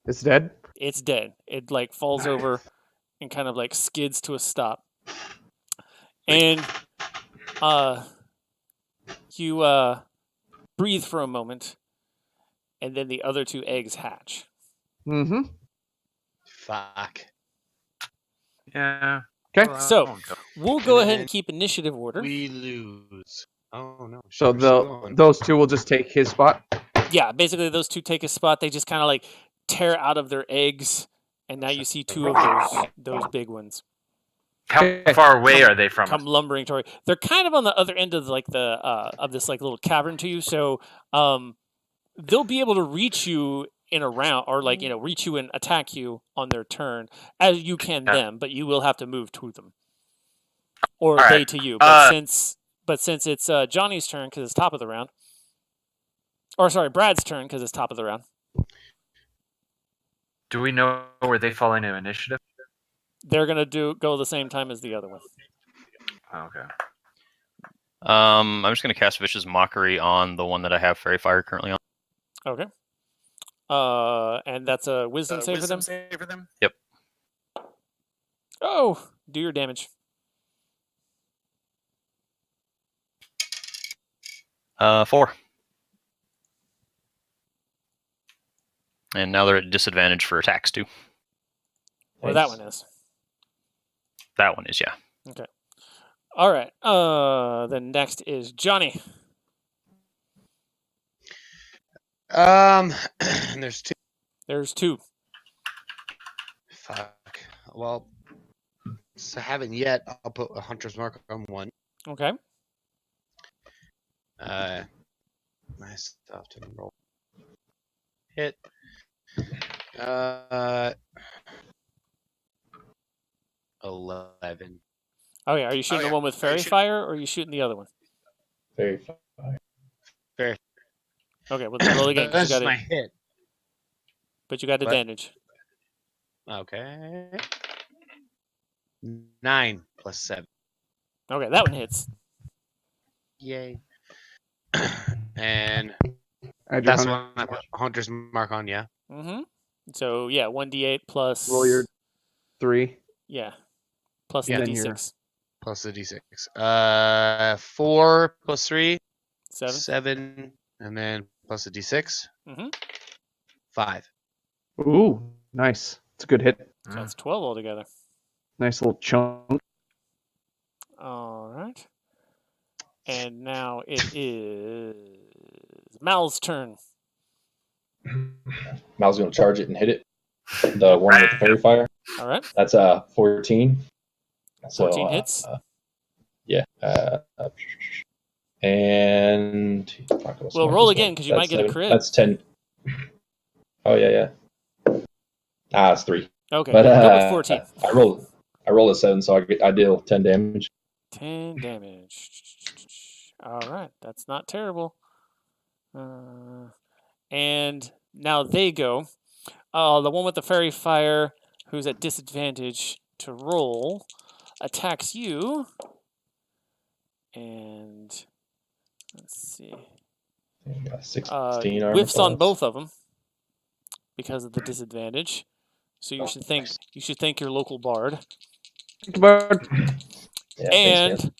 It's dead. It's dead. It like falls over and kind of like skids to a stop. And you breathe for a moment and then the other 2 eggs hatch. Mm-hmm. Fuck. Yeah. Okay. Well, I So, won't go. We'll go ahead And and keep initiative order. We lose. Oh no. So we're still going. those 2 will just take his spot. Yeah, basically those 2 take a spot. They just kind of like tear out of their eggs, and now you see 2 of those big ones How Okay. far away are they from come us? lumbering toward. They're kind of on the other end of like the of this like little cavern to you, so they'll be able to reach you in a round, or like reach you and attack you on their turn as you can Okay. them, but you will have to move to them, or All they right. to you. But Uh, since it's Johnny's turn because it's top of the round, or sorry, Brad's turn because it's top of the round. Do we know where they fall into initiative? They're gonna go the same time as the other one. Okay. I'm just going to cast Vicious Mockery on the one that I have Fairy Fire currently on. Okay. And that's a wisdom save for them. Yep. Oh, do your damage. 4. And now they're at disadvantage for attacks too. Or that one is. That one is, yeah. All right. Then next is Johnny. There's 2. There's 2. Fuck. Well, so I haven't yet. I'll put a Hunter's Mark on 1. Okay. My stuff didn't roll. Hit. 11. Oh yeah. Are you shooting the one with fairy fire, or are you shooting the other one? Very fine. Okay. Well, then roll again. 'Cause That's you got my it, hit. but you got What? advantage. Okay. 9 plus 7. Okay, that one hits. Yay. And Add your that's hunter. one I put Hunter's Mark on, yeah. Mm-hmm. So yeah, 1d8 plus. Roll your 3. Yeah. Plus Yeah. the Then you're- d6. Plus the d6. 4 plus 3. 7. 7. And then plus the d6. Mhm. 5. Ooh, nice. It's a good hit. So that's 12 altogether. Nice little chunk. All right. And now it is Mal's turn. Mal's gonna charge it and hit it. The one with the fairy fire. All right. That's 14. 14 hits. Yeah. And Well, roll again, 'cause you might get a crit. That's 10. Oh yeah. It's 3. Okay. But Go with 14. I rolled a 7, so I deal 10 damage. 10 damage. All right. That's not terrible. And now they go. The one with the fairy fire, who's at disadvantage to roll, attacks you. And let's see. 16 armor Whiffs on class. both of them because of the disadvantage. So you should thank your local bard. Bird. Yeah, And thanks,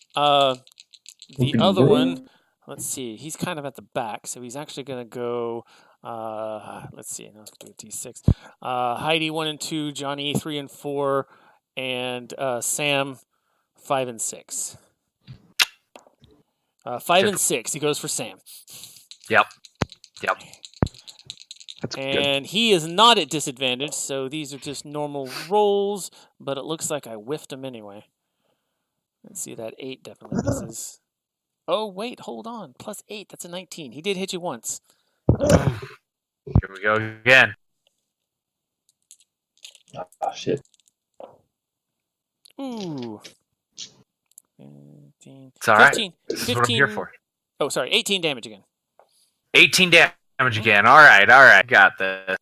the other one, let's see, he's kind of at the back, so he's actually going to go. Let's see, now let's do a d6. Heidi 1 and 2, Johnny 3 and 4, and Sam 5 and 6. 5 and 6. He goes for Sam. Yep. That's good. And he is not at disadvantage, so these are just normal rolls, but it looks like I whiffed him anyway. Let's see, that 8 definitely misses. Oh, wait, hold on. Plus 8, that's a 19. He did hit you once. Here we go again. Shit. Ooh. 15. It's all right. 15. This is what I'm here for. Oh, sorry, 18 damage again. 18 damage again. All right. Got this.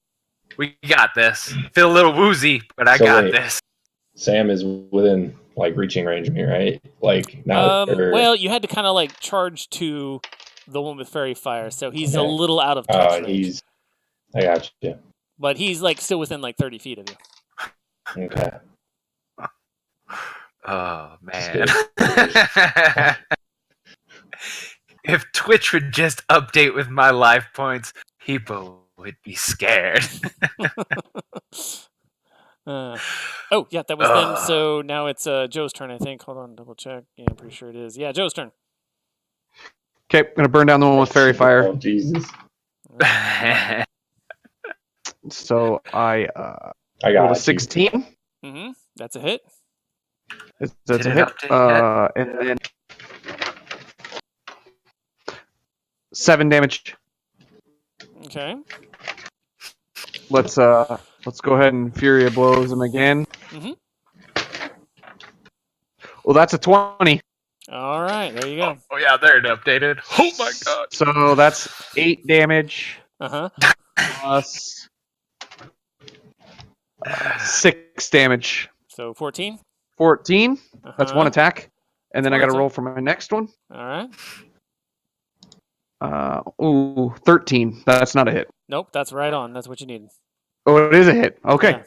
We got this. Feel a little woozy, but I So got wait. this. Sam is within reaching range of me, right? Now. Well, you had to kind of charge to the one with fairy fire, so he's a Okay. little out of touch range. I got you. But he's still within 30 feet of you. Okay. Oh man. Just If Twitch would just update with my life points, people would be scared. Oh, yeah, that was them. So now it's Joe's turn, I think. Hold on, double check. Yeah, I'm pretty sure it is. Yeah, Joe's turn. Okay, I'm gonna burn down the one with fairy fire. Oh Jesus! So I I rolled a got 16. Mm-hmm. That's a hit. That's a Did it hit. update And then 7 damage. Okay. Let's go ahead and Furia blows him again. Mhm. Well, that's a 20. All right, there you go. Oh yeah, there it updated. Oh my god. So that's 8 damage Uh-huh. plus 6 damage. So 14. 14. That's one Uh-huh. attack. And then I One got to attack. roll for my next one. All right. 13. That's not a hit. Nope, that's right on. That's what you need. Oh, it is a hit. Okay.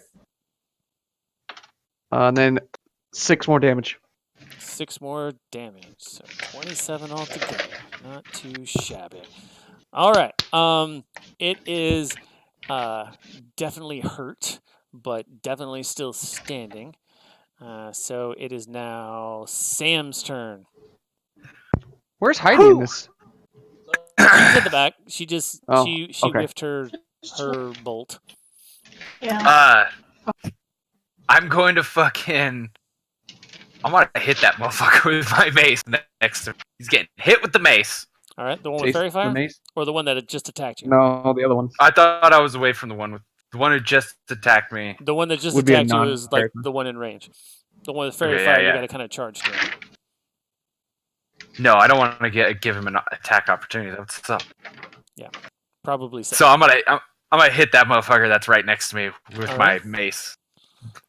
Yeah. And then 6 more damage. 6 more damage. So 27 altogether. Not too shabby. All right. It is definitely hurt, but definitely still standing. So it is now Sam's turn. Where's Heidi in this? She's at the back. She just Oh, she okay. whiffed her bolt. Yeah. I'm going to fucking. I'm gonna hit that motherfucker with my mace next to me. He's getting hit with the mace. All right, the one with Chase fairy the fire, mace? or the one that had just attacked you. No, the other one. I thought I was away from the one who just attacked me. The one that just Would be a attacked you is like non-fairy. the one in range. The one with fairy Okay, fire, yeah. you got to kind of charge to it. No, I don't want to give him an attack opportunity. That's up. Probably so. So I'm gonna hit that motherfucker that's right next to me with All my right. mace,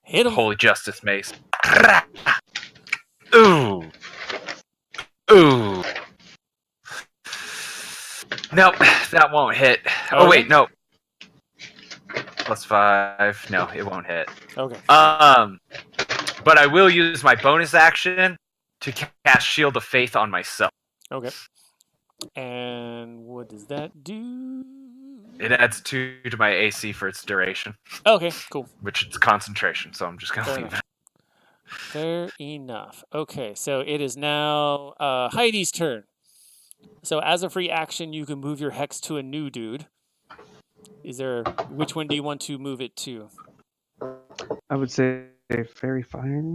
Hit him. Holy Justice mace. Ooh, ooh. Nope, that won't hit. Oh wait, no. +5. No, it won't hit. Okay. But I will use my bonus action to cast Shield of Faith on myself. Okay. And what does that do? It adds 2 to my AC for its duration, Okay, cool. which is concentration. So I'm just gonna Fair leave enough. it. Fair enough. Okay, so it is now Heidi's turn. So as a free action, you can move your hex to a new dude. Which one do you want to move it to? I would say fairy fire.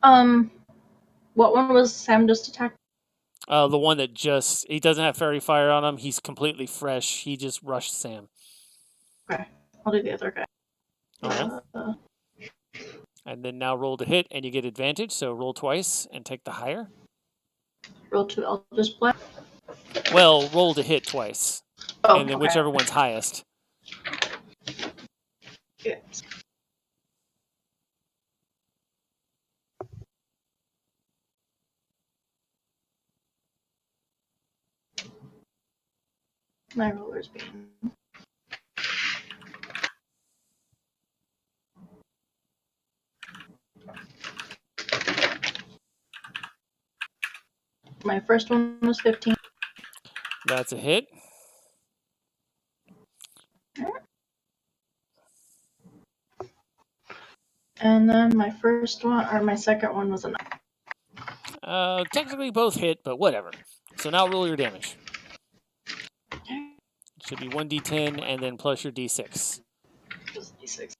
What one was Sam just attacked? The one that he doesn't have fairy fire on him. He's completely fresh. He just rushed Sam. I'll do the other guy. Okay. And then now roll to hit, and you get advantage. So roll twice and take the higher. Roll 2 Eldritch Blast. Well, roll to hit twice, Oh, and then okay. whichever one's highest. Yeah. My roller's being. My first one was 15. That's a hit. And then my second one was a 9. Technically both hit, but whatever. So now roll your damage. Should be 1d10 and then plus your d6. Just D6.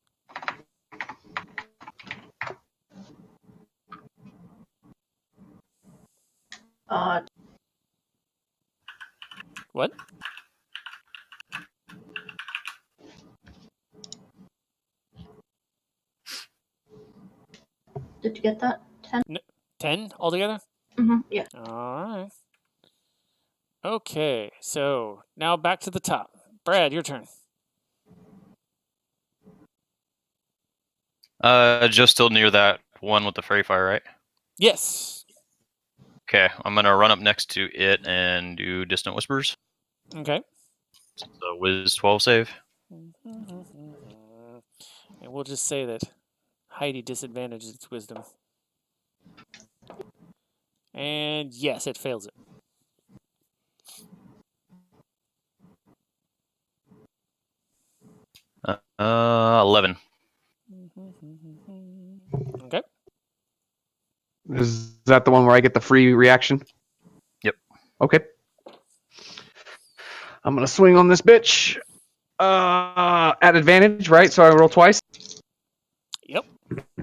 What? Did you get that? 10? 10 altogether? Mm-hmm. Yeah. All right. Okay, so now back to the top. Brad, your turn. Just still near that one with the fairy fire, right? Yes. Okay, I'm gonna run up next to it and do Distant Whispers. Okay. So Wiz 12 save. And we'll just say that Heidi disadvantages its wisdom. And yes, it fails it. 11. Okay. Is that the one where I get the free reaction? Yep. Okay. I'm gonna swing on this bitch. At advantage, right? So I roll twice. Yep.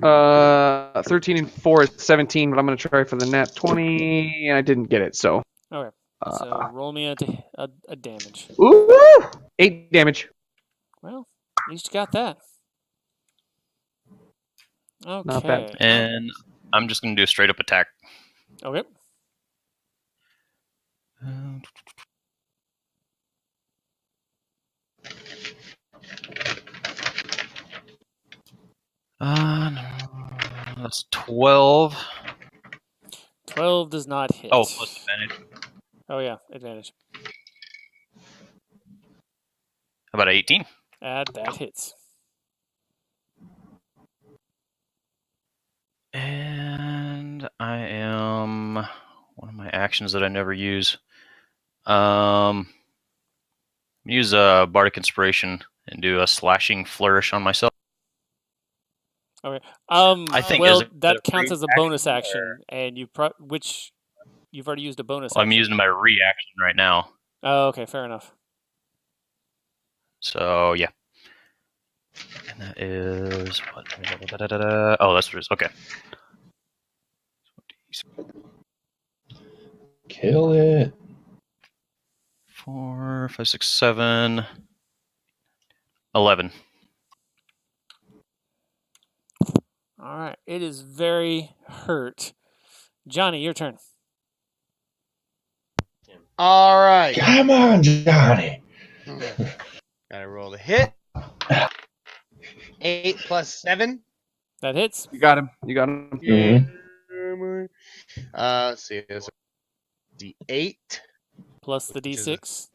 13 and 4 is 17, but I'm gonna try for the net 20, and I didn't get it. So. Okay. So roll me a damage. Ooh, 8 damage. Well, at least you got that. Okay. Not bad. And I'm just going to do a straight up attack. Okay. That's 12. 12 does not hit. Oh, plus advantage. Oh, yeah, advantage. How about 18? That hits. And I am one of my actions that I never use. Use a Bardic Inspiration and do a slashing flourish on myself. Okay. I think well, is it that a counts free as a bonus action, action, and you've already used a bonus Well, I'm action. using my reaction right now. Oh, okay, fair enough. So yeah. And that is what? Oh, that's what it is. Okay. Kill it. 4, 5, 6, 7, 11. All right. It is very hurt. Johnny, your turn. All right. Come on, Johnny. Gotta roll the hit. 8 plus 7. That hits. You got him. You got him. Mhm. Let's see. There's D8. Plus the Which is D6.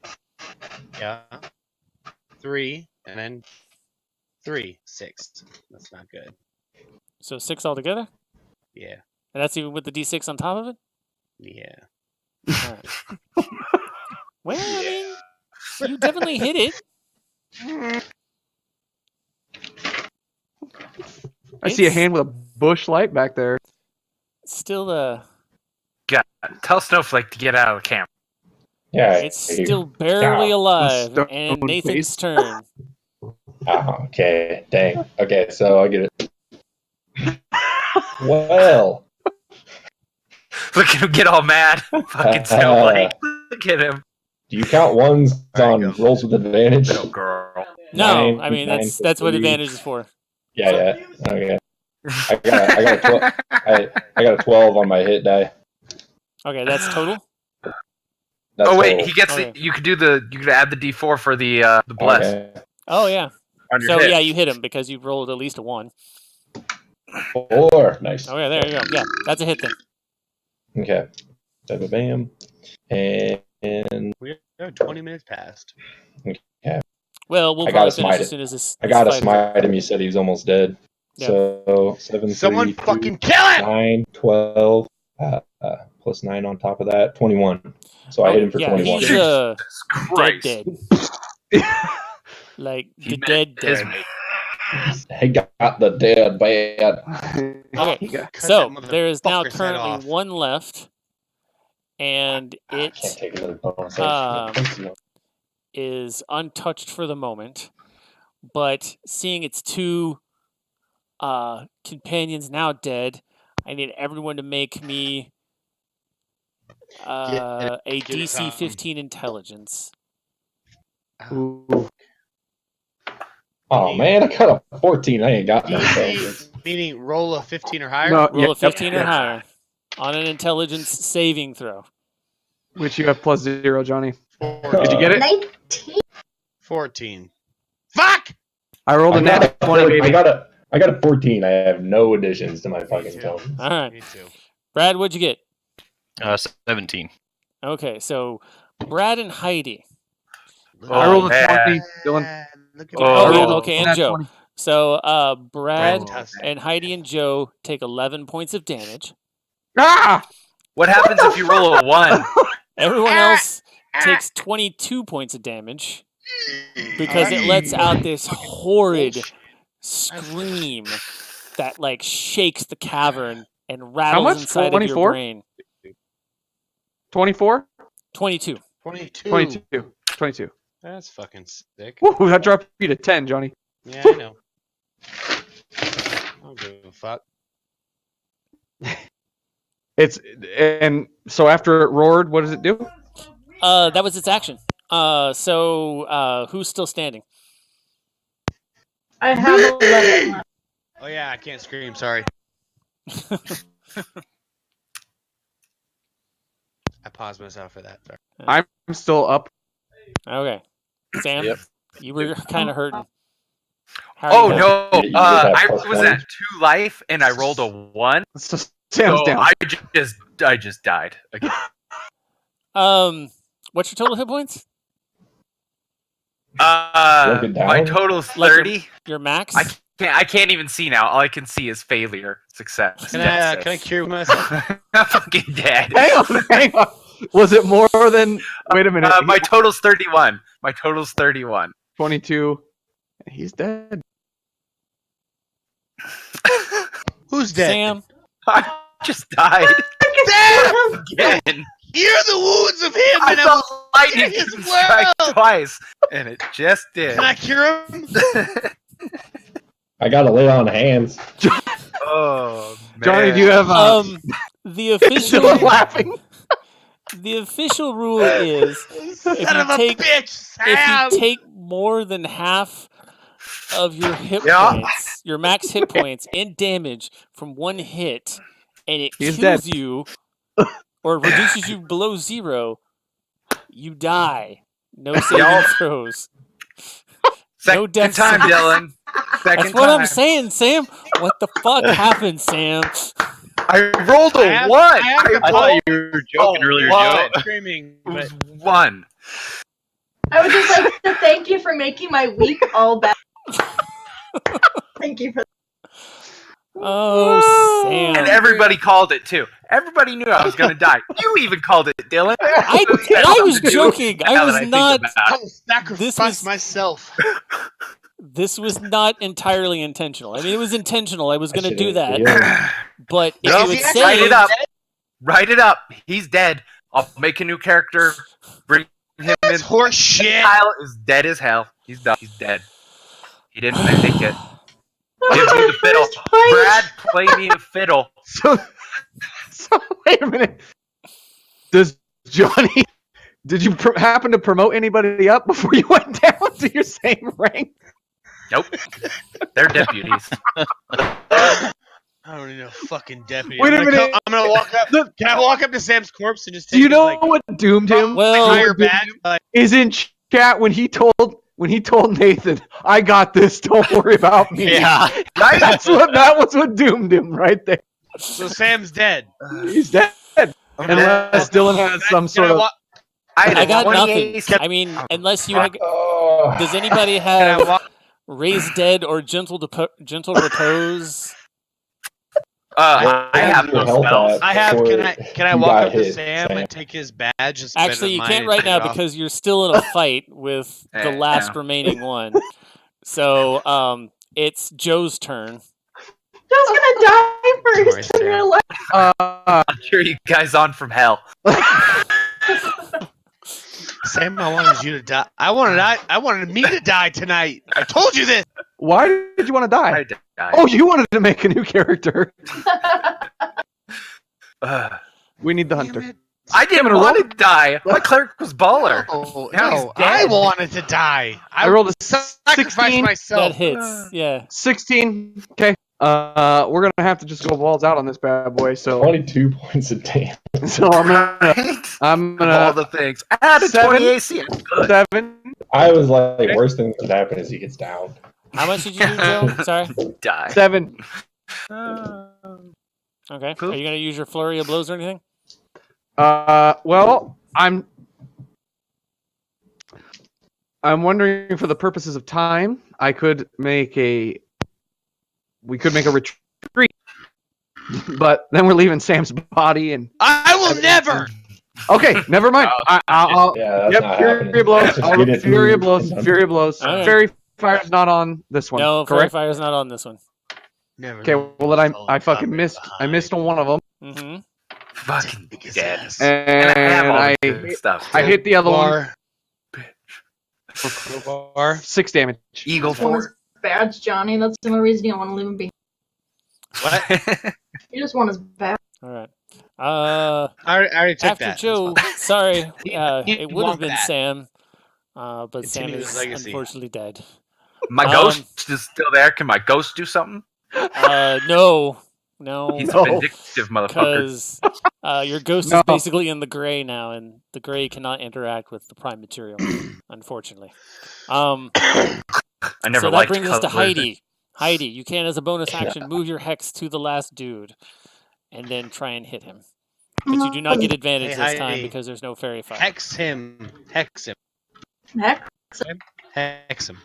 Yeah. 3, and then 3, 6. That's not good. So 6 altogether? Yeah. And that's even with the D6 on top of it? Yeah. All right. Well, I mean, you definitely hit it. I see a hand with a bush light back there. Still, Yeah, tell Snowflake to get out of the camp. Yeah. it's still barely Yeah. alive, Stone and Nathan's face. turn. Oh, okay. Dang. Okay, so I get it. Well. Look at him get all mad. Fucking Snowflake. Look at him. Do you count ones There on you go. rolls with advantage? Little girl. No, Nine, I mean nine, that's what three. advantage is for. Yeah. Okay. I got a 12 on my hit die. Okay, that's total. That's Oh wait, total. he gets Okay. you could add the D4 for the bless Okay. Oh yeah. on your So hit. yeah, you hit him because you rolled at least a 1. 4. Nice. Oh yeah, there you go. Yeah, that's a hit then. Okay. Bam. And We have 20 minutes past. Well, we'll I probably gotta finish smite as it. soon as this. I this got to fight is smite him. You said he was almost dead. Yeah. So 7, Someone 3, fucking kill it! 9, 12, plus 9 on top of that, 21. So I hit him for yeah, 21. he's Jesus Christ. dead. Like He the meant dead. his dead. mate. He got the dead bad. Okay, You got- Cut so that there is now motherfucker's head currently off. 1 left, and I can't it take another bonus um, action. is untouched for the moment. But seeing its 2 companions now dead, I need everyone to make me a it, DC 15 intelligence. Ooh. Oh man, I got a 14. I ain't got no intelligence. DC, meaning roll a 15 or higher? No, Roll yeah, a 15 or yeah. higher on an intelligence saving throw. Which you have plus 0, Johnny. 14. Did you get it? 19. 14. Fuck! I rolled a net 20, baby. I got a 14. I have no additions to my fucking intelligence. All right, Me too. Brad, what'd you get? 17. Okay, so Brad and Heidi. I rolled a man. 20, Dylan. Look at Oh, Oh, yeah, roll- okay, and Nat Joe. 20. So Brad Fantastic. and Heidi and Joe take 11 points of damage. Ah! What happens if you roll a 1? Everyone else takes 22 points of damage. because it lets out this horrid scream that like shakes the cavern and rattles much? inside of 24? your brain. 24? 22. 22. That's fucking sick. Woo, that dropped you to 10, Johnny. Yeah, I know. I don't give a fuck. And so after it roared, what does it do? That was its action. So who's still standing? I have 11 left. Oh yeah, I can't scream. Sorry. I paused myself for that. Sorry. I'm still up. Okay. Sam, Yep. you were kind of hurting. How Oh are you no! Yeah, you have I plus was one. at 2 life and I rolled a 1. So Sam's So down. I just died again. What's your total hit points? Broke it down? My total's Like 30. Your max? I can't even see now. All I can see is failure, success. Can I cure myself? I'm fucking dead. Hang on. Was it more than? Wait a minute. My total's 31. 22. He's dead. Who's dead? Sam? I just died Sam! again. Hear the wounds of him, I and I felt will lightning his strike world. twice, and it just did. Can I cure him? I gotta lay on hands. Oh man. Johnny, do you have? The official Still laughing. the official rule is Son of a bitch, Sam! if you take more than half of your hit Yeah. points, your max hit points and damage from one hit, and it He's kills dead. you or reduces you below 0, you die. No saving Yup. throws. Second no death time, sentence. Dylan. Second That's what time. I'm saying, Sam. What the fuck happened, Sam? I rolled a I have- 1. I have to I thought you were joking earlier, wow. Joe. Screaming, It was but 1. I would just like to thank you for making my week all better. Thank you for Oh, Sam. And everybody called it too. Everybody knew I was gonna die. You even called it, Dylan. I was joking. I Now that was think not. about I it. will sacrifice This was- myself. This was not entirely intentional. I mean, it was intentional. I was going to do that, Yeah. but if No, you would say write it up. Write it up. He's dead. I'll make a new character. Bring him in. That's horse shit. Kyle is dead as hell. He's done. He's dead. He didn't make it. Give me the fiddle. Brad, play me a fiddle. So wait a minute. Does Johnny? Did you happen to promote anybody up before you went down to your same rank? Nope. They're deputies. I don't need no fucking deputy. Wait a minute. I'm gonna walk up. Can I walk up to Sam's corpse and just take Do you his, know like, what doomed him? Well- entire badge? Like, Is in chat when he told Nathan, "I got this. Don't worry about me." Yeah. that was what doomed him right there. so Sam's dead. He's dead. Unless Dylan has some Can sort I of. walk? I got 20 nothing. AC. I mean, unless you Oh. does anybody Can I have walk? raised dead or gentle repose? I have Your no health spells. at I have. before Can I you walk got up to hit, Sam and take his badge? And spend Actually, you mine can't and right take now it off? because you're still in a fight with the Yeah. last remaining one. So, it's Joe's turn. Joe's gonna die first. Sorry, I'm gonna let I'm sure you guys on from hell. Sam, I wanted you to die. I wanted me to die tonight. I told you this. Why did you want to die? I died. Oh, you wanted to make a new character. We need the hunter. Damn it. I didn't want to die. My cleric was baller. Oh, Now he's no, I dead. wanted to die. I rolled a sacrificed 16. myself. That hits. Yeah. 16. Okay. We're gonna have to just go balls out on this bad boy. So, Only 2 points of damage. I'm Of all gonna the things. Add a 20 7? AC. Good. 7. I was like, worst thing that could happen is he gets down. How much did you do, Joe? Sorry. Die. 7. Okay. Cool. Are you gonna use your flurry of blows or anything? Well, I'm wondering, for the purposes of time, we could make a retreat, but then we're leaving Sam's body, and I will never. Okay, never mind. I'll Yeah, that's yep, not Fury happening. blows. Just I'll get it Fury through blows. and done. Fury blows. Alright. Fairy fire's not on this one. No, Fairy correct? Fire's not on this one. Never Okay, leave well then fallen I fucking combat missed. I behind. missed on one of them, Mm-hmm. Fucking Take his dead. ass. And I have and all I the good stuff. I hit the other one. Bar. Bar. 6 damage. Eagle One is Fort. badge, Johnny. That's the only reason you don't want to leave him be. What? You just want his badge. All right. I already took After that. Joe, That's sorry, He- it he would have want been that. Sam, but Sam Continue his is legacy. unfortunately dead. My ghost is still there. Can my ghost do something? No, He's No. a vindictive motherfucker. because your ghost No. is basically in the gray now, and the gray cannot interact with the prime material, unfortunately. I never So that liked brings us to colors. Heidi. Heidi, you can, as a bonus action, move your hex to the last dude, and then try and hit him. But you do not get advantage Hey, this time Heidi. because there's no fairy fire. Hex him. Hex him. Heck. Hex him.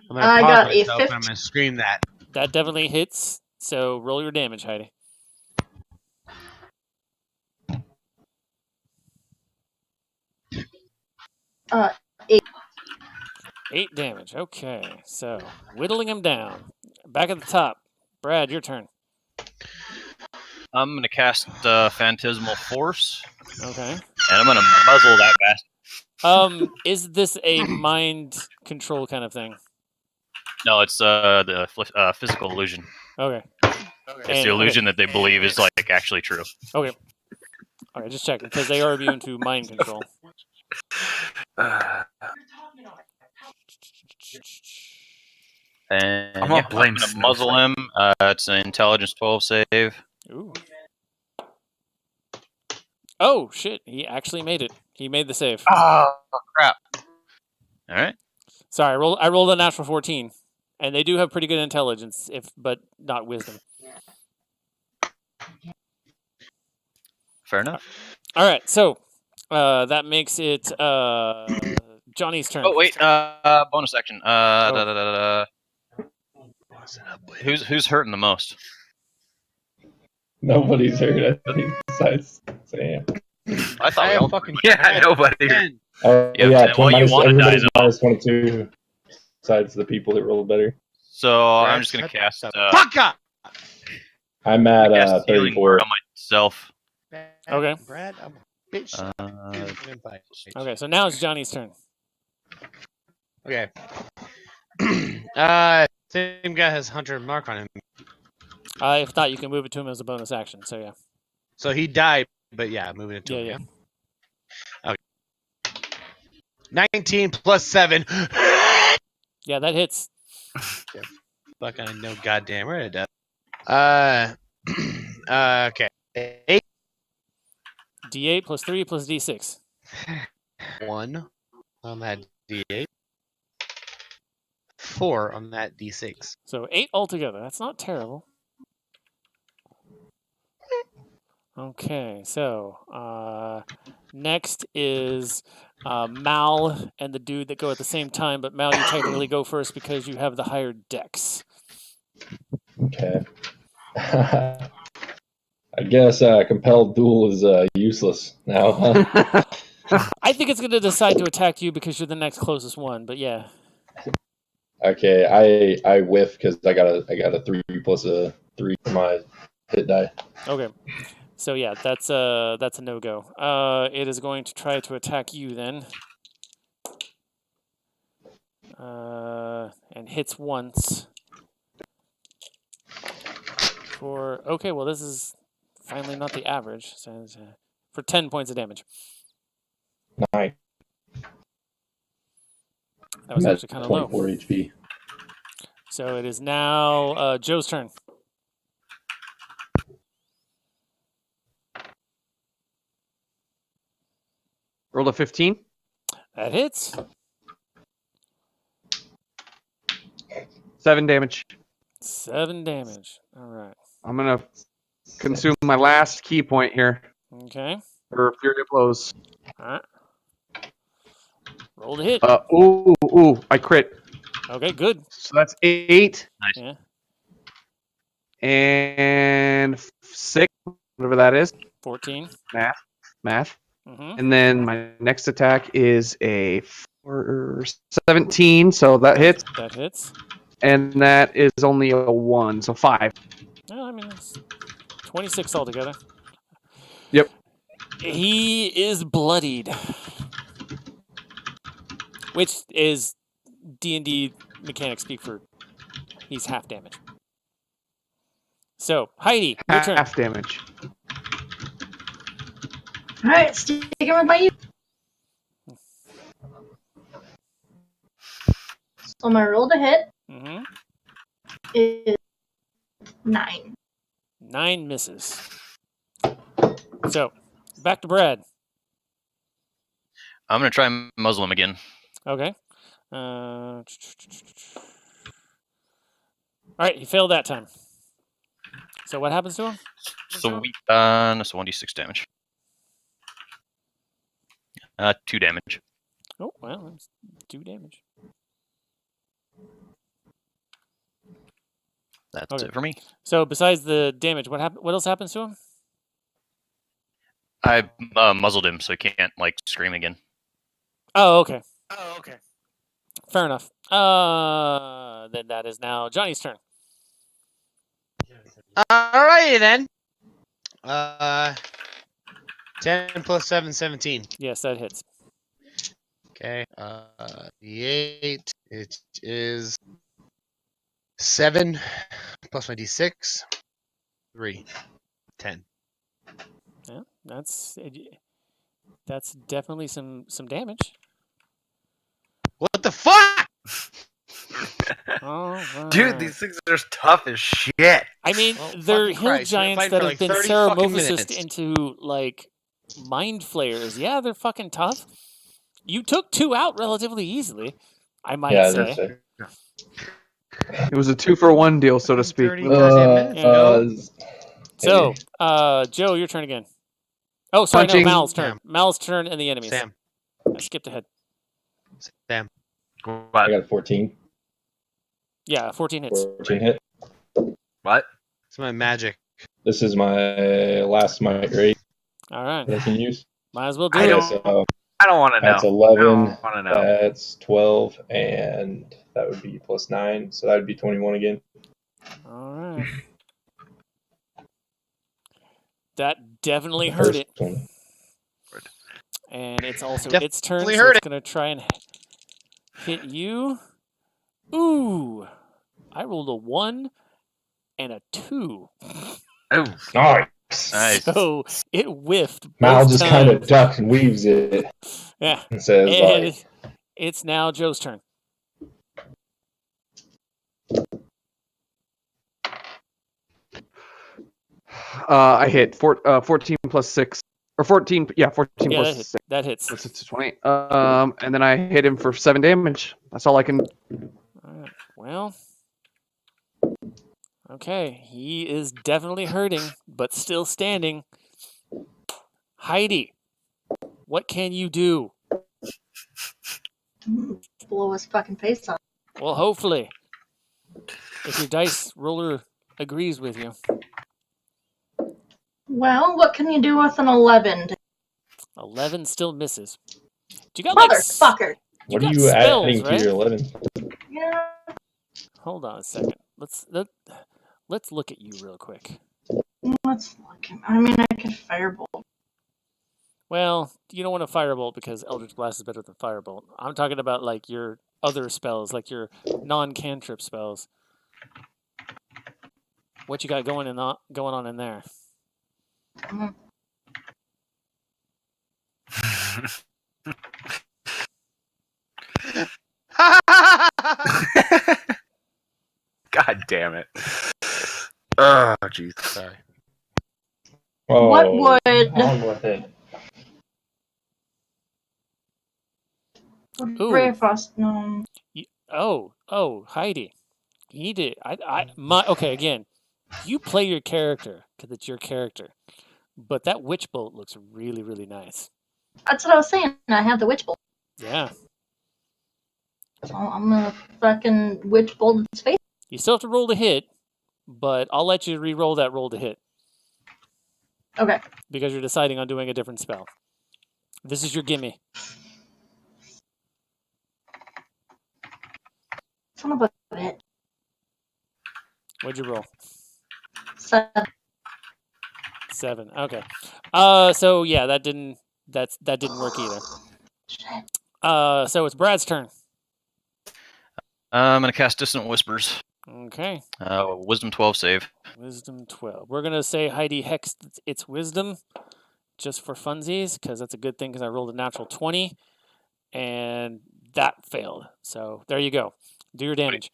I'm gonna I pause got a myself and I'm gonna scream that. That definitely hits. So roll your damage, Heidi. Uh, 8 damage. Okay, so whittling him down. Back at the top. Brad, your turn. I'm gonna cast Phantasmal Force, Okay. and I'm gonna muzzle that bastard. Is this a mind control kind of thing? No, it's the physical illusion. Okay. It's And- the illusion that they believe is like actually true. Okay. All right, just checking because they are immune to mind control. And I'm gonna yeah, blame I'm gonna muzzle him. It's an intelligence 12 save. Ooh. Oh shit! He actually made it. He made the save. Oh crap! All right. Sorry, I rolled a natural 14, and they do have pretty good intelligence, but not wisdom. Fair enough. All right, so that makes it Johnny's turn. Oh wait, bonus action. Who's hurting the most? Nobody's hurt, I think, besides Sam. I thought I we am all. fucking Yeah, nobody. 10. Oh, Yeah, yeah, but well, you minus, wanna die, everybody's though. minus 22, besides the people that rolled better. So I'm Brad, just gonna shut cast. the fuck up! I'm at Cast healing 34. word on myself. Okay. Brad, I'm a bitch. Okay, so now it's Johnny's turn. Okay. Same guy has Hunter Mark on him. If not, you can move it to him as a bonus action. So yeah. So he died, but yeah, moving it to Yeah, him. Yeah. Okay. 19 plus 7. Yeah, that hits. Fuck, I know goddamn right it does. Okay. 8, D8 plus 3 plus D6. 1 on that D8. 4 on that D6. So 8 altogether. That's not terrible. Okay, so next is Mal and the dude that go at the same time, but Mal, you technically go first because you have the higher dex. Okay. I guess compelled duel is useless now. Huh? I think it's going to decide to attack you because you're the next closest one, but yeah. Okay, I whiff because I got a 3 plus a 3 for my hit die. Okay. So yeah, that's a no-go. It is going to try to attack you then. And hits once. Okay, well this is finally not the average. So it's, for 10 points of damage. 9. That was I'm actually at kind of low. 24 HP. So it is now Joe's turn. Rolled a 15. That hits. 7 damage. 7 damage. All right. I'm gonna consume my last key point here Okay. for Fury Blows. All right. Roll to hit. Ooh, I crit. Okay, good. So that's 8 Nice. Yeah. and 6, whatever that is. 14. Math. Mm-hmm. And then my next attack is a 17, so that hits. That hits. And that is only a 1, so 5. Well, I mean, it's 26 altogether. Yep. He is bloodied, which is D&D mechanics speak for he's half damage. So, Heidi, your turn. Half damage. All right, sticking with my youth. So my roll to hit Mm-hmm. is 9. 9 misses. So, back to Brad. I'm gonna try and muzzle him again. Okay. All right, he failed that time. So what happens to him? So that's 1d6 damage. 2 damage. Oh, well, that's 2 damage. That's Okay. it for me. So besides the damage, what else happens to him? I muzzled him so he can't like scream again. Oh, okay. Fair enough. Then that is now Johnny's turn. Alrighty then. 10 plus 7, 17. Yes, that hits. Okay. The 8. It is 7 plus my d6. 3. 10. Yeah, that's definitely some damage. What the fuck? Oh, Dude, these things are tough as shit. I mean, Well, they're fucking hill Christ, we've been giants fighting that for have like been 30 fucking ceramorphosed minutes. into like mind flayers. Yeah, they're fucking tough. You took 2 out relatively easily, I might Yeah, say. that's fair. It was a 2-for-1 deal, so to speak. 30 goddamn minutes. So, Joe, your turn again. Oh, sorry, Punching. no, Mal's turn. Sam. Mal's turn and the enemies. Sam. I skipped ahead. Sam. I What? got a 14. Yeah, 14 hits. 14 hit. What? It's my magic. This is my last smite rate All right, that I can use. might as well do I it. don't- So I don't want to know. that's 11. I don't want to know. That's 12, and that would be plus 9, so that would be 21 again. All right. That definitely hurt it. First one. And it's also Definitely its turn, so hurt it's going to try and hit you. Ooh. I rolled a 1 and a 2. Oh, Nice. Nice. So it whiffed Mal both just kind of times. ducks and weaves it Yeah. and says, And like, it's now Joe's turn. I hit 14 plus 6. Or 14, yeah, 14 Yeah, plus that hits. 6. That hits. That's it's 20. And then I hit him for 7 damage. That's all I can. All right. Well, okay. He is definitely hurting, but still standing. Heidi, what can you do? Blow his fucking face off. Well, hopefully, if your dice roller agrees with you. Well, what can you do with an 11? 11 still misses. You got like Motherfucker. what got are you spells, adding right? to your 11? Yeah. Hold on a second. Let's look at you real quick. Let's look. I mean, I could firebolt. Well, you don't want to firebolt because Eldritch Blast is better than firebolt. I'm talking about like your other spells, like your non-cantrip spells. What you got going on in there? Mhm. God damn it. Oh, jeez. Sorry. What would On with it. Ooh. Ray of Frost? No. Oh, Heidi. You need to. Okay, again. You play your character because it's your character, but that witch bolt looks really, really nice. That's what I was saying. I have the witch bolt. Yeah. So I'm gonna fucking witch bolt his face. You still have to roll to hit, but I'll let you re-roll that roll to hit Okay. because you're deciding on doing a different spell. This is your gimme. Son of a bitch. What'd you roll? 7. 7. Okay. So yeah, that didn't work either. Shit. So it's Brad's turn. I'm gonna cast Distant Whispers. Okay. Wisdom 12 save. Wisdom 12. We're gonna say Heidi Hex it's wisdom, just for funsies, because that's a good thing. Because I rolled a natural 20, and that failed. So there you go. Do your damage.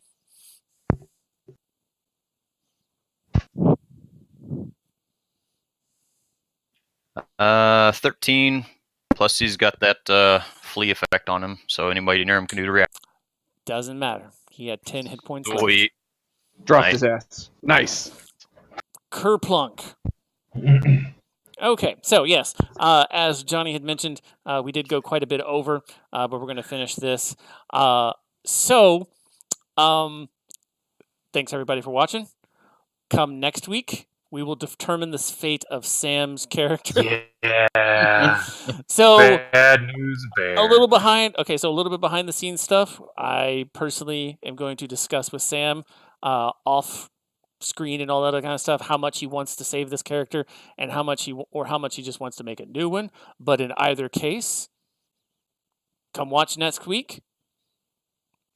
Uh, 13. Plus he's got that flea effect on him, so anybody near him can do the react. Doesn't matter. He had 10 hit points left. Sweet. Dropped Nice. his ass. Nice. Kerplunk. Okay, so yes, as Johnny had mentioned, we did go quite a bit over, but we're going to finish this. Thanks everybody for watching. Come next week, we will determine the fate of Sam's character. Yeah. So Bad news bear. a little behind. Okay, so a little bit behind the scenes stuff. I personally am going to discuss with Sam off screen and all that other kind of stuff how much he wants to save this character and how much he just wants to make a new one. But in either case, come watch next week.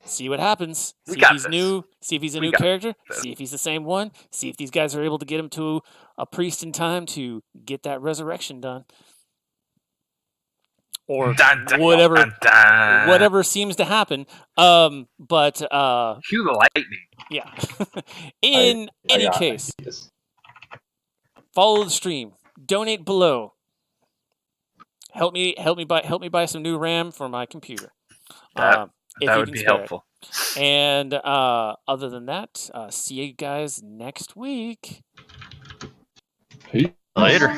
See what happens. We See if got he's this. new. See if he's a We new got character. this. See if he's the same one. See if these guys are able to get him to a priest in time to get that resurrection done. Or Dun, dun, whatever dun, dun. whatever seems to happen. But Cue the lightning. yeah. In I any got case, ideas. follow the stream. Donate below. Help me buy some new RAM for my computer. If That you would can be spare it. helpful. And other than that, see you guys next week. Peace. Later.